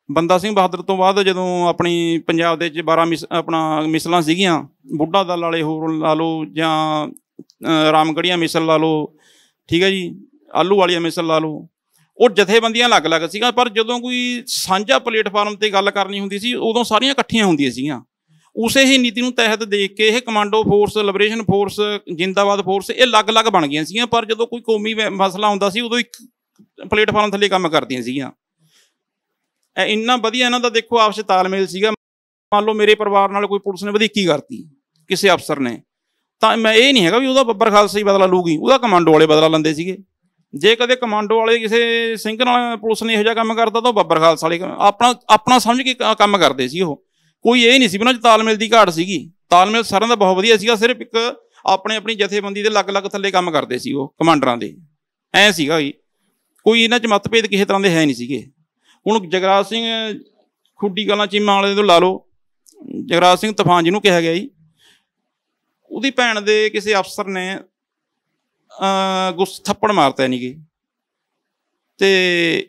ਬੰਦਾ ਸਿੰਘ ਬਹਾਦਰ ਤੋਂ ਬਾਅਦ ਜਦੋਂ ਆਪਣੀ ਪੰਜਾਬ ਦੇ 'ਚ 12 ਆਪਣਾ ਮਿਸਲਾਂ ਸੀਗੀਆਂ, ਬੁੱਢਾ ਦਲ ਵਾਲੇ ਹੋਰ ਲਾ ਲਓ ਜਾਂ ਰਾਮਗੜੀਆਂ ਮਿਸਲ ਲਾ ਲਓ, ਠੀਕ ਹੈ ਜੀ, ਆਲੂ ਵਾਲੀਆਂ ਮਿਸਲ ਲਾ ਲਓ, ਉਹ ਜਥੇਬੰਦੀਆਂ ਅਲੱਗ ਅਲੱਗ ਸੀਗੀਆਂ। ਪਰ ਜਦੋਂ ਕੋਈ ਸਾਂਝਾ ਪਲੇਟਫਾਰਮ 'ਤੇ ਗੱਲ ਕਰਨੀ ਹੁੰਦੀ ਸੀ, ਉਦੋਂ ਸਾਰੀਆਂ ਇਕੱਠੀਆਂ ਹੁੰਦੀਆਂ ਸੀਗੀਆਂ। ਉਸੇ ਹੀ ਨੀਤੀ ਨੂੰ ਤਹਿਤ ਦੇਖ ਕੇ ਇਹ ਕਮਾਂਡੋ ਫੋਰਸ, ਲਿਬਰੇਸ਼ਨ ਫੋਰਸ, ਜਿੰਦਾਬਾਦ ਫੋਰਸ, ਇਹ ਅਲੱਗ ਅਲੱਗ ਬਣ ਗਈਆਂ ਸੀਗੀਆਂ। ਪਰ ਜਦੋਂ ਕੋਈ ਕੌਮੀ ਮਸਲਾ ਹੁੰਦਾ ਸੀ, ਉਦੋਂ ਇੱਕ ਪਲੇਟਫਾਰਮ ਥੱਲੇ ਕੰਮ ਕਰਦੀਆਂ ਸੀਗੀਆਂ। ਇੰਨਾ ਵਧੀਆ ਇਹਨਾਂ ਦਾ ਦੇਖੋ ਆਪਸ 'ਚ ਤਾਲਮੇਲ ਸੀਗਾ। ਮੰਨ ਲਓ ਮੇਰੇ ਪਰਿਵਾਰ ਨਾਲ ਕੋਈ ਪੁਲਿਸ ਨੇ ਵਧੀਕੀ ਕਰਤੀ ਕਿਸੇ ਅਫਸਰ ਨੇ, ਤਾਂ ਮੈਂ ਇਹ ਨਹੀਂ ਹੈਗਾ ਵੀ ਉਹਦਾ ਬੱਬਰ ਖਾਲਸਾ ਹੀ ਬਦਲਾ ਲੂਗੀ, ਉਹਦਾ ਕਮਾਂਡੋ ਵਾਲੇ ਬਦਲਾ ਲੈਂਦੇ ਸੀਗੇ। ਜੇ ਕਦੇ ਕਮਾਂਡੋ ਵਾਲੇ ਕਿਸੇ ਸਿੰਘ ਨਾਲ ਪੁਲਿਸ ਨੇ ਇਹੋ ਜਿਹਾ ਕੰਮ ਕਰਦਾ ਤਾਂ ਉਹ ਬੱਬਰ ਖਾਲਸਾ ਵਾਲੇ ਆਪਣਾ ਸਮਝ ਕੇ ਕੰਮ ਕਰਦੇ ਸੀ। ਉਹ ਕੋਈ ਇਹ ਨਹੀਂ ਸੀ ਵੀ ਉਹਨਾਂ 'ਚ ਤਾਲਮੇਲ ਦੀ ਘਾਟ ਸੀਗੀ। ਤਾਲਮੇਲ ਸਾਰਿਆਂ ਦਾ ਬਹੁਤ ਵਧੀਆ ਸੀਗਾ। ਸਿਰਫ ਇੱਕ ਆਪਣੀ ਜਥੇਬੰਦੀ ਦੇ ਅਲੱਗ-ਅਲੱਗ ਥੱਲੇ ਕੰਮ ਕਰਦੇ ਸੀ ਉਹ ਕਮਾਂਡਰਾਂ ਦੇ, ਐਂ ਸੀਗਾ ਜੀ। ਕੋਈ ਇਹਨਾਂ 'ਚ ਮਤਭੇਦ ਕਿਸੇ ਤਰ੍ਹਾਂ ਦੇ ਹੈ ਨਹੀਂ ਸੀਗੇ। ਹੁਣ ਜਗਰਾਜ ਸਿੰਘ ਖੁੱਡੀ ਕਲਾਂ ਚੀਮਾ ਵਾਲੇ ਤੋਂ ਲਾ ਲਓ, ਜਗਰਾਜ ਸਿੰਘ ਤੂਫਾਨ ਜਿਹਨੂੰ ਕਿਹਾ ਗਿਆ ਜੀ, ਉਹਦੀ ਭੈਣ ਦੇ ਕਿਸੇ ਅਫਸਰ ਨੇ ਥੱਪੜ ਮਾਰਤਾ ਨਹੀਂ ਗੇ, ਤੇ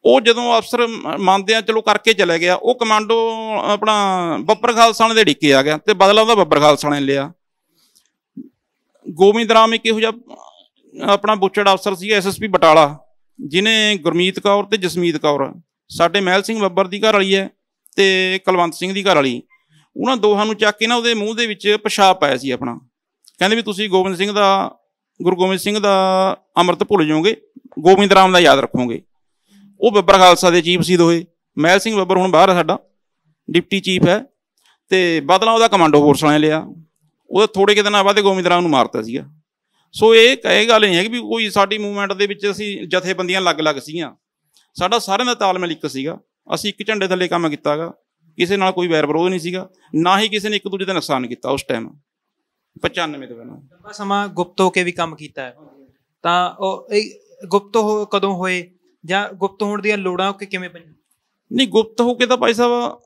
ਉਹ ਜਦੋਂ ਅਫਸਰ ਮੰਨਦੇ ਆ ਚਲੋ ਕਰਕੇ ਚਲਾ ਗਿਆ, ਉਹ ਕਮਾਂਡੋ ਆਪਣਾ ਬੱਬਰ ਖਾਲਸਾ ਵਾਲੇ ਦੇ ਡਿੱਕੇ ਆ ਗਿਆ ਤੇ ਬਦਲਾ ਉਹਦਾ ਬੱਬਰ ਖਾਲਸਾ ਨੇ ਲਿਆ। ਗੋਬਿੰਦ ਰਾਮ ਇੱਕ ਇਹੋ ਜਿਹਾ ਆਪਣਾ ਬੁੱਚੜ ਅਫਸਰ ਸੀ SSP ਬਟਾਲਾ, ਜਿਹਨੇ ਗੁਰਮੀਤ ਕੌਰ ਤੇ ਜਸਮੀਤ ਕੌਰ, ਸਾਡੇ ਮਹਿਲ ਸਿੰਘ ਬੱਬਰ ਦੀ ਘਰ ਵਾਲੀ ਹੈ ਤੇ ਕੁਲਵੰਤ ਸਿੰਘ ਦੀ ਘਰ ਵਾਲੀ, ਉਹਨਾਂ ਦੋਹਾਂ ਨੂੰ ਚੱਕ ਕੇ ਨਾ ਉਹਦੇ ਮੂੰਹ ਦੇ ਵਿੱਚ ਪਿਸ਼ਾਬ ਪਾਇਆ ਸੀ ਆਪਣਾ। ਕਹਿੰਦੇ ਵੀ ਤੁਸੀਂ ਗੁਰੂ ਗੋਬਿੰਦ ਸਿੰਘ ਦਾ ਅੰਮ੍ਰਿਤ ਭੁੱਲ ਜਾਓਗੇ, ਗੋਬਿੰਦ ਰਾਮ ਦਾ ਯਾਦ ਰੱਖੋਗੇ। ਉਹ ਬੱਬਰ ਖਾਲਸਾ ਦੇ ਚੀਫ ਸੀ ਦੋਹੇ। ਮਹਿਲ ਸਿੰਘ ਬੱਬਰ ਹੁਣ ਬਾਹਰ ਸਾਡਾ ਡਿਪਟੀ ਚੀਫ ਹੈ, ਤੇ ਬਦਲਾ ਉਹਦਾ ਕਮਾਂਡੋ ਫੋਰਸ ਵਾਲਿਆਂ ਲਿਆ। ਉਹਦੇ ਥੋੜ੍ਹੇ ਕੁ ਦਿਨਾਂ ਬਾਅਦ ਗੋਬਿੰਦ ਰਾਮ ਨੂੰ ਮਾਰਤਾ ਸੀਗਾ। ਸੋ ਇਹ ਗੱਲ ਨਹੀਂ ਹੈਗੀ ਵੀ ਕੋਈ ਸਾਡੀ ਮੂਵਮੈਂਟ ਦੇ ਵਿੱਚ ਅਸੀਂ ਜਥੇਬੰਦੀਆਂ ਅਲੱਗ-ਅਲੱਗ ਸੀਗੀਆਂ। ਸਾਡਾ ਸਾਰਿਆਂ ਦਾ ਤਾਲਮੇਲ ਇੱਕ ਸੀਗਾ। ਅਸੀਂ ਇੱਕ ਝੰਡੇ ਥੱਲੇ ਕੰਮ ਕੀਤਾ ਗਾ, ਕਿਸੇ ਨਾਲ ਕੋਈ ਵੈਰ ਵਿਰੋਧ ਨਹੀਂ ਸੀਗਾ, ਨਾ ਹੀ ਕਿਸੇ ਨੇ ਇੱਕ ਦੂਜੇ ਦਾ ਨੁਕਸਾਨ ਕੀਤਾ ਉਸ ਟਾਈਮ 95 ਤੋਂ ਪਹਿਲਾਂ। ਲੰਬਾ ਸਮਾਂ ਗੁਪਤ ਹੋ ਕੇ ਵੀ ਕੰਮ ਕੀਤਾ ਹੈ, ਤਾਂ ਉਹ ਗੁਪਤ ਕਦੋਂ ਹੋਏ ਜਾਂ ਗੁਪਤ ਹੋਣ ਦੀਆਂ ਲੋੜਾਂ ਕਿਵੇਂ ਪਈਆਂ? ਨਹੀਂ, ਗੁਪਤ ਹੋ ਕੇ ਤਾਂ ਭਾਈ ਸਾਹਿਬ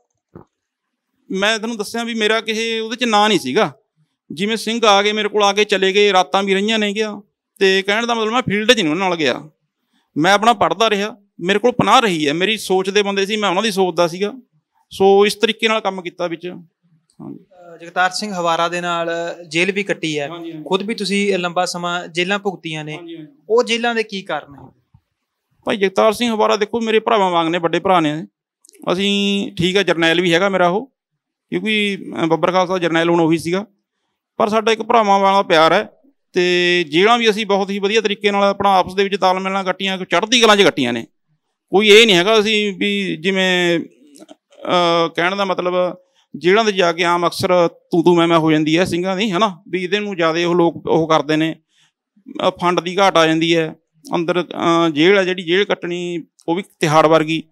ਮੈਂ ਤੁਹਾਨੂੰ ਦੱਸਿਆ ਵੀ ਮੇਰਾ ਕਿਸੇ ਉਹਦੇ 'ਚ ਨਾਂ ਨਹੀਂ ਸੀਗਾ। ਜਿਵੇਂ ਸਿੰਘ ਆ ਗਏ ਮੇਰੇ ਕੋਲ, ਆ ਕੇ ਚਲੇ ਗਏ, ਰਾਤਾਂ ਵੀ ਰਹੀਆਂ ਨੇ ਗਿਆ, ਤੇ ਕਹਿਣ ਦਾ ਮਤਲਬ ਮੈਂ ਫੀਲਡ 'ਚ ਨਹੀਂ ਉਹਨਾਂ ਨਾਲ ਗਿਆ। ਮੈਂ ਆਪਣਾ ਪੜ੍ਹਦਾ ਰਿਹਾ, ਮੇਰੇ ਕੋਲ ਪਨਾਹ ਰਹੀ ਹੈ, ਮੇਰੀ ਸੋਚ ਦੇ ਬੰਦੇ ਸੀ, ਮੈਂ ਉਹਨਾਂ ਦੀ ਸੋਚਦਾ ਸੀਗਾ। ਸੋ ਇਸ ਤਰੀਕੇ ਨਾਲ ਕੰਮ ਕੀਤਾ ਵਿੱਚ। ਜਗਤਾਰ ਸਿੰਘ ਹਵਾਰਾ ਦੇ ਨਾਲ ਜੇਲ੍ਹ ਵੀ ਕੱਟੀ ਹੈ, ਖੁਦ ਵੀ ਤੁਸੀਂ ਲੰਬਾ ਸਮਾਂ ਜੇਲ੍ਹਾਂ ਭੁਗਤੀਆਂ ਨੇ, ਉਹ ਜੇਲ੍ਹਾਂ ਦੇ ਕੀ ਕਾਰਨ ਹੈ? ਭਾਈ ਜਗਤਾਰ ਸਿੰਘ ਹਵਾਰਾ ਦੇਖੋ ਮੇਰੇ ਭਰਾਵਾਂ ਵਾਂਗ ਨੇ, ਵੱਡੇ ਭਰਾ ਨੇ ਅਸੀਂ। ਠੀਕ ਹੈ, ਜਰਨੈਲ ਵੀ ਹੈਗਾ ਮੇਰਾ ਉਹ, ਕਿਉਂਕਿ ਬੱਬਰ ਖਾਲਸਾ ਜਰਨੈਲ ਹੁਣ ਉਹੀ ਸੀਗਾ, ਪਰ ਸਾਡਾ ਇੱਕ ਭਰਾਵਾਂ ਵਾਲਾ ਪਿਆਰ ਹੈ। ਤੇ ਜੇਲ੍ਹਾਂ ਵੀ ਅਸੀਂ ਬਹੁਤ ਹੀ ਵਧੀਆ ਤਰੀਕੇ ਨਾਲ ਆਪਣਾ ਆਪਸ ਦੇ ਵਿੱਚ ਤਾਲਮੇਲ ਨਾਲ ਕੱਟੀਆਂ, ਚੜ੍ਹਦੀ ਕਲਾਂ 'ਚ ਕੱਟੀਆਂ ਨੇ। ਕੋਈ ਇਹ ਨਹੀਂ ਹੈਗਾ ਅਸੀਂ ਵੀ ਜਿਵੇਂ ਕਹਿਣ ਦਾ ਮਤਲਬ ਜੇਲ੍ਹਾਂ ਦੇ ਜਾ ਕੇ ਆਮ ਅਕਸਰ ਤੂੰ ਮੈਂ ਹੋ ਜਾਂਦੀ ਹੈ ਸਿੰਘਾਂ ਦੀ, ਹੈ ਨਾ, ਵੀ ਇਹਦੇ ਨੂੰ ਜ਼ਿਆਦਾ ਉਹ ਲੋਕ ਉਹ ਕਰਦੇ ਨੇ, ਫੰਡ ਦੀ ਘਾਟ ਆ ਜਾਂਦੀ ਹੈ ਅੰਦਰ। ਜੇਲ੍ਹ ਹੈ ਜਿਹੜੀ ਜੇਲ੍ਹ ਕੱਟਣੀ, ਉਹ ਵੀ ਤਿਹਾੜ ਵਰਗੀ।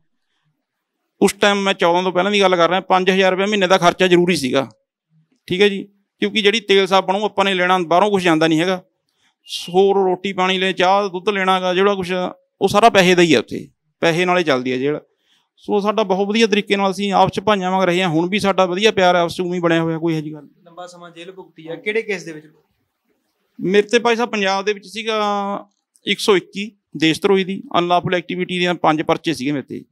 ਉਸ ਟਾਈਮ ਮੈਂ 14 ਤੋਂ ਪਹਿਲਾਂ ਦੀ ਗੱਲ ਕਰ ਰਿਹਾ, 5000 ਰੁਪਏ ਮਹੀਨੇ ਦਾ ਖਰਚਾ ਜ਼ਰੂਰੀ ਸੀਗਾ। ਠੀਕ ਹੈ ਜੀ, ਕਿਉਂਕਿ ਜਿਹੜੀ ਤੇਲ ਸਾਬਣ ਉਹ ਆਪਾਂ ਨੇ ਲੈਣਾ, ਬਾਹਰੋਂ ਕੁਛ ਜਾਂਦਾ ਨਹੀਂ ਹੈਗਾ। ਹੋਰ ਰੋਟੀ ਪਾਣੀ ਲੈ, ਚਾਹ ਦੁੱਧ ਲੈਣਾ ਗਾ, ਜਿਹੜਾ ਕੁਛ ਉਹ ਸਾਰਾ ਪੈਸੇ ਦਾ ਹੀ ਹੈ, ਉੱਥੇ ਪੈਸੇ ਨਾਲ ਹੀ ਚੱਲਦੀ ਹੈ ਜੇਲ੍ਹ। ਸੋ ਸਾਡਾ ਬਹੁਤ ਵਧੀਆ ਤਰੀਕੇ ਨਾਲ ਅਸੀਂ ਆਪਸ 'ਚ ਭਾਈਆਂ ਵਾਂਗ ਰਹੇ ਹਾਂ। ਹੁਣ ਵੀ ਸਾਡਾ ਵਧੀਆ ਪਿਆਰ ਆਪਸ 'ਚ ਉਵੇਂ ਬਣਿਆ ਹੋਇਆ, ਕੋਈ ਇਹੋ ਜਿਹੀ ਗੱਲ। ਲੰਬਾ ਸਮਾਂ ਜੇਲ੍ਹ ਭੁਗਤੀ ਹੈ, ਕਿਹੜੇ ਕੇਸ ਦੇ ਵਿੱਚ? ਮੇਰੇ ਤੇ ਭਾਈ ਸਾਹਿਬ ਪੰਜਾਬ ਦੇ ਵਿੱਚ ਸੀਗਾ 121 ਦੇਸ਼ ਧਰੋਹੀ ਦੀ, ਅਨਲਾਫੁਲ ਐਕਟੀਵਿਟੀ ਦੀਆਂ 5 ਪਰਚੇ ਸੀਗੇ ਮੇਰੇ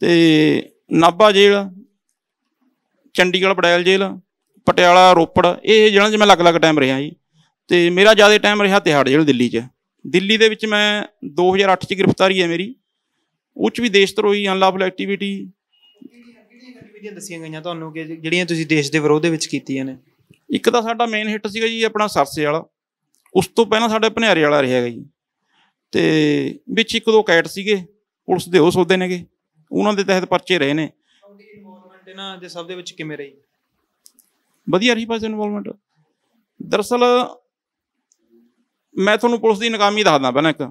ਤੇ ਨਾਭਾ ਜੇਲ੍ਹ, ਚੰਡੀਗੜ੍ਹ ਬੜੈਲ ਜੇਲ੍ਹ, ਪਟਿਆਲਾ, ਰੋਪੜ, ਇਹ ਜੇਲ੍ਹਾਂ 'ਚ ਮੈਂ ਅਲੱਗ-ਅਲੱਗ ਟਾਈਮ ਰਿਹਾ ਜੀ। ਤੇ ਮੇਰਾ ਜ਼ਿਆਦਾ ਟਾਈਮ ਰਿਹਾ ਤਿਹਾੜ ਜੇਲ੍ਹ ਦਿੱਲੀ 'ਚ। ਦਿੱਲੀ ਦੇ ਵਿੱਚ ਮੈਂ 2008 'ਚ ਗ੍ਰਿਫਤਾਰੀ ਹੈ ਮੇਰੀ, ਉਹ 'ਚ ਵੀ ਦੇਸ਼ ਧਰੋਹੀ, ਅਨਲਾਫੁਲ ਐਕਟੀਵਿਟੀ। ਕਿਹੜੀਆਂ ਦੱਸੀਆਂ ਗਈਆਂ ਤੁਹਾਨੂੰ ਕਿ ਜਿਹੜੀਆਂ ਤੁਸੀਂ ਦੇਸ਼ ਦੇ ਵਿਰੋਧ ਦੇ ਵਿੱਚ ਕੀਤੀਆਂ ਨੇ? ਇੱਕ ਤਾਂ ਸਾਡਾ ਮੇਨ ਹਿੱਟ ਸੀਗਾ ਜੀ ਆਪਣਾ ਸਰਸੇ ਵਾਲਾ, ਉਸ ਤੋਂ ਪਹਿਲਾਂ ਸਾਡਾ ਭਨਿਆਰੇ ਵਾਲਾ ਰਿਹਾ ਹੈਗਾ ਜੀ, ਤੇ ਵਿੱਚ 1-2 ਕੈਟ ਸੀਗੇ ਪੁਲਿਸ ਦੇ, ਉਹ ਸੌਦੇ ਨੇਗੇ, ਉਹਨਾਂ ਦੇ ਤਹਿਤ ਪਰਚੇ ਰਹੇ ਨੇ। ਇਨਵੋਲਵਮੈਂਟ ਇਹਨਾਂ ਦੇ ਸਭ ਦੇ ਵਿੱਚ ਕਿਵੇਂ ਰਹੀ? ਵਧੀਆ ਰਹੀ ਭਾਈ ਇਨਵੋਲਵਮੈਂਟ। ਦਰਅਸਲ ਮੈਂ ਤੁਹਾਨੂੰ ਪੁਲਿਸ ਦੀ ਨਾਕਾਮੀ ਦੱਸਦਾ ਪਹਿਲਾਂ।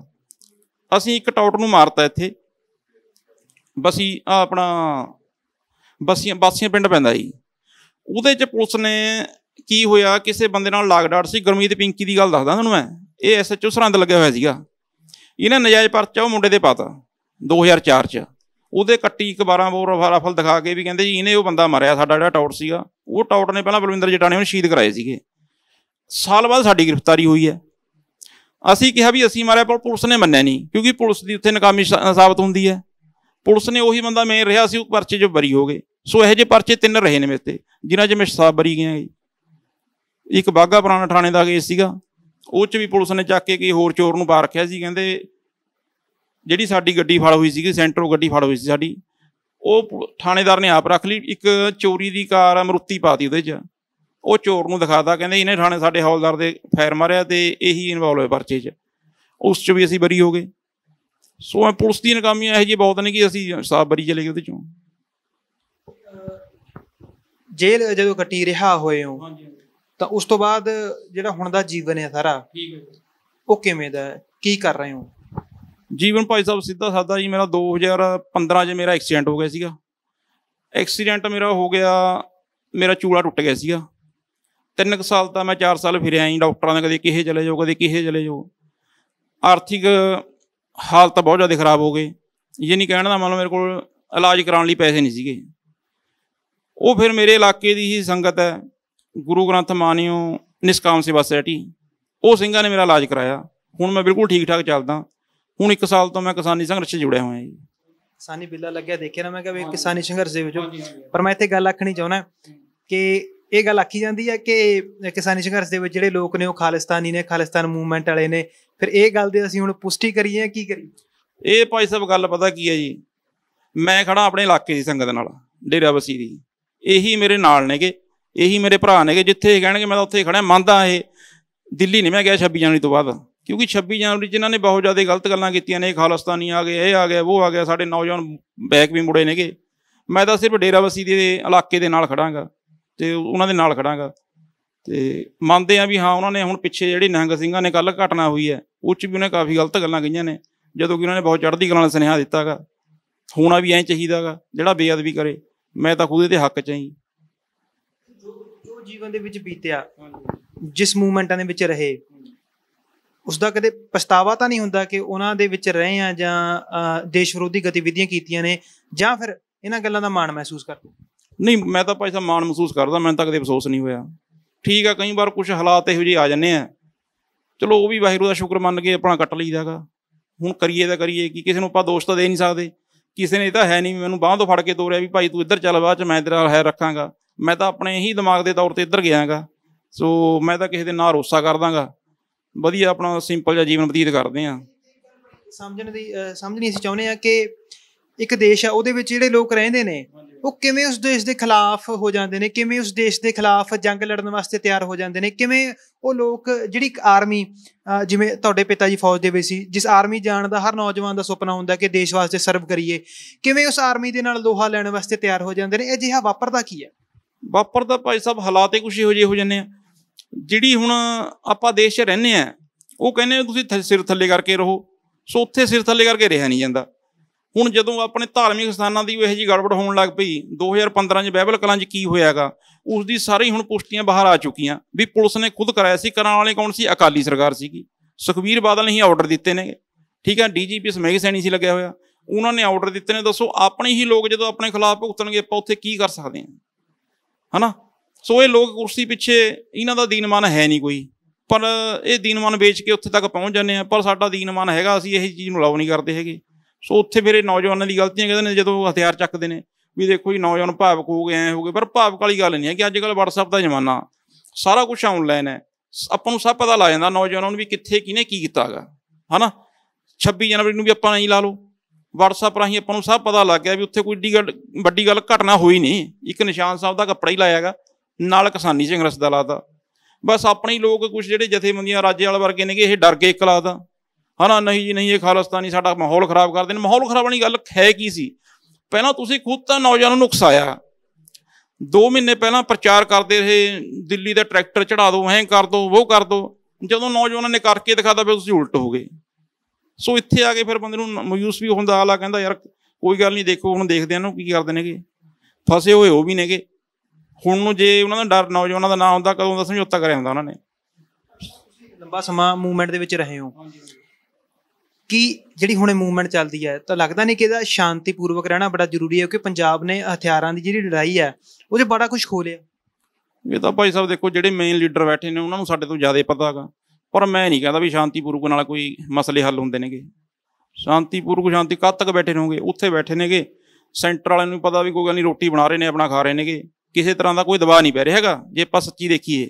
ਅਸੀਂ ਇੱਕ ਟਾਊਟ ਨੂੰ ਮਾਰਤਾ ਇੱਥੇ ਬਾਸੀਆਂ ਪਿੰਡ ਪੈਂਦਾ ਜੀ। ਉਹਦੇ 'ਚ ਪੁਲਿਸ ਨੇ ਕੀ ਹੋਇਆ, ਕਿਸੇ ਬੰਦੇ ਨਾਲ ਲਾਗ ਡਾਟ ਸੀ, ਗੁਰਮੀਤ ਪਿੰਕੀ ਦੀ ਗੱਲ ਦੱਸਦਾ ਤੁਹਾਨੂੰ ਮੈਂ। ਇਹ SHO ਸਰਹੰਦ ਲੱਗਿਆ ਹੋਇਆ ਸੀਗਾ, ਇਹਨੇ ਨਜਾਇਜ਼ ਪਰਚਾ ਉਹ ਮੁੰਡੇ ਦੇ ਪਾਤਾ 2004 'ਚ। ਉਹਦੇ ਕੱਟੀ ਇੱਕ 12 ਬੋਰ ਰਫਲ ਦਿਖਾ ਕੇ ਵੀ ਕਹਿੰਦੇ ਜੀ ਇਹਨੇ ਉਹ ਬੰਦਾ ਮਾਰਿਆ ਸਾਡਾ ਜਿਹੜਾ ਟਾਊਟ ਸੀਗਾ। ਉਹ ਟਾਊਟ ਨੇ ਪਹਿਲਾਂ ਬਲਵਿੰਦਰ ਜਟਾਣੇ ਉਹਨੂੰ ਸ਼ਹੀਦ ਕਰਾਏ ਸੀਗੇ। ਸਾਲ ਬਾਅਦ ਸਾਡੀ ਗ੍ਰਿਫਤਾਰੀ ਹੋਈ ਹੈ। ਅਸੀਂ ਕਿਹਾ ਵੀ ਅਸੀਂ ਮਾਰਿਆ, ਪਰ ਪੁਲਿਸ ਨੇ ਮੰਨਿਆ ਨਹੀਂ, ਕਿਉਂਕਿ ਪੁਲਿਸ ਦੀ ਉੱਥੇ ਨਾਕਾਮੀ ਸਾਬਤ ਹੁੰਦੀ ਹੈ। ਪੁਲਿਸ ਨੇ ਉਹੀ ਬੰਦਾ ਮੇਨ ਰਿਹਾ ਸੀ, ਉਹ ਪਰਚੇ 'ਚ ਬਰੀ ਹੋ ਗਏ। ਸੋ ਇਹੋ ਜਿਹੇ ਪਰਚੇ 3 ਰਹੇ ਨੇ ਮੇਰੇ ਤੇ, ਜਿਨ੍ਹਾਂ 'ਚ ਮੈਂ ਸਾਹਿਬ ਬਰੀ ਗਿਆ ਜੀ। ਇੱਕ ਬਾਘਾ ਪੁਰਾਣਾ ਥਾਣੇ ਦਾ ਕੇਸ ਸੀਗਾ, ਉਹ 'ਚ ਵੀ ਪੁਲਿਸ ਨੇ ਚੱਕ ਕੇ ਹੋਰ ਚੋਰ ਨੂੰ ਪਾ ਰੱਖਿਆ ਸੀ। ਕਹਿੰਦੇ ਜਿਹੜੀ ਸਾਡੀ ਗੱਡੀ ਫੜ ਹੋਈ ਸੀਗੀ, ਸੈਂਟਰੋ ਗੱਡੀ ਫੜ ਹੋਈ ਸੀ ਸਾਡੀ, ਉਹ ਥਾਣੇਦਾਰ ਨੇ ਆਪ ਰੱਖ ਲਈ। ਇੱਕ ਚੋਰੀ ਦੀ ਕਾਰ ਅਮਰੁੱਤੀ ਪਾਤੀ ਉਹਦੇ 'ਚ, ਉਹ ਚੋਰ ਨੂੰ ਦਿਖਾਤਾ, ਕਹਿੰਦੇ ਇਹਨੇ ਥਾਣੇ ਸਾਡੇ ਹੌਲਦਾਰ ਦੇ ਫਾਇਰ ਮਾਰਿਆ ਤੇ ਇਹੀ ਇਨਵੋਲਵ ਹੋਏ ਪਰਚੇ 'ਚ। ਉਸ 'ਚ ਵੀ ਅਸੀਂ ਬਰੀ ਹੋ ਗਏ। ਸੋ ਪੁਲਿਸ ਦੀਆਂ ਨਾਕਾਮੀਆਂ ਇਹੋ ਜਿਹੀਆਂ ਬਹੁਤ ਨੇ ਕਿ ਅਸੀਂ ਸਾਫ਼ ਬਰੀ ਚਲੇ ਗਏ ਉਹਦੇ ਚੋਂ। ਜੇਲ੍ਹ ਜਦੋਂ ਕੱਟੀ ਰਿਹਾ ਹੋਏ ਹੋ ਤਾਂ ਉਸ ਤੋਂ ਬਾਅਦ ਜਿਹੜਾ ਹੁਣ ਦਾ ਜੀਵਨ ਹੈ ਸਾਰਾ, ਉਹ ਕਿਵੇਂ ਦਾ, ਕੀ ਕਰ ਰਹੇ ਹੋ? ਜੀਵਨ ਭਾਈ ਸਾਹਿਬ ਸਿੱਧਾ ਸਾਦਾ ਜੀ, ਮੇਰਾ 2015 'ਚ ਮੇਰਾ ਐਕਸੀਡੈਂਟ ਹੋ ਗਿਆ ਸੀਗਾ। ਐਕਸੀਡੈਂਟ ਮੇਰਾ ਹੋ ਗਿਆ, ਮੇਰਾ ਚੂਲਾ ਟੁੱਟ ਗਿਆ ਸੀਗਾ। 3 ਸਾਲ ਤਾਂ ਮੈਂ 4 ਸਾਲ ਫਿਰਿਆ ਜੀ ਡਾਕਟਰਾਂ ਦੇ, ਕਦੇ ਕਿਸੇ ਚਲੇ ਜਾਓ ਕਦੇ ਕਿਸੇ ਚਲੇ ਜਾਓ। ਆਰਥਿਕ ਹਾਲਤ ਬਹੁਤ ਜ਼ਿਆਦਾ ਖਰਾਬ ਹੋ ਗਏ। ਇਹ ਨਹੀਂ ਕਹਿਣ ਦਾ ਮਤਲਬ ਮੇਰੇ ਕੋਲ ਇਲਾਜ ਕਰਾਉਣ ਲਈ ਪੈਸੇ ਨਹੀਂ ਸੀਗੇ। ਉਹ ਫਿਰ ਮੇਰੇ ਇਲਾਕੇ ਦੀ ਹੀ ਸੰਗਤ ਹੈ, ਗੁਰੂ ਗ੍ਰੰਥ ਮਾਨਿਓ ਨਿਸ਼ਕਾਮ ਸੇਵਾ ਸੁਸਾਇਟੀ, ਉਹ ਸਿੰਘਾਂ ਨੇ ਮੇਰਾ ਇਲਾਜ ਕਰਾਇਆ। ਹੁਣ ਮੈਂ ਬਿਲਕੁਲ ਠੀਕ ਠਾਕ ਚੱਲਦਾ। ਹੁਣ 1 ਸਾਲ ਤੋਂ ਮੈਂ ਕਿਸਾਨੀ ਸੰਘਰਸ਼ 'ਚ ਜੁੜਿਆ ਹੋਇਆ ਜੀ। ਕਿਸਾਨੀ ਬਿੱਲਾ ਲੱਗਿਆ ਦੇਖਿਆ ਨਾ ਮੈਂ ਕਿਹਾ ਵੀ ਕਿਸਾਨੀ ਸੰਘਰਸ਼ ਦੇ ਵਿੱਚ। ਪਰ ਮੈਂ ਇੱਥੇ ਗੱਲ ਆਖਣੀ ਚਾਹੁੰਦਾ ਕਿ ਇਹ ਗੱਲ ਆਖੀ ਜਾਂਦੀ ਹੈ ਕਿ ਕਿਸਾਨੀ ਸੰਘਰਸ਼ ਦੇ ਵਿੱਚ ਜਿਹੜੇ ਲੋਕ ਨੇ ਉਹ ਖਾਲਿਸਤਾਨੀ ਨੇ, ਖਾਲਿਸਤਾਨ ਮੂਵਮੈਂਟ ਵਾਲੇ ਨੇ। ਫਿਰ ਇਹ ਗੱਲ ਦੇ ਅਸੀਂ ਹੁਣ ਪੁਸ਼ਟੀ ਕਰੀਏ, ਕੀ ਕਰੀਏ? ਇਹ ਭਾਈ ਸਾਹਿਬ ਗੱਲ ਪਤਾ ਕੀ ਹੈ ਜੀ, ਮੈਂ ਖੜਾ ਆਪਣੇ ਇਲਾਕੇ ਦੀ ਸੰਗਤ ਨਾਲ, ਡੇਰਾਬੱਸੀ ਦੀ। ਇਹੀ ਮੇਰੇ ਨਾਲ ਨੇਗੇ, ਇਹੀ ਮੇਰੇ ਭਰਾ ਨੇਗੇ। ਜਿੱਥੇ ਇਹ ਕਹਿਣਗੇ ਮੈਂ ਤਾਂ ਉੱਥੇ ਖੜਿਆ। ਮੰਨਦਾ ਇਹ ਦਿੱਲੀ ਨਹੀਂ ਮੈਂ ਗਿਆ 26 ਜਨਵਰੀ ਤੋਂ ਬਾਅਦ, ਕਿਉਂਕਿ 26 ਜਨਵਰੀ 'ਚ ਇਹਨਾਂ ਨੇ ਬਹੁਤ ਜ਼ਿਆਦਾ ਗਲਤ ਗੱਲਾਂ ਕੀਤੀਆਂ ਨੇ। ਖਾਲਿਸਤਾਨੀ ਆ ਗਏ, ਇਹ ਆ ਗਿਆ, ਉਹ ਆ ਗਿਆ, ਸਾਡੇ ਨੌਜਵਾਨ ਬੈਕ ਵੀ ਮੁੜੇ ਨੇਗੇ। ਮੈਂ ਤਾਂ ਸਿਰਫ ਡੇਰਾਬੱਸੀ ਦੇ ਇਲਾਕੇ ਦੇ ਨਾਲ ਖੜਾਂਗਾ ਅਤੇ ਉਹਨਾਂ ਦੇ ਨਾਲ ਖੜਾਂਗਾ। ਅਤੇ ਮੰਨਦੇ ਹਾਂ ਵੀ ਹਾਂ, ਉਹਨਾਂ ਨੇ ਹੁਣ ਪਿੱਛੇ ਜਿਹੜੀ ਨਿਹੰਗ ਸਿੰਘਾਂ ਨੇ ਕੱਲ੍ਹ ਘਟਨਾ ਹੋਈ ਹੈ, ਉਹ 'ਚ ਵੀ ਉਹਨੇ ਕਾਫੀ ਗਲਤ ਗੱਲਾਂ ਕਹੀਆਂ ਨੇ, ਜਦੋਂ ਕਿ ਉਹਨਾਂ ਨੇ ਬਹੁਤ ਚੜ੍ਹਦੀ ਕਲਾ ਨਾਲ ਸੁਨੇਹਾ ਦਿੱਤਾ ਗਾ। ਹੋਣਾ ਵੀ ਐਂ ਚਾਹੀਦਾ ਗਾ, ਜਿਹੜਾ ਬੇਅਦਬੀ ਕਰੇ। ਮੈਂ ਤਾਂ ਖੁਦ ਇਹਦੇ ਹੱਕ 'ਚ ਹੀ। ਜੋ ਜੀਵਨ ਦੇ ਵਿੱਚ ਬੀਤਿਆ, ਜਿਸ ਮੂਵਮੈਂਟਾਂ ਦੇ ਵਿੱਚ ਰਹੇ, ਉਸਦਾ ਕਦੇ ਪਛਤਾਵਾ ਤਾਂ ਨਹੀਂ ਹੁੰਦਾ ਕਿ ਉਹਨਾਂ ਦੇ ਵਿੱਚ ਰਹੇ ਆ ਜਾਂ ਦੇਸ਼ ਵਿਰੋਧੀ ਗਤੀਵਿਧੀਆਂ ਕੀਤੀਆਂ ਨੇ, ਜਾਂ ਫਿਰ ਇਹਨਾਂ ਗੱਲਾਂ ਦਾ ਮਾਣ ਮਹਿਸੂਸ ਕਰਦੇ? ਨਹੀਂ, ਮੈਂ ਤਾਂ ਭਾਈ ਸਾਹਿਬ ਮਾਣ ਮਹਿਸੂਸ ਕਰਦਾ। ਮੈਨੂੰ ਤਾਂ ਕਦੇ ਅਫਸੋਸ ਨਹੀਂ ਹੋਇਆ। ਠੀਕ ਆ, ਕਈ ਵਾਰ ਕੁਛ ਹਾਲਾਤ ਇਹੋ ਜਿਹੇ ਆ ਜਾਂਦੇ ਆ, ਚਲੋ ਉਹ ਵੀ ਵਾਹਿਗੁਰੂ ਦਾ ਸ਼ੁਕਰ ਮੰਨ ਕੇ ਆਪਣਾ ਕੱਟ ਲਈਦਾ ਗਾ। ਹੁਣ ਕਰੀਏ ਤਾਂ ਕਰੀਏ ਕੀ, ਕਿਸੇ ਨੂੰ ਆਪਾਂ ਦੋਸ਼ ਤਾਂ ਦੇ ਨਹੀਂ ਸਕਦੇ। ਕਿਸੇ ਨੇ ਇਹ ਤਾਂ ਹੈ ਨਹੀਂ ਮੈਨੂੰ ਬਾਂਹ ਤੋਂ ਫੜ ਕੇ ਤੋਰਿਆ ਵੀ ਭਾਈ ਤੂੰ ਇੱਧਰ ਚੱਲ, ਬਾਅਦ 'ਚ ਮੈਂ ਤੇਰਾ ਹੈ ਰੱਖਾਂਗਾ। ਮੈਂ ਤਾਂ ਆਪਣੇ ਹੀ ਦਿਮਾਗ ਦੇ ਤੌਰ 'ਤੇ ਇੱਧਰ ਗਿਆ ਗਾ। ਸੋ ਮੈਂ ਤਾਂ ਕਿਸੇ ਦੇ ਨਾ ਰੋਸਾ ਕਰ ਦਾਂਗਾ, ਵਧੀਆ ਆਪਣਾ ਸਿੰਪਲ ਜਿਹਾ ਜੀਵਨ ਬਤੀਤ ਕਰਦੇ ਹਾਂ। ਸਮਝਣੀ ਅਸੀਂ ਚਾਹੁੰਦੇ ਹਾਂ ਕਿ ਇੱਕ ਦੇਸ਼ ਆ, ਉਹਦੇ ਵਿੱਚ ਜਿਹੜੇ ਲੋਕ ਰਹਿੰਦੇ ਨੇ ਉਹ ਕਿਵੇਂ ਉਸ ਦੇਸ਼ ਦੇ ਖਿਲਾਫ ਹੋ ਜਾਂਦੇ ਨੇ, ਕਿਵੇਂ ਉਸ ਦੇਸ਼ ਦੇ ਖਿਲਾਫ ਜੰਗ ਲੜਨ ਵਾਸਤੇ ਤਿਆਰ ਹੋ ਜਾਂਦੇ ਨੇ, ਕਿਵੇਂ ਉਹ ਲੋਕ ਜਿਹੜੀ ਇੱਕ ਆਰਮੀ, ਜਿਵੇਂ ਤੁਹਾਡੇ ਪਿਤਾ ਜੀ ਫੌਜ ਦੇ ਵਿੱਚ ਸੀ, ਜਿਸ ਆਰਮੀ ਜਾਣ ਦਾ ਹਰ ਨੌਜਵਾਨ ਦਾ ਸੁਪਨਾ ਹੁੰਦਾ ਕਿ ਦੇਸ਼ ਵਾਸਤੇ ਸਰਵ ਕਰੀਏ, ਕਿਵੇਂ ਉਸ ਆਰਮੀ ਦੇ ਨਾਲ ਲੋਹਾ ਲੈਣ ਵਾਸਤੇ ਤਿਆਰ ਹੋ ਜਾਂਦੇ ਨੇ। ਅਜਿਹਾ ਵਾਪਰਦਾ ਕੀ ਹੈ? ਵਾਪਰਦਾ ਭਾਈ ਸਾਹਿਬ ਹਾਲਾਤ ਹੀ ਕੁਛ ਇਹੋ ਜਿਹੇ ਹੋ ਜਾਂਦੇ ਆ। ਜਿਹੜੀ ਹੁਣ ਆਪਾਂ ਦੇਸ਼ 'ਚ ਰਹਿੰਦੇ ਹਾਂ, ਉਹ ਕਹਿੰਦੇ ਤੁਸੀਂ ਸਿਰ ਥੱਲੇ ਕਰਕੇ ਰਹੋ। ਸੋ ਉੱਥੇ ਸਿਰ ਥੱਲੇ ਕਰਕੇ ਰਿਹਾ ਨਹੀਂ ਜਾਂਦਾ। ਹੁਣ ਜਦੋਂ ਆਪਣੇ ਧਾਰਮਿਕ ਸਥਾਨਾਂ ਦੀ ਇਹੋ ਜਿਹੀ ਗੜਬੜ ਹੋਣ ਲੱਗ ਪਈ, 2015 'ਚ ਬਾਈਬਲ ਕਲਾਂ 'ਚ ਕੀ ਹੋਇਆ ਗਾ, ਉਸ ਦੀ ਸਾਰੀ ਹੁਣ ਪੁਸ਼ਟੀਆਂ ਬਾਹਰ ਆ ਚੁੱਕੀਆਂ ਵੀ ਪੁਲਿਸ ਨੇ ਖੁਦ ਕਰਾਇਆ ਸੀ। ਕਰਾਉਣ ਵਾਲੇ ਕੌਣ ਸੀ? ਅਕਾਲੀ ਸਰਕਾਰ ਸੀਗੀ। ਸੁਖਬੀਰ ਬਾਦਲ ਨੇ ਹੀ ਆਰਡਰ ਦਿੱਤੇ ਨੇ, ਠੀਕ ਹੈ। DGP ਸਮੇਘ ਸੈਣੀ ਸੀ ਲੱਗਿਆ ਹੋਇਆ, ਉਹਨਾਂ ਨੇ ਆਰਡਰ ਦਿੱਤੇ ਨੇ। ਦੱਸੋ, ਆਪਣੇ ਹੀ ਲੋਕ ਜਦੋਂ ਆਪਣੇ ਖਿਲਾਫ ਭੁਗਤਣਗੇ, ਆਪਾਂ ਉੱਥੇ ਕੀ ਕਰ ਸਕਦੇ ਹਾਂ, ਹੈ ਨਾ? ਸੋ ਇਹ ਲੋਕ ਕੁਰਸੀ ਪਿੱਛੇ, ਇਹਨਾਂ ਦਾ ਦੀਨਮਾਨ ਹੈ ਨਹੀਂ ਕੋਈ, ਪਰ ਇਹ ਦੀਨਮਾਨ ਵੇਚ ਕੇ ਉੱਥੇ ਤੱਕ ਪਹੁੰਚ ਜਾਂਦੇ ਆ। ਪਰ ਸਾਡਾ ਦੀਨਮਾਨ ਹੈਗਾ, ਅਸੀਂ ਇਹ ਚੀਜ਼ ਨੂੰ ਅਲਾਓ ਨਹੀਂ ਕਰਦੇ ਹੈਗੇ। ਸੋ ਉੱਥੇ ਫਿਰ ਇਹ ਨੌਜਵਾਨਾਂ ਦੀ ਗਲਤੀਆਂ ਕਹਿੰਦੇ ਨੇ, ਜਦੋਂ ਹਥਿਆਰ ਚੱਕਦੇ ਨੇ ਵੀ ਦੇਖੋ ਜੀ ਨੌਜਵਾਨ ਭਾਵੁਕ ਹੋ ਗਏ, ਐਂ ਹੋ ਗਏ। ਪਰ ਭਾਵੁਕ ਵਾਲੀ ਗੱਲ ਨਹੀਂ ਹੈ ਕਿ ਅੱਜ ਕੱਲ੍ਹ WhatsApp ਦਾ ਜ਼ਮਾਨਾ, ਸਾਰਾ ਕੁਛ ਆਨਲਾਈਨ ਹੈ। ਆਪਾਂ ਨੂੰ ਸਭ ਪਤਾ ਲੱਗ ਜਾਂਦਾ ਨੌਜਵਾਨਾਂ ਨੂੰ ਵੀ ਕਿੱਥੇ ਕਿਹਨੇ ਕੀ ਕੀਤਾ ਹੈਗਾ, ਹੈ ਨਾ? 26 ਜਨਵਰੀ ਨੂੰ ਵੀ ਆਪਾਂ ਨਹੀਂ ਲਾ ਲਓ, WhatsApp ਰਾਹੀਂ ਆਪਾਂ ਨੂੰ ਸਭ ਪਤਾ ਲੱਗ ਗਿਆ ਵੀ ਉੱਥੇ ਕੋਈ ਵੱਡੀ ਗੱਲ ਘਟਨਾ ਹੋਈ ਨਹੀਂ। ਇੱਕ ਨਿਸ਼ਾਨ ਸਾਹਿਬ ਦਾ ਕੱਪੜਾ ਹੀ ਲਾਇਆ ਗਾ, ਨਾਲ ਕਿਸਾਨੀ ਸੰਘਰਸ਼ ਦਾ ਲਾਤਾ। ਬਸ ਆਪਣੇ ਹੀ ਲੋਕ ਕੁਛ ਜਿਹੜੇ ਜਥੇਬੰਦੀਆਂ ਰਾਜੇਵਾਲ ਵਰਗੇ ਨੇਗੇ, ਇਹ ਡਰ ਕੇ ਇੱਕ ਲਾਤਾ, ਹੈ ਨਾ? ਨਹੀਂ ਜੀ ਨਹੀਂ, ਇਹ ਖਾਲਿਸਤਾਨੀ ਸਾਡਾ ਮਾਹੌਲ ਖਰਾਬ ਕਰਦੇ ਨੇ। ਮਾਹੌਲ ਖਰਾਬ ਵਾਲੀ ਗੱਲ ਹੈ ਕੀ ਸੀ? ਪਹਿਲਾਂ ਤੁਸੀਂ ਖੁਦ ਤਾਂ ਨੌਜਵਾਨਾਂ ਨੂੰ ਉਕਸਾਇਆ। 2 ਮਹੀਨੇ ਪਹਿਲਾਂ ਪ੍ਰਚਾਰ ਕਰਦੇ ਰਹੇ, ਦਿੱਲੀ ਦਾ ਟਰੈਕਟਰ ਚੜਾ ਦਿਓ, ਐਂ ਕਰ ਦਿਓ, ਉਹ ਕਰ ਦਿਓ। ਜਦੋਂ ਨੌਜਵਾਨਾਂ ਨੇ ਕਰਕੇ ਦਿਖਾਤਾ, ਫਿਰ ਤੁਸੀਂ ਉਲਟ ਹੋ ਗਏ। ਸੋ ਇੱਥੇ ਆ ਕੇ ਫਿਰ ਬੰਦੇ ਨੂੰ ਮਾਯੂਸ ਵੀ ਹੁੰਦਾ। ਆਲਾ ਕਹਿੰਦਾ ਯਾਰ ਕੋਈ ਗੱਲ ਨਹੀਂ, ਦੇਖੋ ਹੁਣ ਦੇਖਦੇ ਇਹਨੂੰ ਕੀ ਕਰਦੇ ਨੇਗੇ। ਫਸੇ ਹੋਏ ਉਹ ਵੀ ਨੇਗੇ। ਹੁਣ ਨੂੰ ਜੇ ਉਹਨਾਂ ਦਾ ਡਰ ਨੌਜਵਾਨਾਂ ਦਾ ਨਾ ਹੁੰਦਾ, ਕਦੋਂ ਦਾ ਸਮਝੌਤਾ ਕਰਿਆ ਹੁੰਦਾ ਉਹਨਾਂ ਨੇ। ਲੰਬਾ ਸਮਾਂ ਮੂਵਮੈਂਟ ਦੇ ਵਿੱਚ ਰਹੇ ਹੋ, ਕੀ ਜਿਹੜੀ ਹੁਣ ਮੂਵਮੈਂਟ ਚੱਲਦੀ ਹੈ, ਤਾਂ ਲੱਗਦਾ ਨਹੀਂ ਕਿ ਇਹਦਾ ਸ਼ਾਂਤੀਪੂਰਵਕ ਰਹਿਣਾ ਬੜਾ ਜ਼ਰੂਰੀ ਹੈ? ਕਿਉਂਕਿ ਪੰਜਾਬ ਨੇ ਹਥਿਆਰਾਂ ਦੀ ਜਿਹੜੀ ਲੜਾਈ ਹੈ, ਉਹ 'ਚ ਬੜਾ ਕੁਛ ਖੋ ਲਿਆ। ਇਹ ਤਾਂ ਭਾਈ ਸਾਹਿਬ ਦੇਖੋ, ਜਿਹੜੇ ਮੇਨ ਲੀਡਰ ਬੈਠੇ ਨੇ ਉਹਨਾਂ ਨੂੰ ਸਾਡੇ ਤੋਂ ਜ਼ਿਆਦਾ ਪਤਾ ਹੈਗਾ। ਪਰ ਮੈਂ ਨਹੀਂ ਕਹਿੰਦਾ ਵੀ ਸ਼ਾਂਤੀਪੂਰਵਕ ਨਾਲ ਕੋਈ ਮਸਲੇ ਹੱਲ ਹੁੰਦੇ ਨੇਗੇ। ਸ਼ਾਂਤੀ ਕਦ ਤੱਕ ਬੈਠੇ ਰਹੋਗੇ? ਉੱਥੇ ਬੈਠੇ ਨੇਗੇ, ਸੈਂਟਰ ਵਾਲਿਆਂ ਨੂੰ ਪਤਾ ਵੀ ਕੋਈ ਗੱਲ ਨਹੀਂ, ਰੋਟੀ ਬਣਾ ਰਹੇ ਨੇ, ਆਪਣਾ ਖਾ ਰਹੇ ਨੇਗੇ। ਕਿਸੇ ਤਰ੍ਹਾਂ ਦਾ ਕੋਈ ਦਬਾਅ ਨਹੀਂ ਪੈ ਰਿਹਾ ਹੈਗਾ। ਜੇ ਆਪਾਂ ਸੱਚੀ ਦੇਖੀਏ,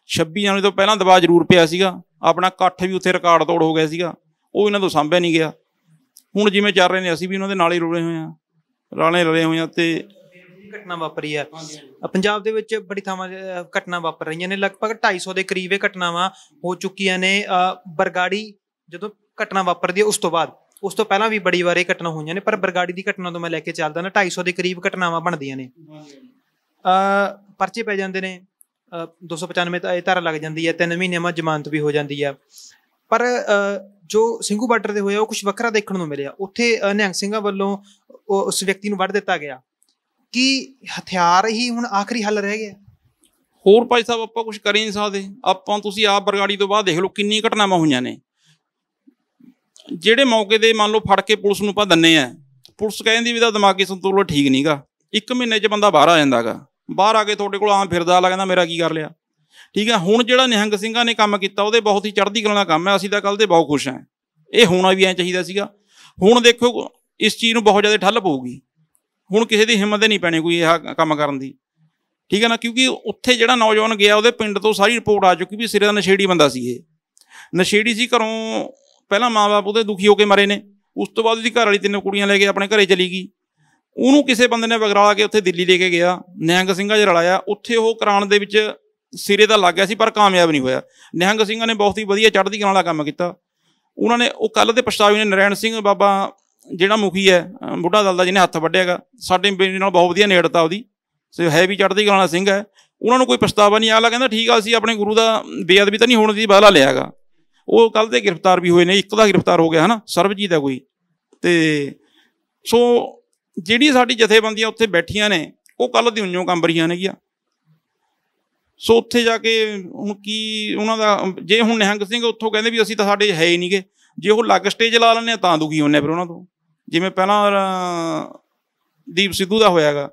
26 ਜਨਵਰੀ ਤੋਂ ਪਹਿਲਾਂ ਦਬਾਅ ਜ਼ਰੂਰ ਪਿਆ ਸੀਗਾ। ਆਪਣਾ ਇਕੱਠ ਵੀ ਉੱਥੇ ਰਿਕਾਰਡ ਤੋੜ ਹੋ ਗਿਆ ਸੀਗਾ, ਉਹ ਇਹਨਾਂ ਤੋਂ ਸਾਂਭਿਆ ਨਹੀਂ ਗਿਆ। ਹੁਣ ਜਿਵੇਂ ਚੱਲ ਰਹੇ ਨੇ, ਅਸੀਂ ਵੀ ਉਹਨਾਂ ਦੇ ਨਾਲ ਹੀ ਰਲੇ ਹੋਏ ਹਾਂ। ਅਤੇ ਘਟਨਾ ਵਾਪਰੀ ਹੈ ਪੰਜਾਬ ਦੇ ਵਿੱਚ, ਬੜੀ ਥਾਵਾਂ ਘਟਨਾ ਵਾਪਰ ਰਹੀਆਂ ਨੇ। ਲਗਭਗ 250 ਦੇ ਕਰੀਬ ਇਹ ਘਟਨਾਵਾਂ ਹੋ ਚੁੱਕੀਆਂ ਨੇ। ਬਰਗਾੜੀ ਜਦੋਂ ਘਟਨਾ ਵਾਪਰਦੀ ਹੈ, ਉਸ ਤੋਂ ਬਾਅਦ ਉਸ ਤੋਂ ਪਹਿਲਾਂ ਵੀ ਬੜੀ ਵਾਰ ਇਹ ਘਟਨਾ ਹੋਈਆਂ ਨੇ, ਪਰ ਬਰਗਾੜੀ ਦੀ ਘਟਨਾ ਤੋਂ ਮੈਂ ਲੈ ਕੇ ਚੱਲਦਾ ਨਾ 250 ਦੇ ਕਰੀਬ ਘਟਨਾਵਾਂ ਬਣਦੀਆਂ ਨੇ, ਪਰਚੇ ਪੈ ਜਾਂਦੇ ਨੇ, 295 ਧਾਰਾ ਲੱਗ ਜਾਂਦੀ ਹੈ, 3 ਮਹੀਨਿਆਂ ਬਾਅਦ ਜ਼ਮਾਨਤ ਵੀ ਹੋ ਜਾਂਦੀ ਹੈ। ਪਰ ਜੋ ਸਿੰਘੂ ਬਾਰਡਰ ਤੇ ਹੋਇਆ ਉਹ ਕੁਛ ਵੱਖਰਾ ਦੇਖਣ ਨੂੰ ਮਿਲਿਆ। ਉੱਥੇ ਨਿਹੰਗ ਸਿੰਘਾਂ ਵੱਲੋਂ ਉਸ ਵਿਅਕਤੀ ਨੂੰ ਵੱਢ ਦਿੱਤਾ ਗਿਆ। ਕੀ ਹਥਿਆਰ ਹੀ ਹੁਣ ਆਖਰੀ ਹੱਲ ਰਹਿ ਗਿਆ? ਹੋਰ ਭਾਈ ਸਾਹਿਬ ਆਪਾਂ ਕੁਛ ਕਰ ਹੀ ਨਹੀਂ ਸਕਦੇ। ਆਪਾਂ ਤੁਸੀਂ ਆਪ ਬਰਗਾੜੀ ਤੋਂ ਬਾਅਦ ਦੇਖ ਲਓ ਕਿੰਨੀ ਘਟਨਾਵਾਂ ਹੋਈਆਂ ਨੇ। ਜਿਹੜੇ ਮੌਕੇ ਦੇ ਮੰਨ ਲਓ ਫੜ ਕੇ ਪੁਲਿਸ ਨੂੰ ਆਪਾਂ ਦਿੰਦੇ ਆ, ਪੁਲਿਸ ਕਹਿੰਦੀ ਵੀ ਇਹਦਾ ਦਿਮਾਗੀ ਸੰਤੁਲਨ ਠੀਕ ਨਹੀਂ ਗਾ, 1 ਮਹੀਨੇ 'ਚ ਬੰਦਾ ਬਾਹਰ ਆ ਜਾਂਦਾ ਗਾ, ਬਾਹਰ ਆ ਕੇ ਤੁਹਾਡੇ ਕੋਲ ਆਮ ਫਿਰਦਾ ਅਗਲਾ ਕਹਿੰਦਾ ਮੇਰਾ ਕੀ ਕਰ ਲਿਆ। ਠੀਕ ਹੈ, ਹੁਣ ਜਿਹੜਾ ਨਿਹੰਗ ਸਿੰਘਾਂ ਨੇ ਕੰਮ ਕੀਤਾ ਉਹਦੇ ਬਹੁਤ ਹੀ ਚੜ੍ਹਦੀ ਕਲਾ ਦਾ ਕੰਮ ਹੈ। ਅਸੀਂ ਤਾਂ ਕੱਲ੍ਹ ਦੇ ਬਹੁਤ ਖੁਸ਼ ਹਾਂ। ਇਹ ਹੋਣਾ ਵੀ ਐਂ ਚਾਹੀਦਾ ਸੀਗਾ। ਹੁਣ ਦੇਖੋ ਇਸ ਚੀਜ਼ ਨੂੰ ਬਹੁਤ ਜ਼ਿਆਦਾ ਠੱਲ ਪਊਗੀ। ਹੁਣ ਕਿਸੇ ਦੀ ਹਿੰਮਤ ਨਹੀਂ ਪੈਣੀ ਕੋਈ ਇਹ ਕੰਮ ਕਰਨ ਦੀ। ਠੀਕ ਹੈ ਨਾ, ਕਿਉਂਕਿ ਉੱਥੇ ਜਿਹੜਾ ਨੌਜਵਾਨ ਗਿਆ ਉਹਦੇ ਪਿੰਡ ਤੋਂ ਸਾਰੀ ਰਿਪੋਰਟ ਆ ਚੁੱਕੀ ਵੀ ਸਿਰੇ ਦਾ ਨਸ਼ੇੜੀ ਬੰਦਾ ਸੀ। ਇਹ ਨਸ਼ੇੜੀ ਸੀ, ਘਰੋਂ ਪਹਿਲਾਂ ਮਾਂ ਬਾਪ ਉਹਦੇ ਦੁਖੀ ਹੋ ਕੇ ਮਰੇ ਨੇ, ਉਸ ਤੋਂ ਬਾਅਦ ਉਹਦੀ ਘਰ ਵਾਲੀ 3 ਕੁੜੀਆਂ ਲੈ ਕੇ ਆਪਣੇ ਘਰੇ ਚਲੀ ਗਈ। ਉਹਨੂੰ ਕਿਸੇ ਬੰਦੇ ਨੇ ਵਗਰਾ ਕੇ ਉੱਥੇ ਦਿੱਲੀ ਲੈ ਕੇ ਗਿਆ, ਨਿਹੰਗ ਸਿੰਘਾਂ 'ਚ ਰਲਾਇਆ। ਉੱਥੇ ਉਹ ਕਰਾਉਣ ਦੇ ਵਿੱਚ ਸਿਰੇ ਦਾ ਲੱਗ ਗਿਆ ਸੀ ਪਰ ਕਾਮਯਾਬ ਨਹੀਂ ਹੋਇਆ। ਨਿਹੰਗ ਸਿੰਘਾਂ ਨੇ ਬਹੁਤ ਹੀ ਵਧੀਆ ਚੜ੍ਹਦੀ ਕਲਾ ਵਾਲਾ ਕੰਮ ਕੀਤਾ। ਉਹਨਾਂ ਨੇ ਉਹ ਕੱਲ੍ਹ ਦੇ ਪਛਤਾਵੇ ਨੇ ਨਰੈਣ ਸਿੰਘ ਬਾਬਾ ਜਿਹੜਾ ਮੁਖੀ ਹੈ ਬੁੱਢਾ ਦਲ ਦਾ, ਜਿਹਨੇ ਹੱਥ ਵੱਢਿਆ ਗਾ, ਸਾਡੇ ਮੇਰੇ ਨਾਲ ਬਹੁਤ ਵਧੀਆ ਨੇੜਤਾ ਉਹਦੀ, ਹੈ ਵੀ ਚੜ੍ਹਦੀ ਕਲਾ ਵਾਲਾ ਸਿੰਘ ਹੈ। ਉਹਨਾਂ ਨੂੰ ਕੋਈ ਪਛਤਾਵਾ ਨਹੀਂ। ਅਗਲਾ ਕਹਿੰਦਾ ਠੀਕ ਆ ਅਸੀਂ ਆਪਣੇ ਗੁਰੂ ਦਾ ਬੇਅਦਬੀ ਤਾਂ ਨਹੀਂ ਹੋਣ ਦੀ ਬਦਲਾ ਲਿਆ ਗਾ। ਉਹ ਕੱਲ੍ਹ ਦੇ ਗ੍ਰਿਫਤਾਰ ਵੀ ਹੋਏ ਨੇ, ਇੱਕ ਦਾ ਗ੍ਰਿਫਤਾਰ ਹੋ ਗਿਆ ਹੈ ਨਾ, ਸਰਬਜੀਤ ਹੈ ਕੋਈ। ਅਤੇ ਸੋ ਜਿਹੜੀ ਸਾਡੀ ਜਥੇਬੰਦੀਆਂ ਉੱਥੇ ਬੈਠੀਆਂ ਨੇ ਉਹ ਕੱਲ੍ਹ ਦੀ ਉਈਓ ਕੰਬ ਰਹੀਆਂ ਨੇਗੀਆਂ। ਸੋ ਉੱਥੇ ਜਾ ਕੇ ਹੁਣ ਕੀ ਉਹਨਾਂ ਦਾ, ਜੇ ਹੁਣ ਨਿਹੰਗ ਸਿੰਘ ਉੱਥੋਂ ਕਹਿੰਦੇ ਵੀ ਅਸੀਂ ਤਾਂ ਸਾਡੇ ਹੈ ਹੀ ਨਹੀਂ ਗੇ, ਜੇ ਉਹ ਅਲੱਗ ਸਟੇਜ ਲਾ ਲੈਂਦੇ ਆ ਤਾਂ ਦੁਖੀ ਹੁੰਦੇ ਫਿਰ ਉਹਨਾਂ ਤੋਂ। ਜਿਵੇਂ ਪਹਿਲਾਂ ਦੀਪ ਸਿੱਧੂ ਦਾ ਹੋਇਆ ਗਾ,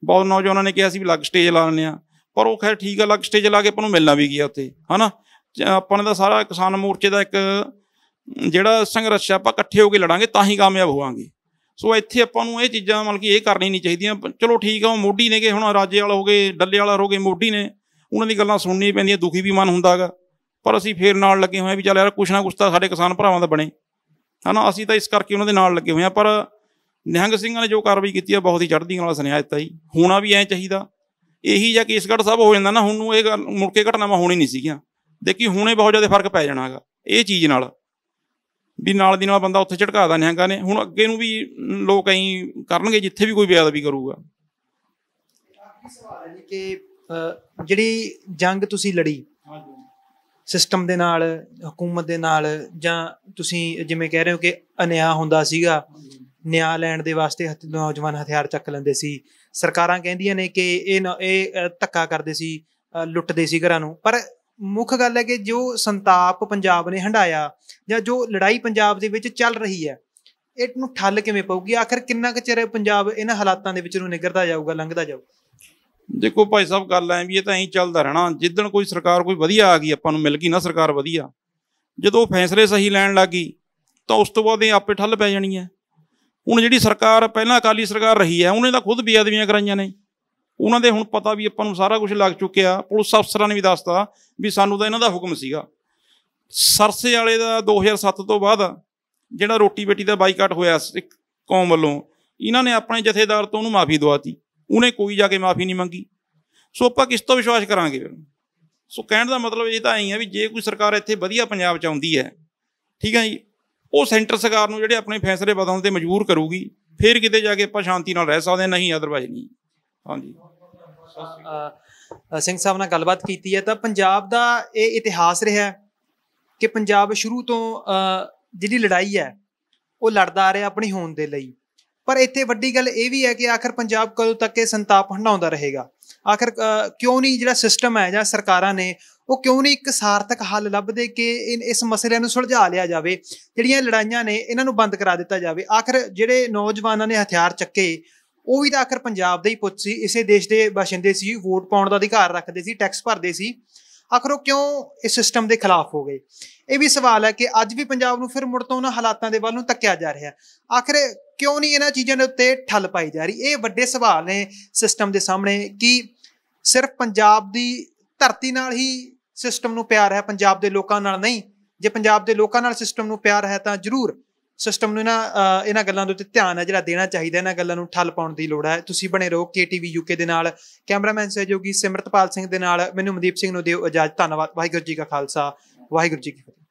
ਬਹੁਤ ਨੌਜਵਾਨਾਂ ਨੇ ਕਿਹਾ ਸੀ ਵੀ ਅਲੱਗ ਸਟੇਜ ਲਾ ਲੈਂਦੇ ਆ, ਪਰ ਉਹ ਖੈਰ ਠੀਕ ਆ, ਅਲੱਗ ਸਟੇਜ ਲਾ ਕੇ ਆਪਾਂ ਨੂੰ ਮਿਲਣਾ ਵੀ ਗਿਆ ਉੱਥੇ ਹੈ ਨਾ। ਆਪਾਂ ਨੇ ਤਾਂ ਸਾਰਾ ਕਿਸਾਨ ਮੋਰਚੇ ਦਾ ਇੱਕ ਜਿਹੜਾ ਸੰਘਰਸ਼ ਆਪਾਂ ਇਕੱਠੇ ਹੋ ਕੇ ਲੜਾਂਗੇ ਤਾਂ ਹੀ ਕਾਮਯਾਬ ਹੋਵਾਂਗੇ। ਸੋ ਇੱਥੇ ਆਪਾਂ ਨੂੰ ਇਹ ਚੀਜ਼ਾਂ ਮਤਲਬ ਕਿ ਇਹ ਕਰਨੀ ਨਹੀਂ ਚਾਹੀਦੀਆਂ। ਚਲੋ ਠੀਕ ਆ, ਉਹ ਮੋਢੀ ਨੇਗੇ, ਹੁਣ ਰਾਜੇ ਵਾਲਾ ਹੋ ਗਏ, ਡੱਲੇ ਵਾਲਾ ਹੋ ਗਏ, ਮੋਢੀ ਨੇ, ਉਹਨਾਂ ਦੀ ਗੱਲਾਂ ਸੁਣਨੀਆਂ ਪੈਂਦੀਆਂ, ਦੁਖੀ ਵੀ ਮਨ ਹੁੰਦਾ ਗਾ, ਪਰ ਅਸੀਂ ਫੇਰ ਨਾਲ ਲੱਗੇ ਹੋਏ ਹਾਂ ਵੀ ਚੱਲ ਯਾਰ ਕੁਛ ਨਾ ਕੁਛ ਤਾਂ ਸਾਡੇ ਕਿਸਾਨ ਭਰਾਵਾਂ ਦਾ ਬਣੇ ਹੈ ਨਾ। ਅਸੀਂ ਤਾਂ ਇਸ ਕਰਕੇ ਉਹਨਾਂ ਦੇ ਨਾਲ ਲੱਗੇ ਹੋਏ ਹਾਂ। ਪਰ ਨਿਹੰਗ ਸਿੰਘਾਂ ਨੇ ਜੋ ਕਾਰਵਾਈ ਕੀਤੀ ਆ ਬਹੁਤ ਹੀ ਚੜ੍ਹਦੀ ਕਲਾ ਸੁਨੇਹਾ ਦਿੱਤਾ ਜੀ। ਹੋਣਾ ਵੀ ਐਂ ਚਾਹੀਦਾ। ਇਹੀ ਜਾਂ ਕੇਸਗੜ੍ਹ ਸਾਹਿਬ ਹੋ ਜਾਂਦਾ ਨਾ, ਹੁਣ ਨੂੰ ਇਹ ਗੱਲ ਮੁੜ ਕੇ ਘਟਨਾਵਾਂ ਹੋਣੀ ਨਹੀਂ ਸੀਗੀਆਂ। ਦੇਖੀ ਹੁਣੇ ਬਹੁਤ ਜ਼ਿਆਦਾ ਫਰਕ ਪੈ ਜਾਣਾ ਗਾ ਇਹ ਚੀਜ਼ ਨਾਲ, ਵੀ ਨਾਲ ਦੀ ਨਾਲ ਬੰਦਾ ਉੱਥੇ ਝਟਕਾਦਾ ਨਿਹੰਗਾਂ ਨੇ। ਹੁਣ ਅੱਗੇ ਨੂੰ ਵੀ ਲੋਕ ਐਂ ਕਰਨਗੇ ਜਿੱਥੇ ਵੀ ਕੋਈ ਬੇਅਦਬੀ ਕਰੂਗਾ। ਸਵਾਲ ਹੈ ਜੀ ਕਿ ਜਿਹੜੀ ਜੰਗ ਤੁਸੀਂ ਲੜੀ ਸਿਸਟਮ ਦੇ ਨਾਲ, ਹਕੂਮਤ ਦੇ ਨਾਲ, ਜਾਂ ਤੁਸੀਂ ਜਿਵੇਂ ਕਹਿ ਰਹੇ ਹੋ ਕਿ ਅਨਿਆਂ ਹੁੰਦਾ ਸੀਗਾ, ਨਿਆਂ ਲੈਣ ਦੇ ਵਾਸਤੇ ਨੌਜਵਾਨ ਹਥਿਆਰ ਚੱਕ ਲੈਂਦੇ ਸੀ, ਸਰਕਾਰਾਂ ਕਹਿੰਦੀਆਂ ਨੇ ਕਿ ਇਹ ਧੱਕਾ ਕਰਦੇ ਸੀ, ਲੁੱਟਦੇ ਸੀ ਘਰਾਂ ਨੂੰ, ਪਰ ਮੁੱਖ ਗੱਲ ਹੈ ਕਿ ਜੋ ਸੰਤਾਪ ਪੰਜਾਬ ਨੇ ਹੰਢਾਇਆ ਜਾਂ ਜੋ ਲੜਾਈ ਪੰਜਾਬ ਦੇ ਵਿੱਚ ਚੱਲ ਰਹੀ ਹੈ, ਇਹਨੂੰ ਠੱਲ ਕਿਵੇਂ ਪਊਗੀ? ਆਖਿਰ ਕਿੰਨਾ ਕੁ ਚਿਰ ਪੰਜਾਬ ਇਹਨਾਂ ਹਾਲਾਤਾਂ ਦੇ ਵਿੱਚ ਨੂੰ ਨਿਗਰਦਾ ਜਾਊਗਾ, ਲੰਘਦਾ ਜਾਊਗਾ? ਦੇਖੋ ਭਾਈ ਸਾਹਿਬ, ਗੱਲ ਐ ਵੀ ਇਹ ਤਾਂ ਐਂ ਚੱਲਦਾ ਰਹਿਣਾ। ਜਿੱਦਣ ਕੋਈ ਸਰਕਾਰ ਕੋਈ ਵਧੀਆ ਆ ਗਈ, ਆਪਾਂ ਨੂੰ ਮਿਲ ਗਈ ਨਾ ਸਰਕਾਰ ਵਧੀਆ, ਜਦੋਂ ਫੈਸਲੇ ਸਹੀ ਲੈਣ ਲੱਗ ਗਈ ਤਾਂ ਉਸ ਤੋਂ ਬਾਅਦ ਇਹ ਆਪੇ ਠੱਲ ਪੈ ਜਾਣੀ ਹੈ। ਹੁਣ ਜਿਹੜੀ ਸਰਕਾਰ ਪਹਿਲਾਂ ਅਕਾਲੀ ਸਰਕਾਰ ਰਹੀ ਹੈ, ਉਹਨੇ ਤਾਂ ਖੁਦ ਬੇਅਦਬੀਆਂ ਕਰਾਈਆਂ ਨੇ। ਉਹਨਾਂ ਦੇ ਹੁਣ ਪਤਾ ਵੀ ਆਪਾਂ ਨੂੰ ਸਾਰਾ ਕੁਛ ਲੱਗ ਚੁੱਕਿਆ। ਪੁਲਿਸ ਅਫਸਰਾਂ ਨੇ ਵੀ ਦੱਸਤਾ ਵੀ ਸਾਨੂੰ ਤਾਂ ਇਹਨਾਂ ਦਾ ਹੁਕਮ ਸੀਗਾ। ਸਰਸੇ ਵਾਲੇ ਦਾ 2007 ਤੋਂ ਬਾਅਦ ਜਿਹੜਾ ਰੋਟੀ ਬੇਟੀ ਦਾ ਬਾਈਕਾਟ ਹੋਇਆ ਸਿੱਖ ਕੌਮ ਵੱਲੋਂ, ਇਹਨਾਂ ਨੇ ਆਪਣੇ ਜਥੇਦਾਰ ਤੋਂ ਉਹਨੂੰ ਮਾਫੀ ਦਵਾਤੀ, ਉਹਨੇ ਕੋਈ ਜਾ ਕੇ ਮਾਫੀ ਨਹੀਂ ਮੰਗੀ। ਸੋ ਆਪਾਂ ਕਿਸ ਤੋਂ ਵਿਸ਼ਵਾਸ ਕਰਾਂਗੇ ਫਿਰ? ਸੋ ਕਹਿਣ ਦਾ ਮਤਲਬ ਇਹ ਤਾਂ ਐਂ ਹੈ ਵੀ ਜੇ ਕੋਈ ਸਰਕਾਰ ਇੱਥੇ ਵਧੀਆ ਪੰਜਾਬ 'ਚ ਆਉਂਦੀ ਹੈ, ਠੀਕ ਹੈ ਜੀ, ਉਹ ਸੈਂਟਰ ਸਰਕਾਰ ਨੂੰ ਜਿਹੜੇ ਆਪਣੇ ਫੈਸਲੇ ਬਦਲਣ 'ਤੇ ਮਜਬੂਰ ਕਰੂਗੀ, ਫਿਰ ਕਿਤੇ ਜਾ ਕੇ ਆਪਾਂ ਸ਼ਾਂਤੀ ਨਾਲ ਰਹਿ ਸਕਦੇ ਹਾਂ, ਨਹੀਂ ਅਦਰਵਾਈਜ਼ ਨਹੀਂ। ਹਾਂਜੀ, ਸਿੰਘ ਸਾਹਿਬ ਨਾਲ ਗੱਲਬਾਤ ਕੀਤੀ ਹੈ ਤਾਂ ਪੰਜਾਬ ਦਾ ਇਹ ਇਤਿਹਾਸ ਰਿਹਾ ਕਿ ਪੰਜਾਬ ਸ਼ੁਰੂ ਤੋਂ ਜਿਹੜੀ ਲੜਾਈ ਹੈ ਉਹ ਲੜਦਾ ਆ ਰਿਹਾ ਆਪਣੀ ਹੋਂਦ ਦੇ ਲਈ। ਪਰ ਇੱਥੇ ਵੱਡੀ ਗੱਲ ਇਹ ਵੀ ਹੈ ਕਿ ਆਖਿਰ ਪੰਜਾਬ ਕਦੋਂ ਤੱਕ ਇਹ ਸੰਤਾਪ ਹੰਢਾਉਂਦਾ ਰਹੇਗਾ? ਆਖਿਰ ਕਿਉਂ ਨਹੀਂ ਜਿਹੜਾ ਸਿਸਟਮ ਹੈ ਜਾਂ ਸਰਕਾਰਾਂ ਨੇ ਉਹ ਕਿਉਂ ਨਹੀਂ ਇੱਕ ਸਾਰਥਕ ਹੱਲ ਲੱਭਦੇ ਕਿ ਇਸ ਮਸਲਿਆਂ ਨੂੰ ਸੁਲਝਾ ਲਿਆ ਜਾਵੇ, ਜਿਹੜੀਆਂ ਲੜਾਈਆਂ ਨੇ ਇਹਨਾਂ ਨੂੰ ਬੰਦ ਕਰਾ ਦਿੱਤਾ ਜਾਵੇ? ਆਖਿਰ ਜਿਹੜੇ ਨੌਜਵਾਨਾਂ ਨੇ ਹਥਿਆਰ ਚੱਕੇ ਉਹ ਵੀ ਤਾਂ ਆਖਿਰ ਪੰਜਾਬ ਦੇ ਹੀ ਪੁੱਤ ਸੀ, ਇਸੇ ਦੇਸ਼ ਦੇ ਬਾਸ਼ਿੰਦੇ ਸੀ, ਵੋਟ ਪਾਉਣ ਦਾ ਅਧਿਕਾਰ ਰੱਖਦੇ ਸੀ, ਟੈਕਸ ਭਰਦੇ ਸੀ। ਆਖਿਰ ਉਹ ਕਿਉਂ ਇਸ ਸਿਸਟਮ ਦੇ ਖਿਲਾਫ ਹੋ ਗਏ? ਇਹ ਵੀ ਸਵਾਲ ਹੈ ਕਿ ਅੱਜ ਵੀ ਪੰਜਾਬ ਨੂੰ ਫਿਰ ਮੁੜ ਤੋਂ ਉਹਨਾਂ ਹਾਲਾਤਾਂ ਦੇ ਵੱਲ ਨੂੰ ਧੱਕਿਆ ਜਾ ਰਿਹਾ। ਆਖਿਰ ਕਿਉਂ ਨਹੀਂ ਇਹਨਾਂ ਚੀਜ਼ਾਂ ਦੇ ਉੱਤੇ ਠੱਲ ਪਾਈ ਜਾ ਰਹੀ? ਇਹ ਵੱਡੇ ਸਵਾਲ ਨੇ ਸਿਸਟਮ ਦੇ ਸਾਹਮਣੇ ਕਿ ਸਿਰਫ ਪੰਜਾਬ ਦੀ ਧਰਤੀ ਨਾਲ ਹੀ ਸਿਸਟਮ ਨੂੰ ਪਿਆਰ ਹੈ, ਪੰਜਾਬ ਦੇ ਲੋਕਾਂ ਨਾਲ ਨਹੀਂ। ਜੇ ਪੰਜਾਬ ਦੇ ਲੋਕਾਂ ਨਾਲ ਸਿਸਟਮ ਨੂੰ ਪਿਆਰ ਹੈ ਤਾਂ ਜ਼ਰੂਰ ਸਿਸਟਮ ਨੂੰ ਇਹਨਾਂ ਗੱਲਾਂ ਦੇ ਉੱਤੇ ਧਿਆਨ ਹੈ ਜਿਹੜਾ ਦੇਣਾ ਚਾਹੀਦਾ। ਇਹਨਾਂ ਗੱਲਾਂ ਨੂੰ ਠੱਲ ਪਾਉਣ ਦੀ ਲੋੜ ਹੈ। ਤੁਸੀਂ ਬਣੇ ਰਹੋ KTV UK ਦੇ ਨਾਲ। ਕੈਮਰਾਮੈਨ ਸਹਿਯੋਗੀ ਸਿਮਰਤਪਾਲ ਸਿੰਘ ਦੇ ਨਾਲ ਮੈਨੂੰ ਮਨਦੀਪ ਸਿੰਘ ਨੂੰ ਦਿਓ ਇਜਾਜ਼ਤ। ਧੰਨਵਾਦ। ਵਾਹਿਗੁਰੂ ਜੀ ਕਾ ਖਾਲਸਾ, ਵਾਹਿਗੁਰੂ ਜੀ ਕੀ ਫਤਿਹ।